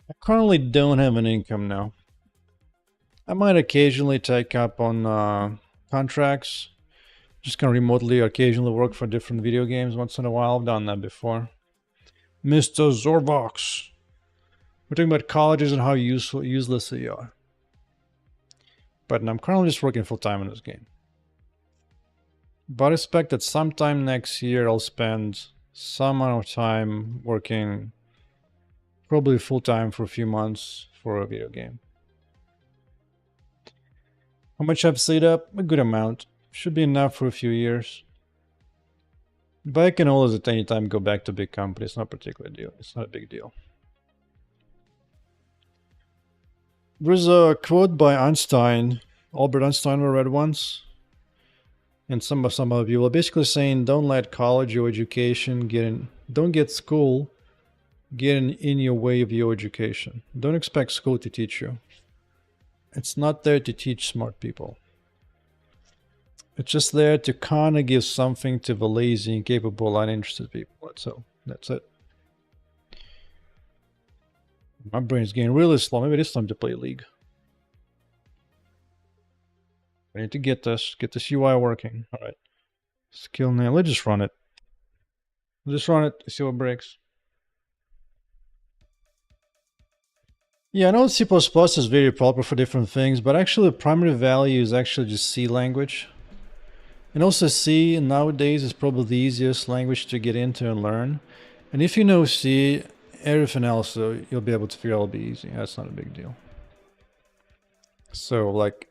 Speaker 1: I currently don't have an income now. I might occasionally take up on contracts, just kind of remotely occasionally work for different video games once in a while. I've done that before. Mr. Zorbox. We're talking about colleges and how useless they are. But I'm currently just working full-time in this game. But I expect that sometime next year I'll spend some amount of time working probably full-time for a few months for a video game. How much I've saved up? A good amount. Should be enough for a few years. But I can always at any time go back to big company. It's not a particular deal. It's not a big deal. There's a quote by Einstein, Albert Einstein, I read once. And some of you are basically saying, don't let college or education don't get school get in your way of your education. Don't expect school to teach you. It's not there to teach smart people. It's just there to kind of give something to the lazy, incapable, uninterested people. That's it. My brain's getting really slow. Maybe it's time to play League. I need to get this UI working. All right. Skill name. Let's just run it. Just run it. See what breaks. Yeah, I know C++ is very proper for different things, but actually the primary value is actually just C language. And also C nowadays is probably the easiest language to get into and learn. And if you know C everything else you'll be able to figure out will be easy. That's not a big deal. So like,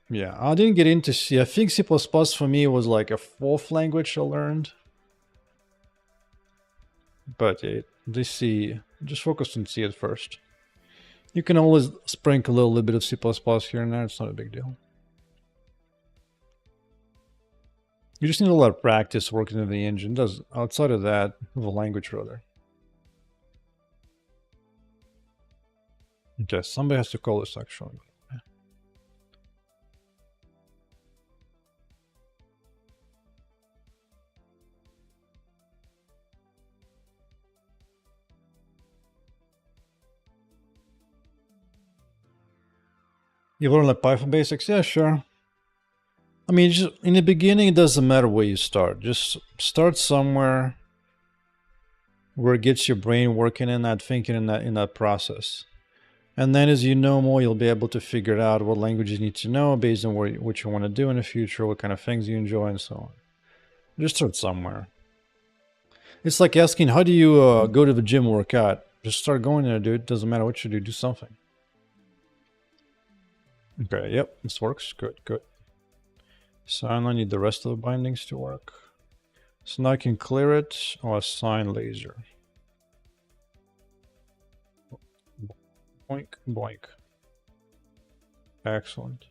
Speaker 1: yeah, I didn't get into C. I think C++ for me was like a fourth language I learned. But yeah, this C, just focus on C at first. You can always sprinkle a little bit of C++ here and there. It's not a big deal. You just need a lot of practice working in the engine. Does outside of that, of a language rather. Okay, somebody has to call this actually. You learn like Python basics? Yeah, sure. I mean, just in the beginning, it doesn't matter where you start. Just start somewhere where it gets your brain working in that thinking in that process. And then as you know more, you'll be able to figure out what languages you need to know based on what you want to do in the future, what kind of things you enjoy, and so on. Just start somewhere. It's like asking, how do you go to the gym workout? Just start going there, dude. Doesn't matter what you do something. Okay, yep, this works. Good, good. So I need the rest of the bindings to work. So now I can clear it or assign laser. Boink, boink. Excellent.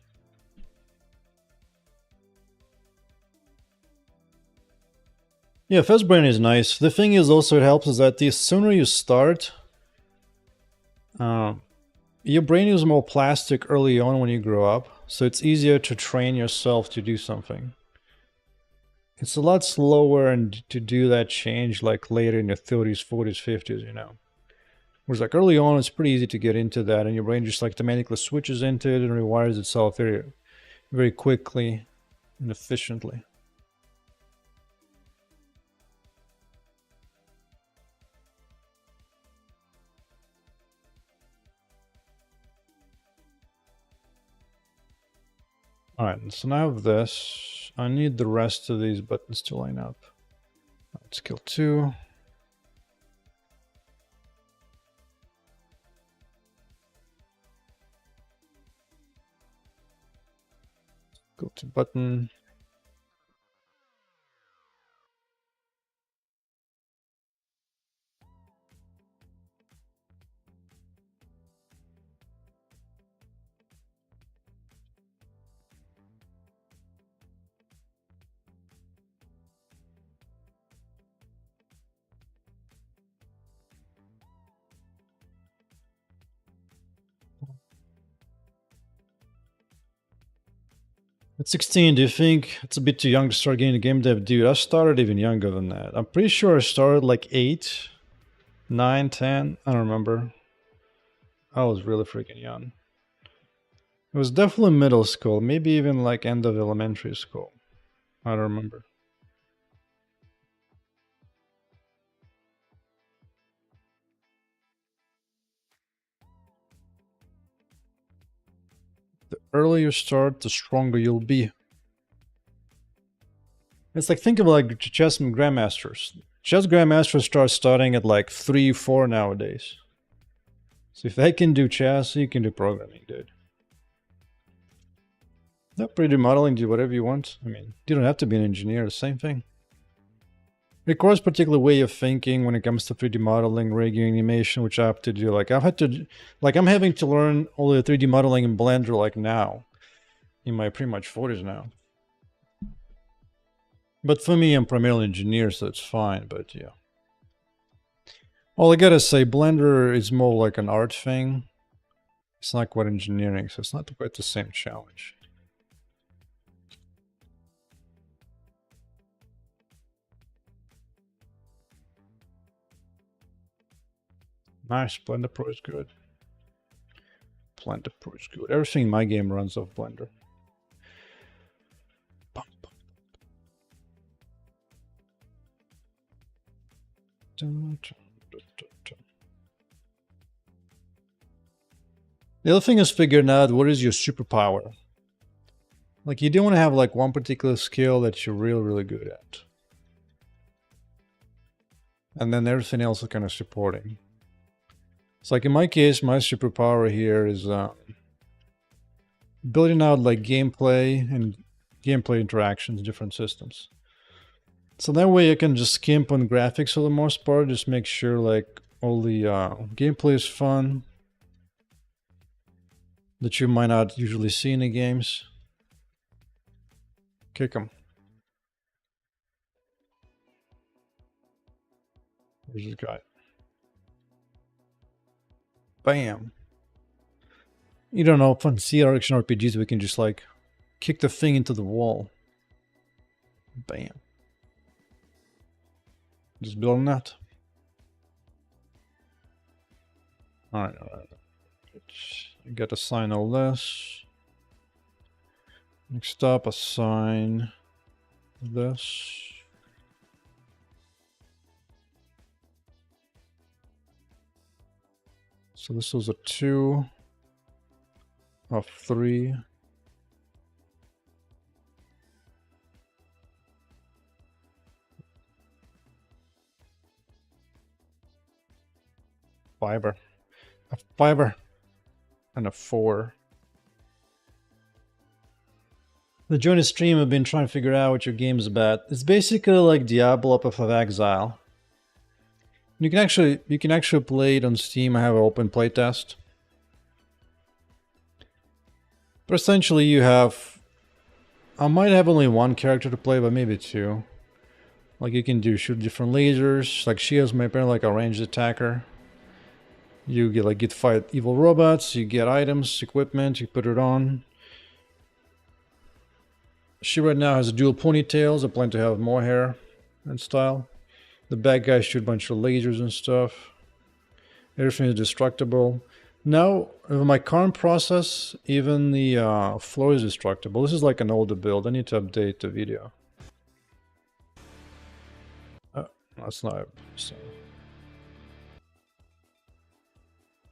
Speaker 1: Yeah, fast brain is nice. The thing is also it helps is that the sooner you start, your brain is more plastic early on when you grow up, so it's easier to train yourself to do something. It's a lot slower and to do that change like later in your 30s, 40s, 50s, you know. Whereas like early on, it's pretty easy to get into that, and your brain just like automatically switches into it and rewires itself very, very quickly and efficiently. Alright, so now I have this. I need the rest of these buttons to line up. Skill 2. Go to button. At 16, do you think it's a bit too young to start getting a game dev? Dude, I started even younger than that. I'm pretty sure I started like 8, 9, 10. I don't remember. I was really freaking young. It was definitely middle school, maybe even like end of elementary school. I don't remember. The earlier you start, the stronger you'll be. It's like, think of like chess grandmasters. Chess grandmasters start starting at like 3, 4 nowadays. So if they can do chess, you can do programming, dude. That 3D modeling, do whatever you want. I mean, you don't have to be an engineer, the same thing. It requires a particular way of thinking when it comes to 3D modeling, rigging, animation, which I have to do. Like I'm having to learn all the 3D modeling in Blender like now, in my pretty much 40s now. But for me, I'm primarily an engineer, so it's fine, but yeah. Well, I gotta say, Blender is more like an art thing. It's not quite engineering, so it's not quite the same challenge. Nice, Blender Pro is good. Blender Pro is good. Everything in my game runs off Blender. The other thing is figuring out what is your superpower. Like you don't want to have like one particular skill that you're really, really good at. And then everything else is kind of supporting. It's like in my case, my superpower here is building out like gameplay and gameplay interactions in different systems. So that way I can just skimp on graphics for the most part, just make sure like all the gameplay is fun that you might not usually see in the games. Kick him. Where's this guy? Bam. You don't know, fun Scifi ActionRPGs we can just like kick the thing into the wall. Bam. Just building that. Alright, alright. You gotta assign all this. Next up, assign this. So this was a 2 of 3. Fiber. A fiber. And a 4. The join a stream, I've been trying to figure out what your game is about. It's basically like Diablo Path of Exile. You can actually play it on Steam. I have an open playtest. But essentially you have, I might have only one character to play, but maybe 2. Like you can shoot different lasers. Like she has apparently like a ranged attacker. You get to fight evil robots. You get items, equipment. You put it on. She right now has dual ponytails. I plan to have more hair and style. The bad guys shoot a bunch of lasers and stuff. Everything is destructible. Now, with my current process, even the floor is destructible. This is like an older build. I need to update the video. That's not... So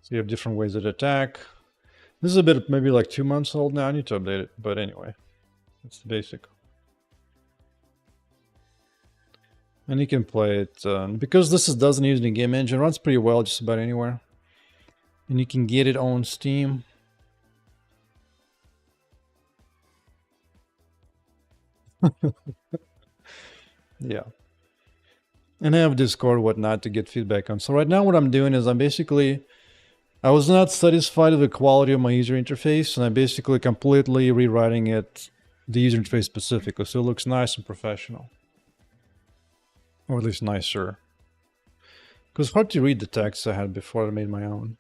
Speaker 1: you have different ways of attack. This is a bit, maybe like 2 months old now. I need to update it. But anyway, that's the basic. And you can play it, because this doesn't use the game engine, it runs pretty well just about anywhere. And you can get it on Steam. Yeah. And I have Discord, whatnot, to get feedback on. So right now what I'm doing is I was not satisfied with the quality of my user interface, and I'm basically completely rewriting it, the user interface specifically, so it looks nice and professional. Or at least nicer. Because it's hard to read the text I had before I made my own.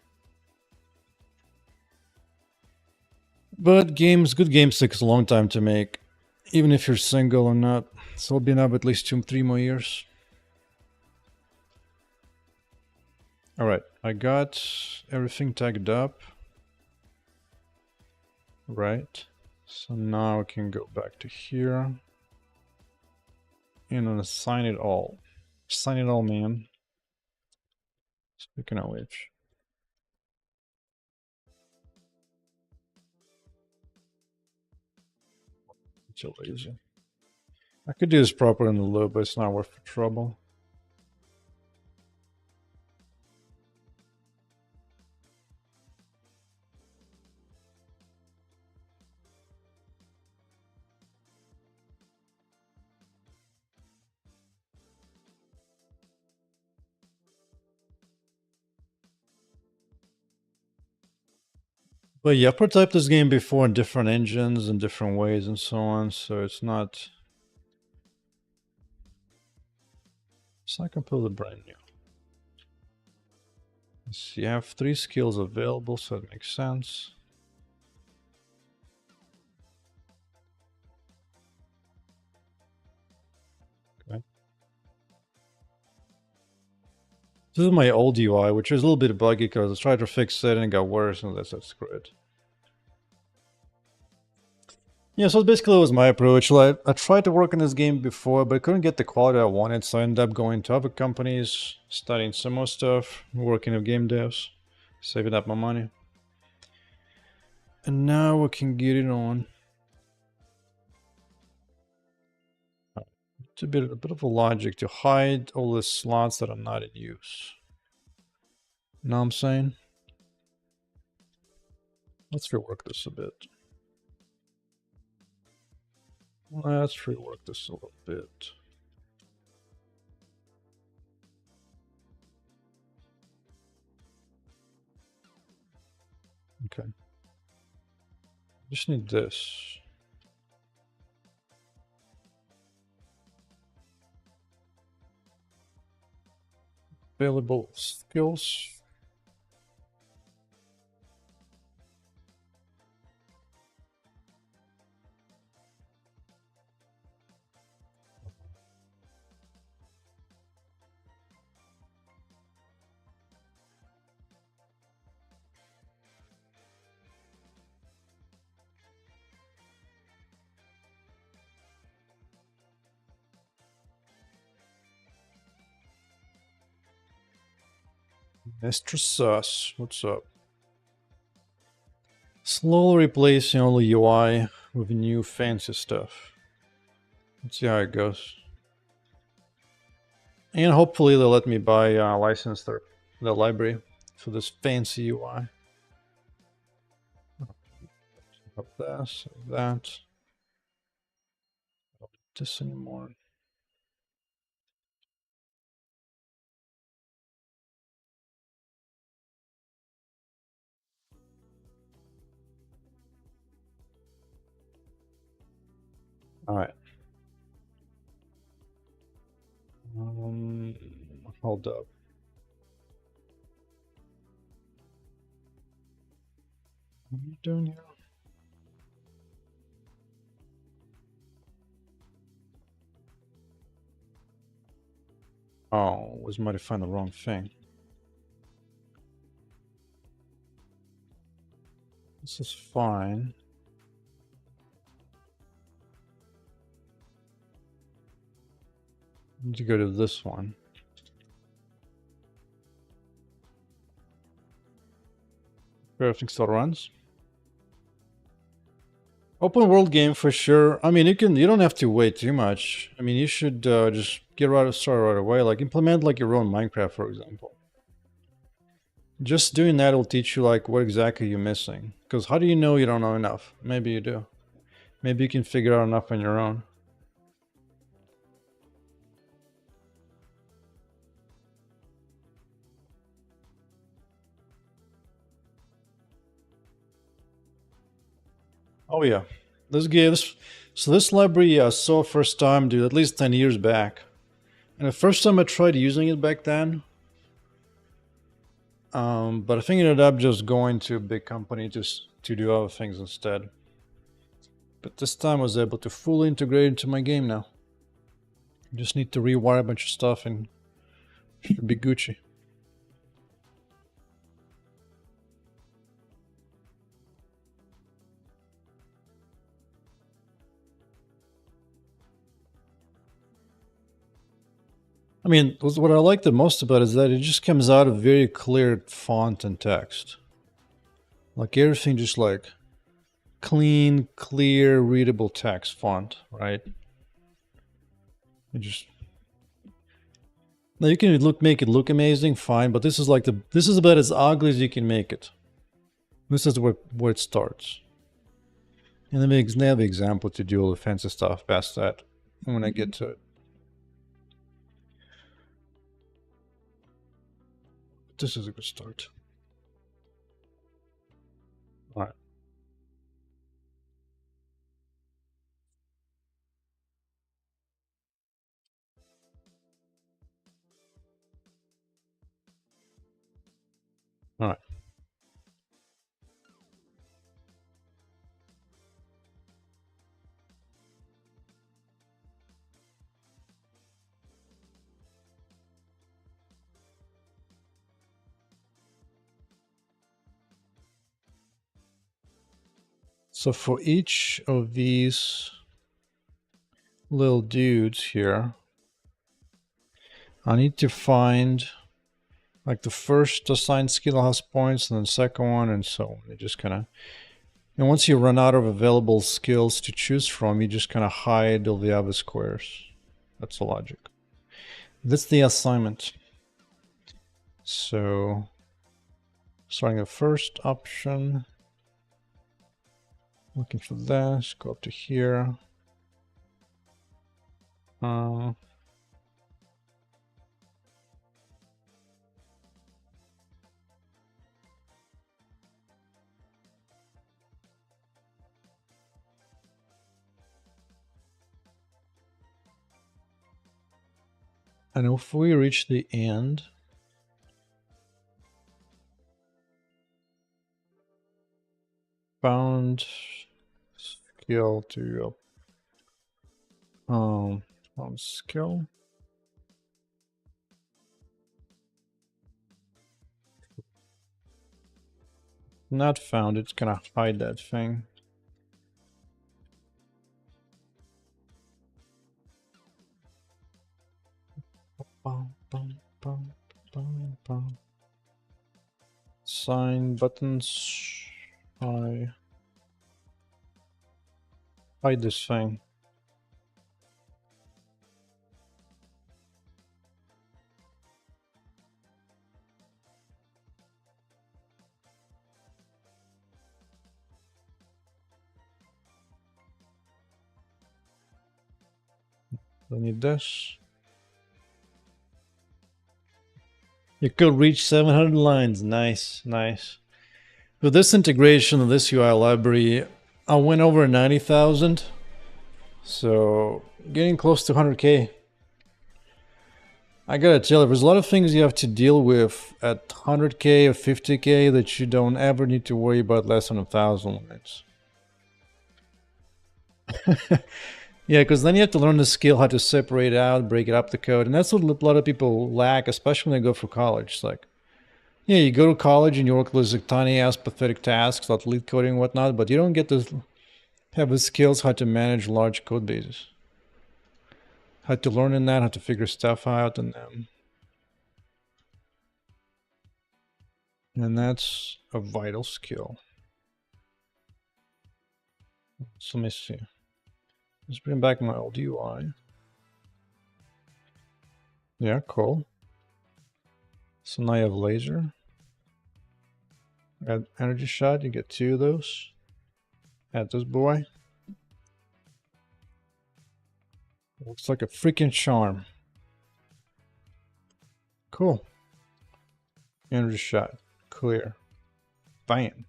Speaker 1: But good games takes a long time to make, even if you're single or not. So it'll be up at least 2-3 more years. Alright, I got everything tagged up. Right. So now I can go back to here. And assign it all. Assign it all, man. Speaking of which. Too lazy. I could do this properly in the loop, but it's not worth the trouble. But yeah, I've prototyped this game before in different engines and different ways and so on, so it's not completely brand new. So you have 3 skills available, so it makes sense. Okay. This is my old UI, which is a little bit buggy because I tried to fix it and it got worse, and that's great. Yeah, so basically it was my approach. Like, I tried to work on this game before, but I couldn't get the quality I wanted, so I ended up going to other companies, studying some more stuff, working with game devs, saving up my money. And now we can get it on. It's a bit of a logic to hide all the slots that are not in use. Know what I'm saying? Let's rework this a bit. Let's rework this a little bit. Okay. Just need this. Available skills. Mr. Sus, what's up? Slowly replacing all the UI with new fancy stuff. Let's see how it goes. And hopefully they'll let me buy license the library for this fancy UI. Up this, that. Don't do this anymore. All right. Hold up. What are you doing here? Oh, was might have found the wrong thing. This is fine. Need to go to this one. Everything still runs. Open world game for sure. I mean, you don't have to wait too much. I mean, you should just start right away. Like implement like your own Minecraft, for example. Just doing that will teach you like what exactly you're missing. Because how do you know you don't know enough? Maybe you do. Maybe you can figure out enough on your own. Oh yeah, this library I saw first time, dude, at least 10 years back. And the first time I tried using it back then, but I think it ended up just going to a big company just to do other things instead. But this time I was able to fully integrate into my game now. Just need to rewire a bunch of stuff and it should be Gucci. I mean, what I like the most about it is that it just comes out of very clear font and text. Like everything just like clean, clear, readable text font, right? It just now you can make it look amazing, fine, but this is like this is about as ugly as you can make it. This is where it starts. And then they have the example to do all the fancy stuff past that when I get to it. This is a good start. All right. All right. So for each of these little dudes here, I need to find like the first assigned skill has points and then the second one and so on. You just kind of, and once you run out of available skills to choose from, you just kind of hide all the other squares. That's the logic. That's the assignment. So Starting the first option. Looking for this. Go up to here. And if we reach the end, found skill to skill. Not found. It's gonna hide that thing. Sign buttons. Hide this thing. I need this. You could reach 700 lines. Nice, nice. With this integration of this UI library, I went over 90,000. So getting close to 100K. I gotta tell you, there's a lot of things you have to deal with at 100K or 50K that you don't ever need to worry about less than 1,000 lines. Yeah, because then you have to learn the skill how to separate out, break it up the code, and that's what a lot of people lack, especially when they go for college. It's like, yeah, you go to college and you work with like tiny ass pathetic tasks like lead coding and whatnot, but you don't get to have the skills how to manage large code bases. How to learn in that, how to figure stuff out in them. And that's a vital skill. So let me see. Let's bring back my old UI. Yeah, cool. So now you have laser. Add energy shot, you get 2 of those. Add this boy. Looks like a freaking charm. Cool. Energy shot. Clear. Bam.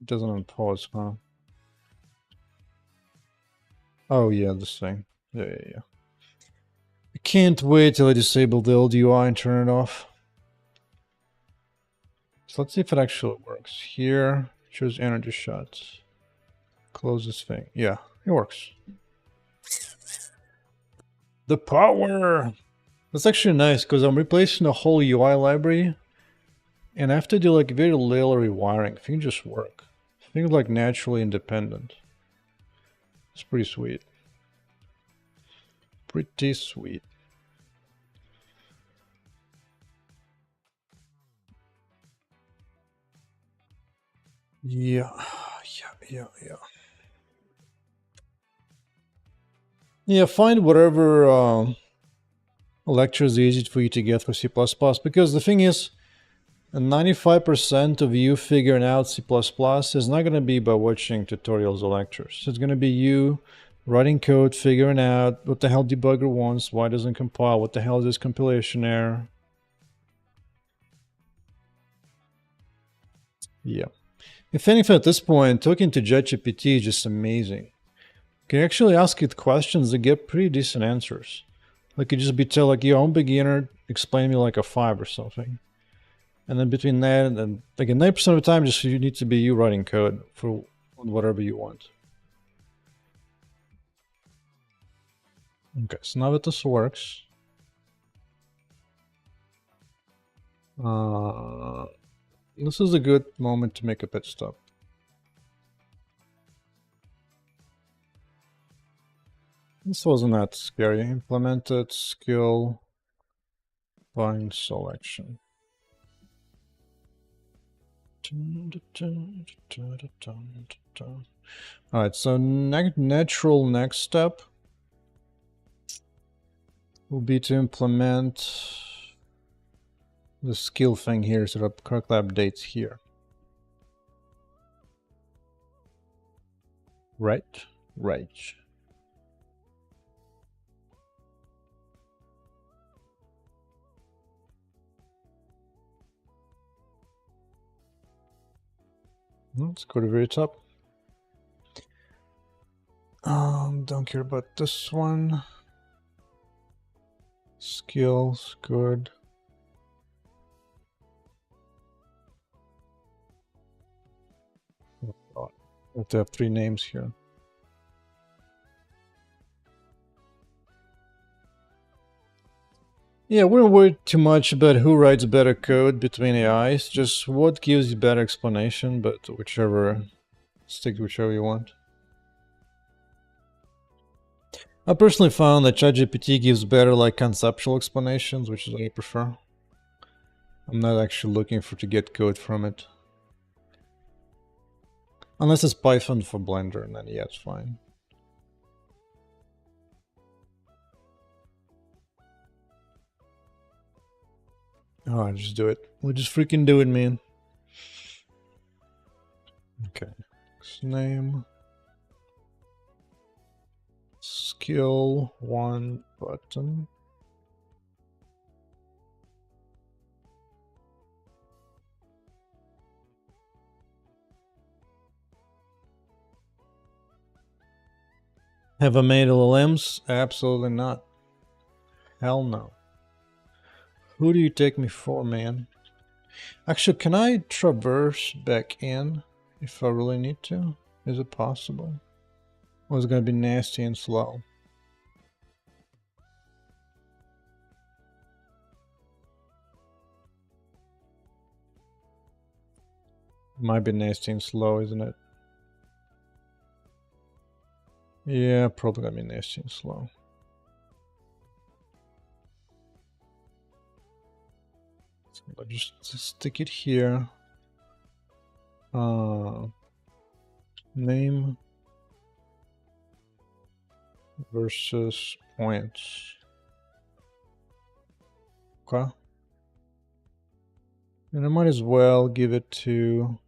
Speaker 1: It doesn't impose, huh? Oh yeah, this thing. Yeah. I can't wait till I disable the old UI and turn it off. So let's see if it actually works. Here, choose energy shots. Close this thing. Yeah, it works. The power! That's actually nice because I'm replacing the whole UI library and I have to do like very little rewiring. Things just work. Things like naturally independent. It's pretty sweet. Pretty sweet. Yeah. Yeah, find whatever lecture is easy for you to get for C++, because the thing is, 95% of you figuring out C++ is not going to be by watching tutorials or lectures. It's going to be you writing code, figuring out what the hell debugger wants, why it doesn't compile, what the hell is this compilation error. Yeah. If anything, at this point, talking to ChatGPT is just amazing. You can actually ask it questions that get pretty decent answers. Like you just be tell like, yo, I'm a beginner, explain me like a 5 or something. And then between that and like 90% of the time, just you need to be you writing code for whatever you want. Okay, so now that this works, this is a good moment to make a pit stop. This wasn't that scary. Implemented skill bind selection. Alright, so natural next step will be to implement the skill thing here, so that correctly updates here. Right? Right. Let's go to the very top. Don't care about this one. Skills, good. Oh, I have to have 3 names here. Yeah, we don't worry too much about who writes better code between AIs, just what gives you better explanation, but whichever, stick to whichever you want. I personally found that ChatGPT gives better like conceptual explanations, which is what I prefer. I'm not actually looking to get code from it. Unless it's Python for Blender, and then yeah, it's fine. Oh, just do it. We'll just freaking do it, man. Okay. Name. Skill 1 button. Have I made LLMs? Absolutely not. Hell no. Who do you take me for, man? Actually, can I traverse back in if I really need to? Is it possible? Or is it gonna be nasty and slow? Might be nasty and slow, isn't it? Yeah, probably gonna be nasty and slow. So I'll just stick it here. Name versus points. Okay. And I might as well give it to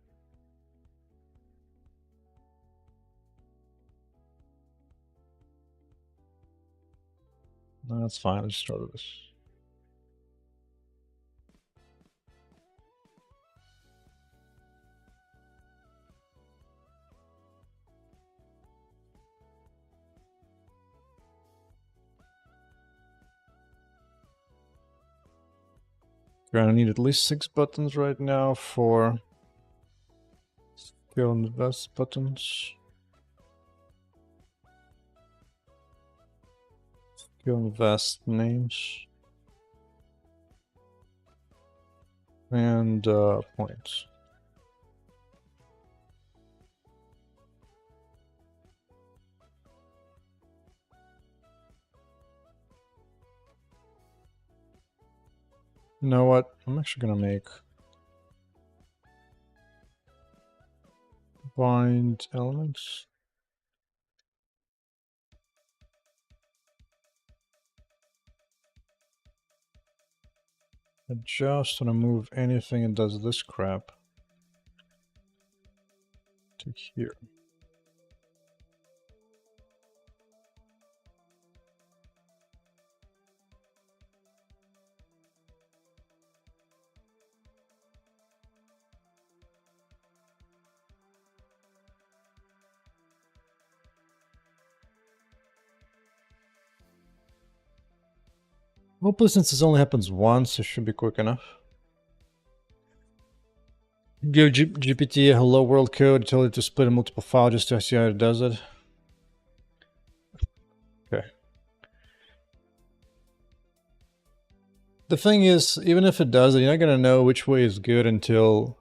Speaker 1: no, that's fine. Let's start with this. Gonna need at least 6 buttons right now for skill invest buttons. Skill invest names. And points. You know what? I'm actually gonna make bind elements. I just want to move anything that does this crap to here. Hopefully, since this only happens once, it should be quick enough. Give GPT a hello world code, tell it to split a multiple file just to see how it does it. Okay. The thing is, even if it does it, you're not gonna know which way is good until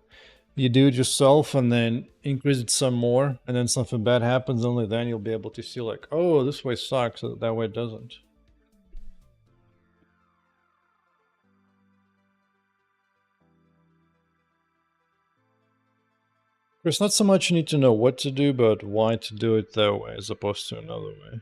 Speaker 1: you do it yourself and then increase it some more, and then something bad happens, only then you'll be able to see like, oh, this way sucks, so that way it doesn't. It's not so much you need to know what to do, but why to do it that way as opposed to another way.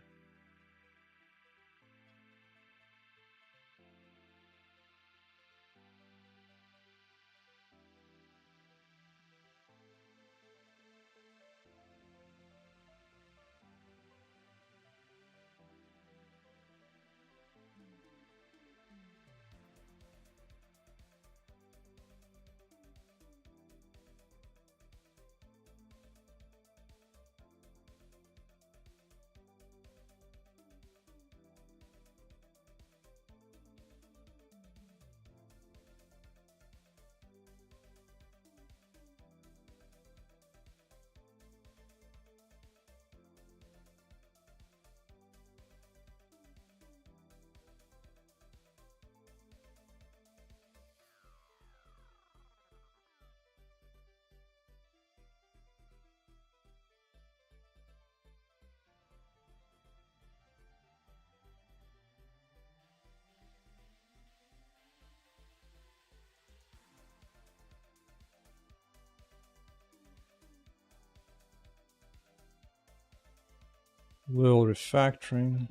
Speaker 1: Little refactoring.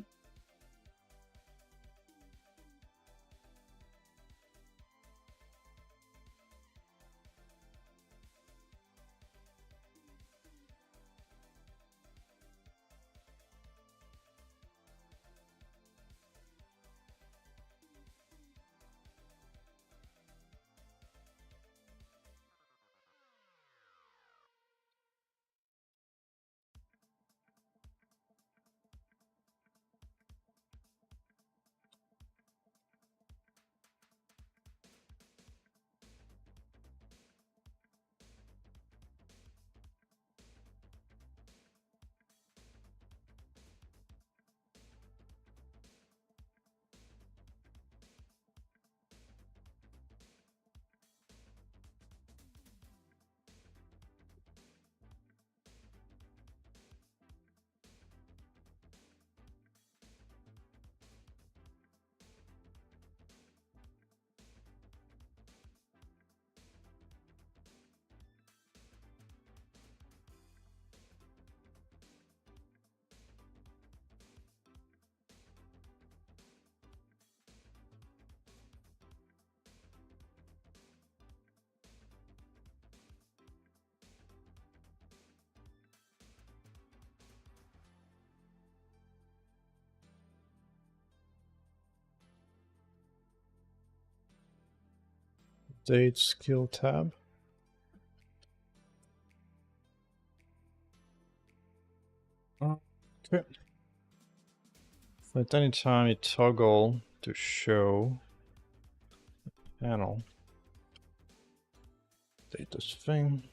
Speaker 1: Date skill tab. Okay. So at any time you toggle to show panel data thing.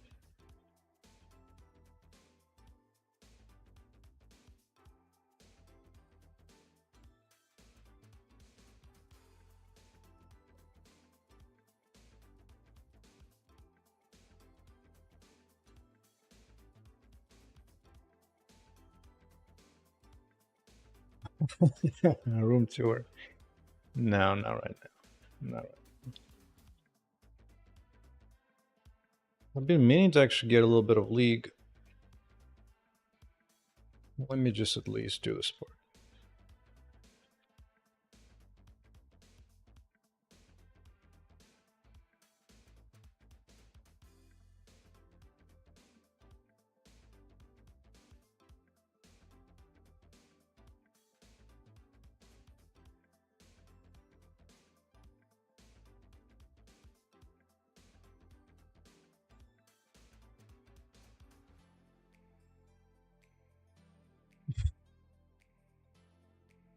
Speaker 1: Room tour. No, not right now. Not right. I've been meaning to actually get a little bit of League. Let me just at least do this part.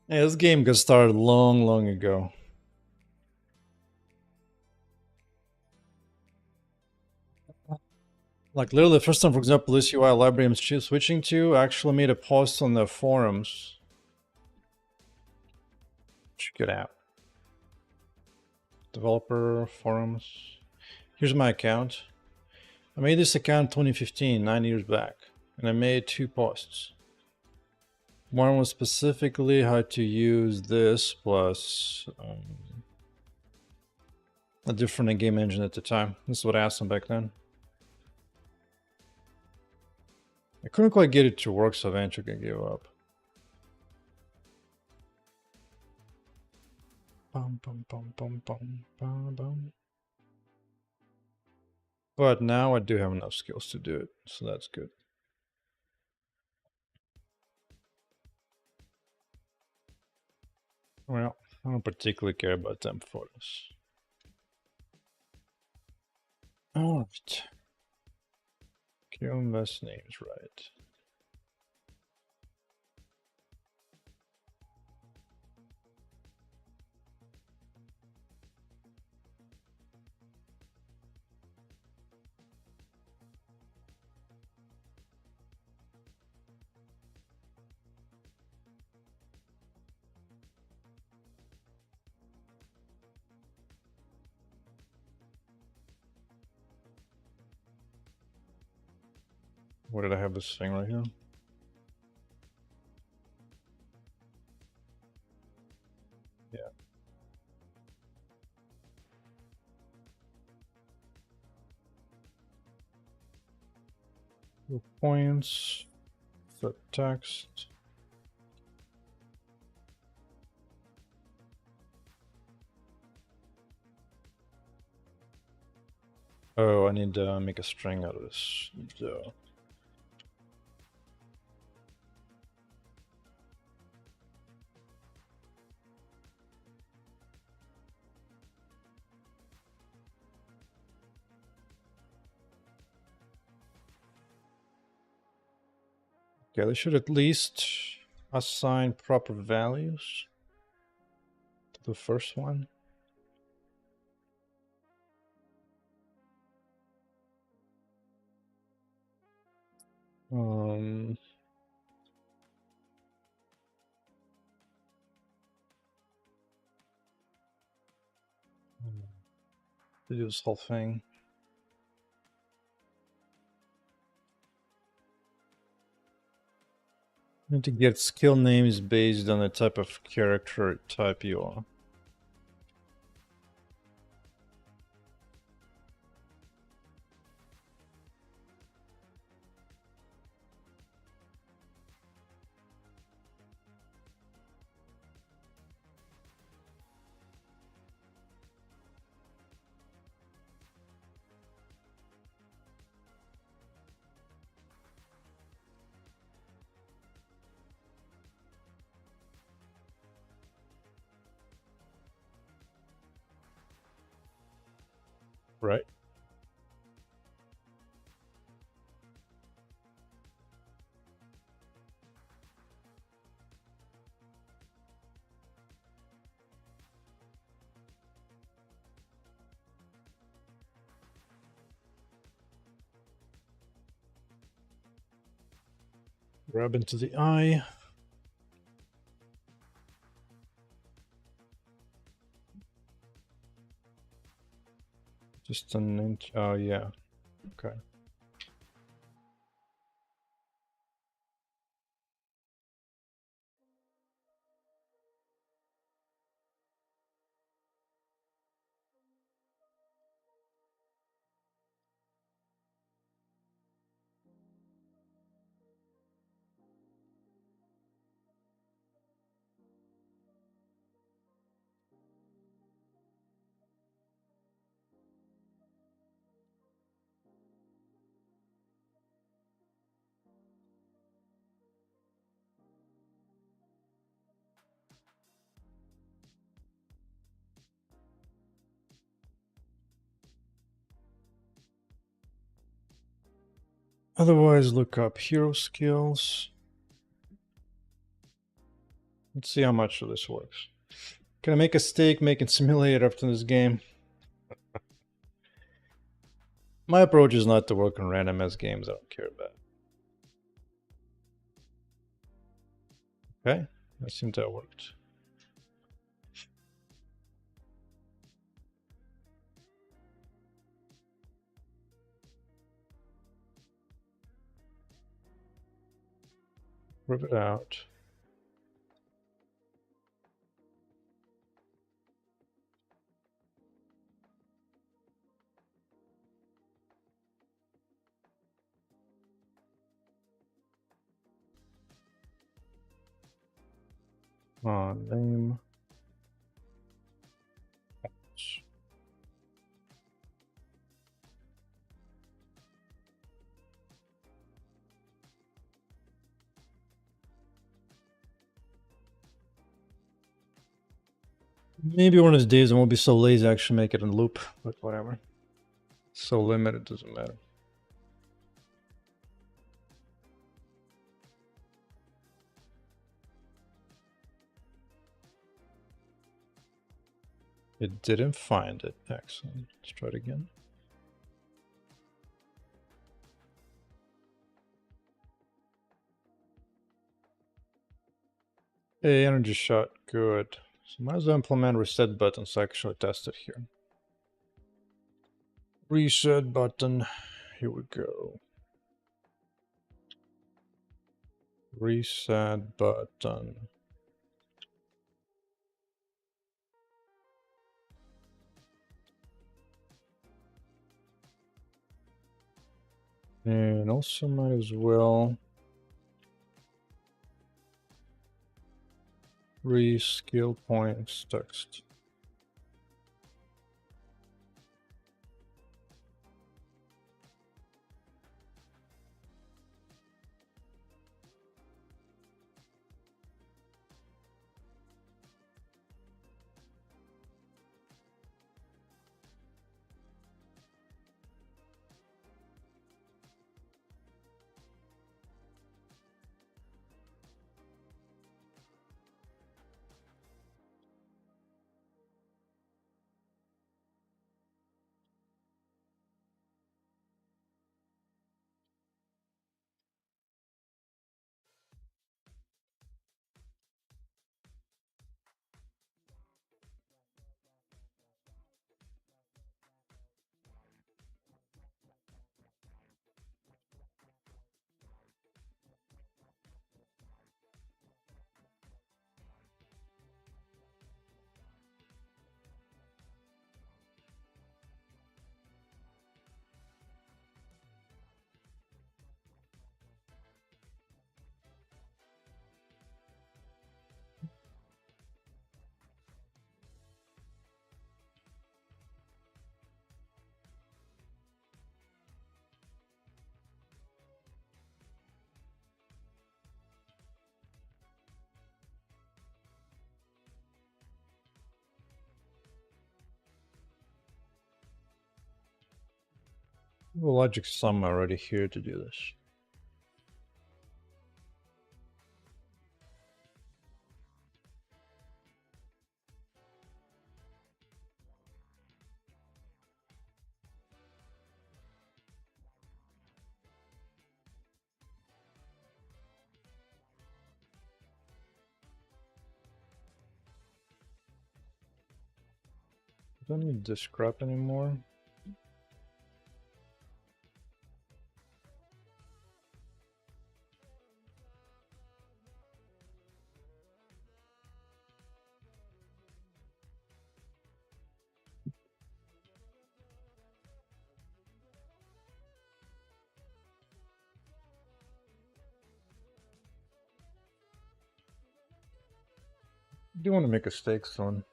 Speaker 1: Yeah, this game got started long ago. Like literally the first time, for example, this UI library I'm switching to, I actually made a post on the forums. Check it out. Developer forums. Here's my account. I made this account 2015, 9 years back, and I made 2 posts. One was specifically how to use this plus a different game engine at the time. This is what I asked them back then. I couldn't quite get it to work, so eventually I gave up. Bum, bum, bum, bum, bum, bum, bum. But now I do have enough skills to do it, so that's good. Well, I don't particularly care about temp photos. Alright. QMS name's right. Where did I have this thing right here? Yeah. Points, set text. Oh, I need to make a string out of this. So. Okay, they should at least assign proper values to the first one. To do this whole thing. I need to get skill names based on the type of character type you are. Right. Grab into the eye. Just an inch. Oh, yeah. Okay. Otherwise, look up hero skills. Let's see how much of this works. Can I make a steak making simulator after this game? My approach is not to work on random ass games I don't care about. Okay, that seems to have worked. Rip it out. Name. Maybe one of these days I won't be so lazy to actually make it in loop, but whatever. So limited, doesn't matter. It didn't find it. Excellent. Let's try it again. Hey, energy shot. Good. So might as well implement reset buttons so I actually test it here. Reset button. Here we go. Reset button. And also might as well skill points text. Well, logic sum already here to do this. I don't need this crap anymore. I do want to make a steak soon.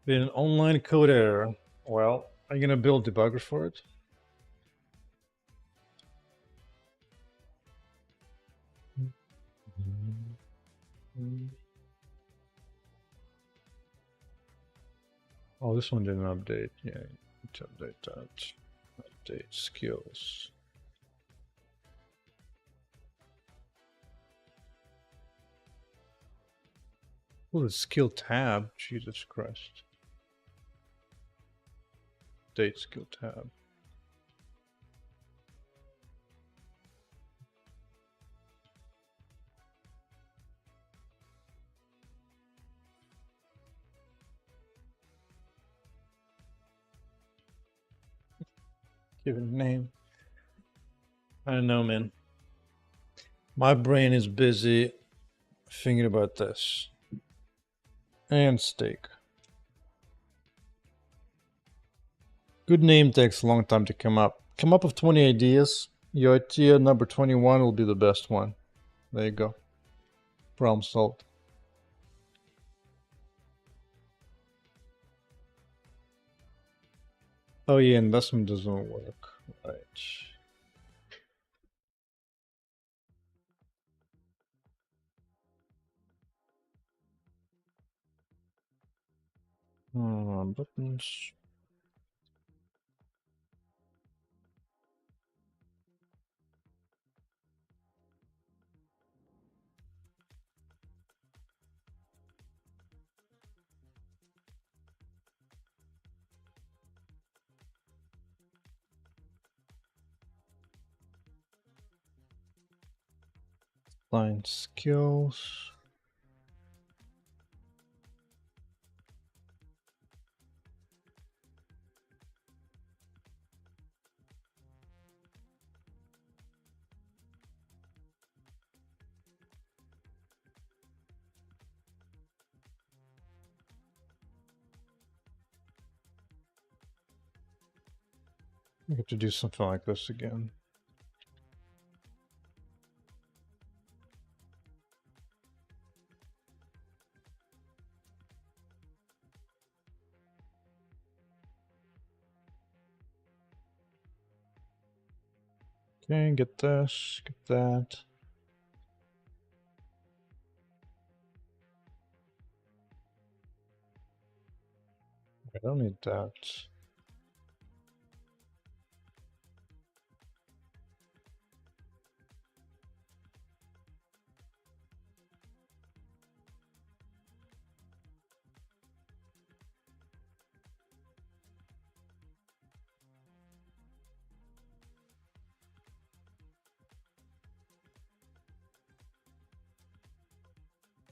Speaker 1: Been an online code error. Well, are you gonna build debugger for it? Oh, this one didn't update. Yeah, need to update that. Update skills. Oh, the skill tab. Jesus Christ. Update skill tab. Give it a name. I don't know, man. My brain is busy thinking about this. And steak. Good name takes a long time to come up. Come up with 20 ideas. Your idea number 21 will be the best one. There you go. Problem solved. Oh yeah, investment doesn't work. Right. Buttons. Line skills. I have to do something like this again. Okay, get this, get that. I don't need that.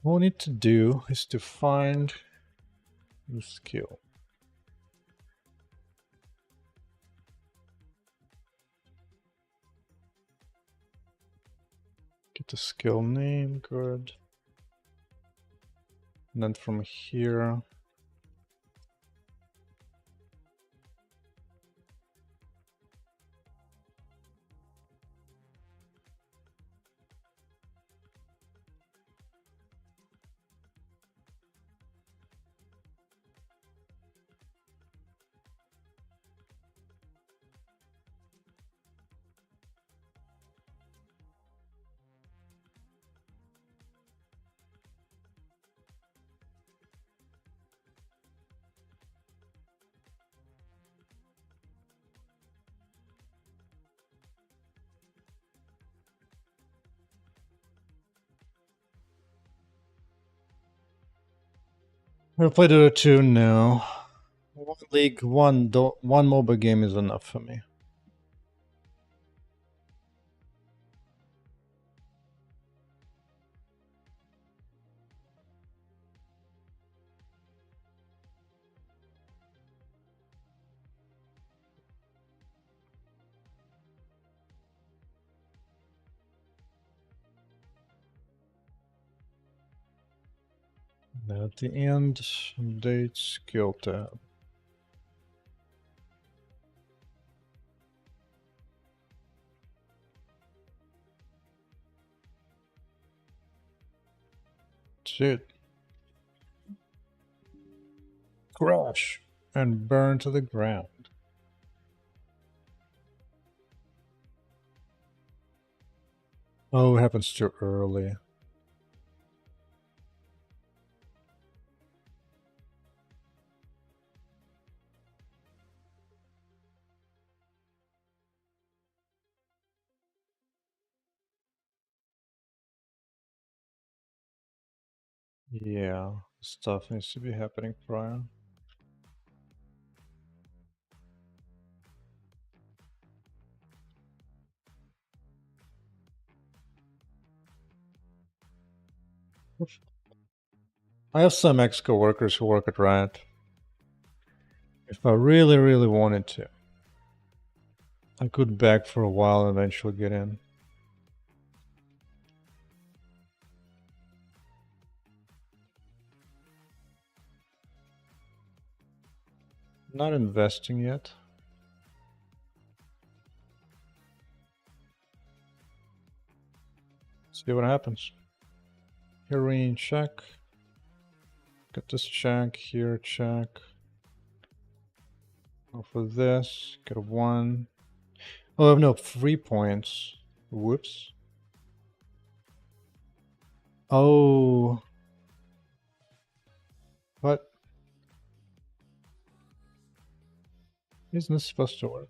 Speaker 1: What we need to do is to find the skill. Get the skill name, good. And then from here, we'll play Dota 2 now. One league, one mobile game is enough for me. Now at the end, update skill tab. That's it. Crash and burn to the ground. Oh, it happens too early. Yeah, stuff needs to be happening prior. I have some ex-coworkers who work at Riot. If I really, really wanted to, I could beg for a while and eventually get in. Not investing yet. See what happens. Heroine check. Get this check, here check. Go for this, get a 1. Oh, I have no 3 points. Whoops. Oh. What? Isn't this supposed to work?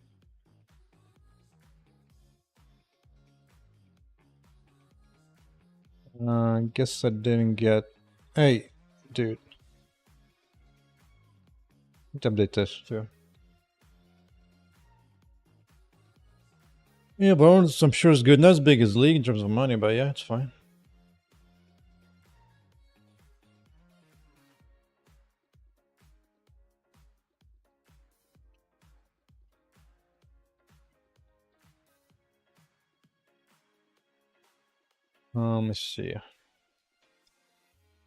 Speaker 1: I guess I didn't get... Hey, dude. Let's update this too. Yeah, but I'm sure it's good. Not as big as League in terms of money, but yeah, it's fine. Let me see.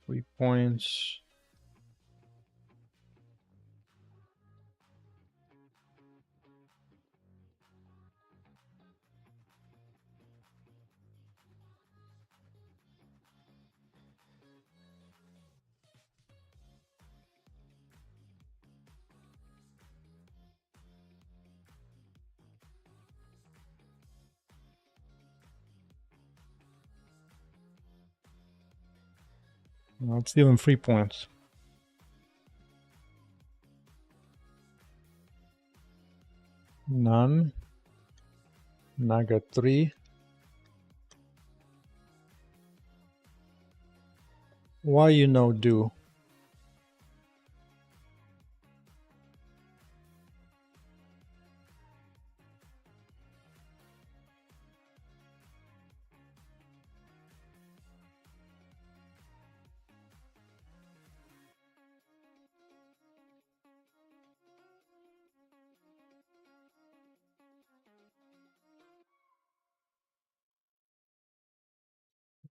Speaker 1: 3 points. Let's give him 3 points. None. Now I got 3. Why you no do?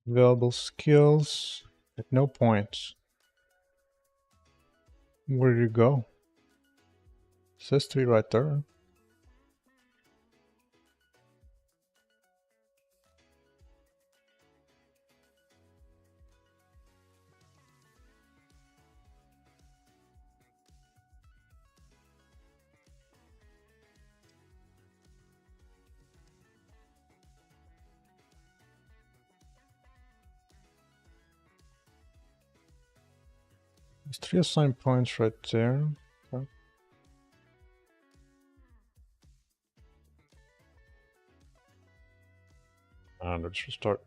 Speaker 1: Available skills at no points. Where did you go? It says 3 right there. There's 3 assigned points right there. Okay. And let's restart.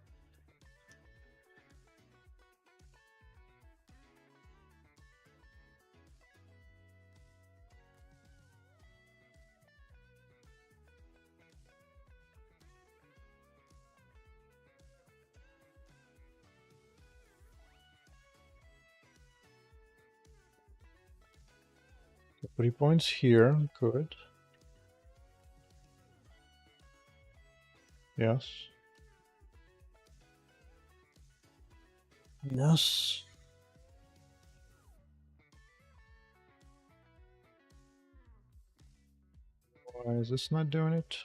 Speaker 1: Okay, 3 points here, good. Yes. Yes. Why is this not doing it?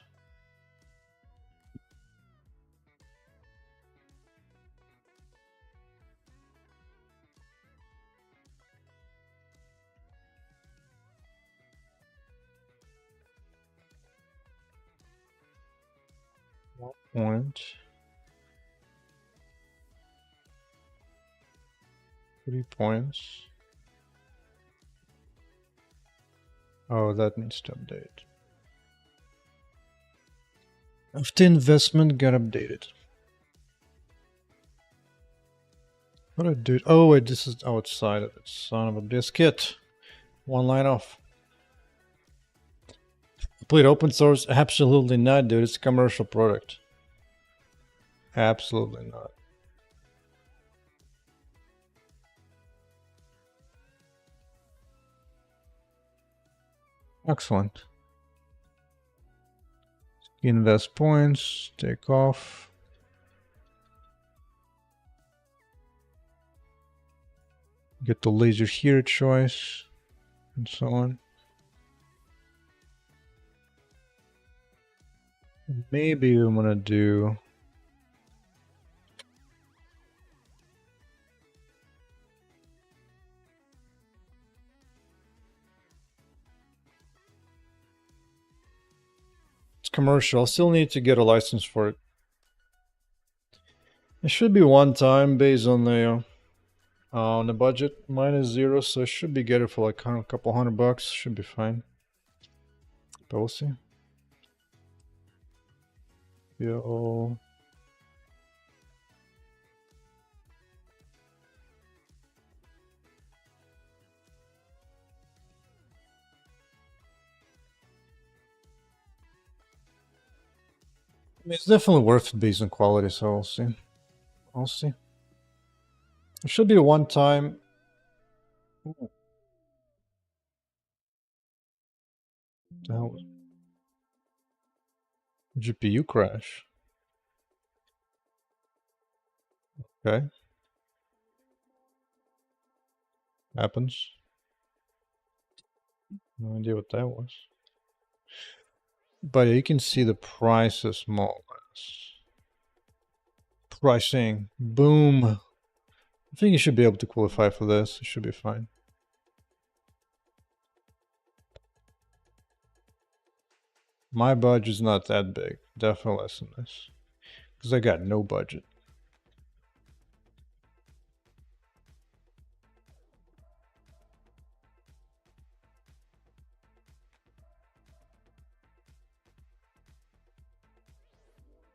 Speaker 1: Point. 3 points. Oh, that needs to update. After investment got updated. What did I do? Oh wait, this is outside of it. Son of a biscuit. 1 line off. Complete open source? Absolutely not, dude. It's a commercial product. Absolutely not. Excellent. Invest points, take off. Get the laser here choice, and so on. Maybe I'm gonna do commercial. I'll still need to get a license for it. It should be one time based on the budget. Mine is 0, so I should be getting it for like a couple $100. Should be fine. But we'll see. Yo. I mean, it's definitely worth it based on quality, so we'll see. I'll see. It should be a one time. Ooh. The hell was GPU crash? Okay. Happens. No idea what that was. But you can see the prices more or less. Pricing. Boom. I think you should be able to qualify for this. It should be fine. My budget's not that big. Definitely less than this. Because I got no budget.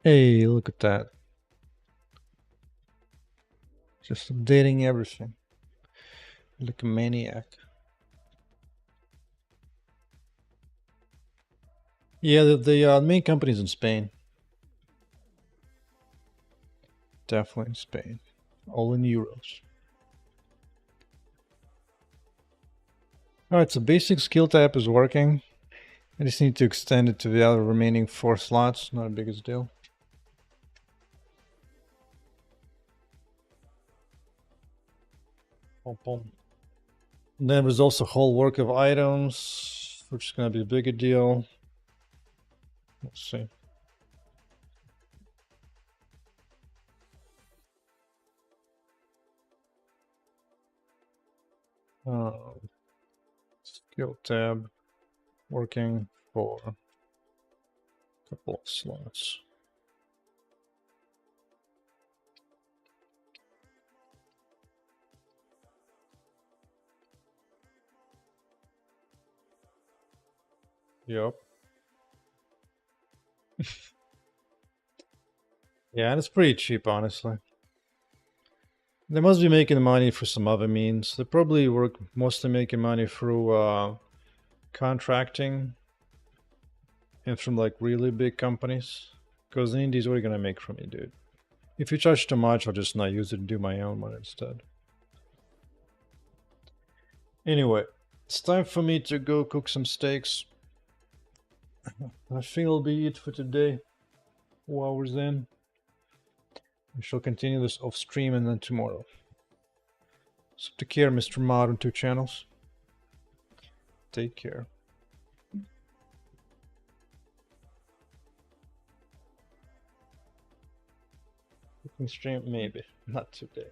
Speaker 1: Hey, look at that. Just updating everything. Like a maniac. Yeah, the main company's in Spain. Definitely in Spain. All in euros. Alright, so basic skill type is working. I just need to extend it to the other remaining 4 slots. Not a biggest deal. Boom, boom. And then there's also whole work of items, which is going to be a bigger deal. Let's see. Skill tab working for a couple of slots. Yep. Yeah, and it's pretty cheap, honestly. They must be making money for some other means. They probably work mostly making money through contracting and from like really big companies. Because in indies, what are you gonna make from me, dude? If you charge too much, I'll just not use it and do my own one instead. Anyway, it's time for me to go cook some steaks. I think it'll be it for today. 4 hours in. We shall continue this off stream and then tomorrow. So take care, Mr. Mod on 2 channels. Take care. Cooking stream, maybe. Not today.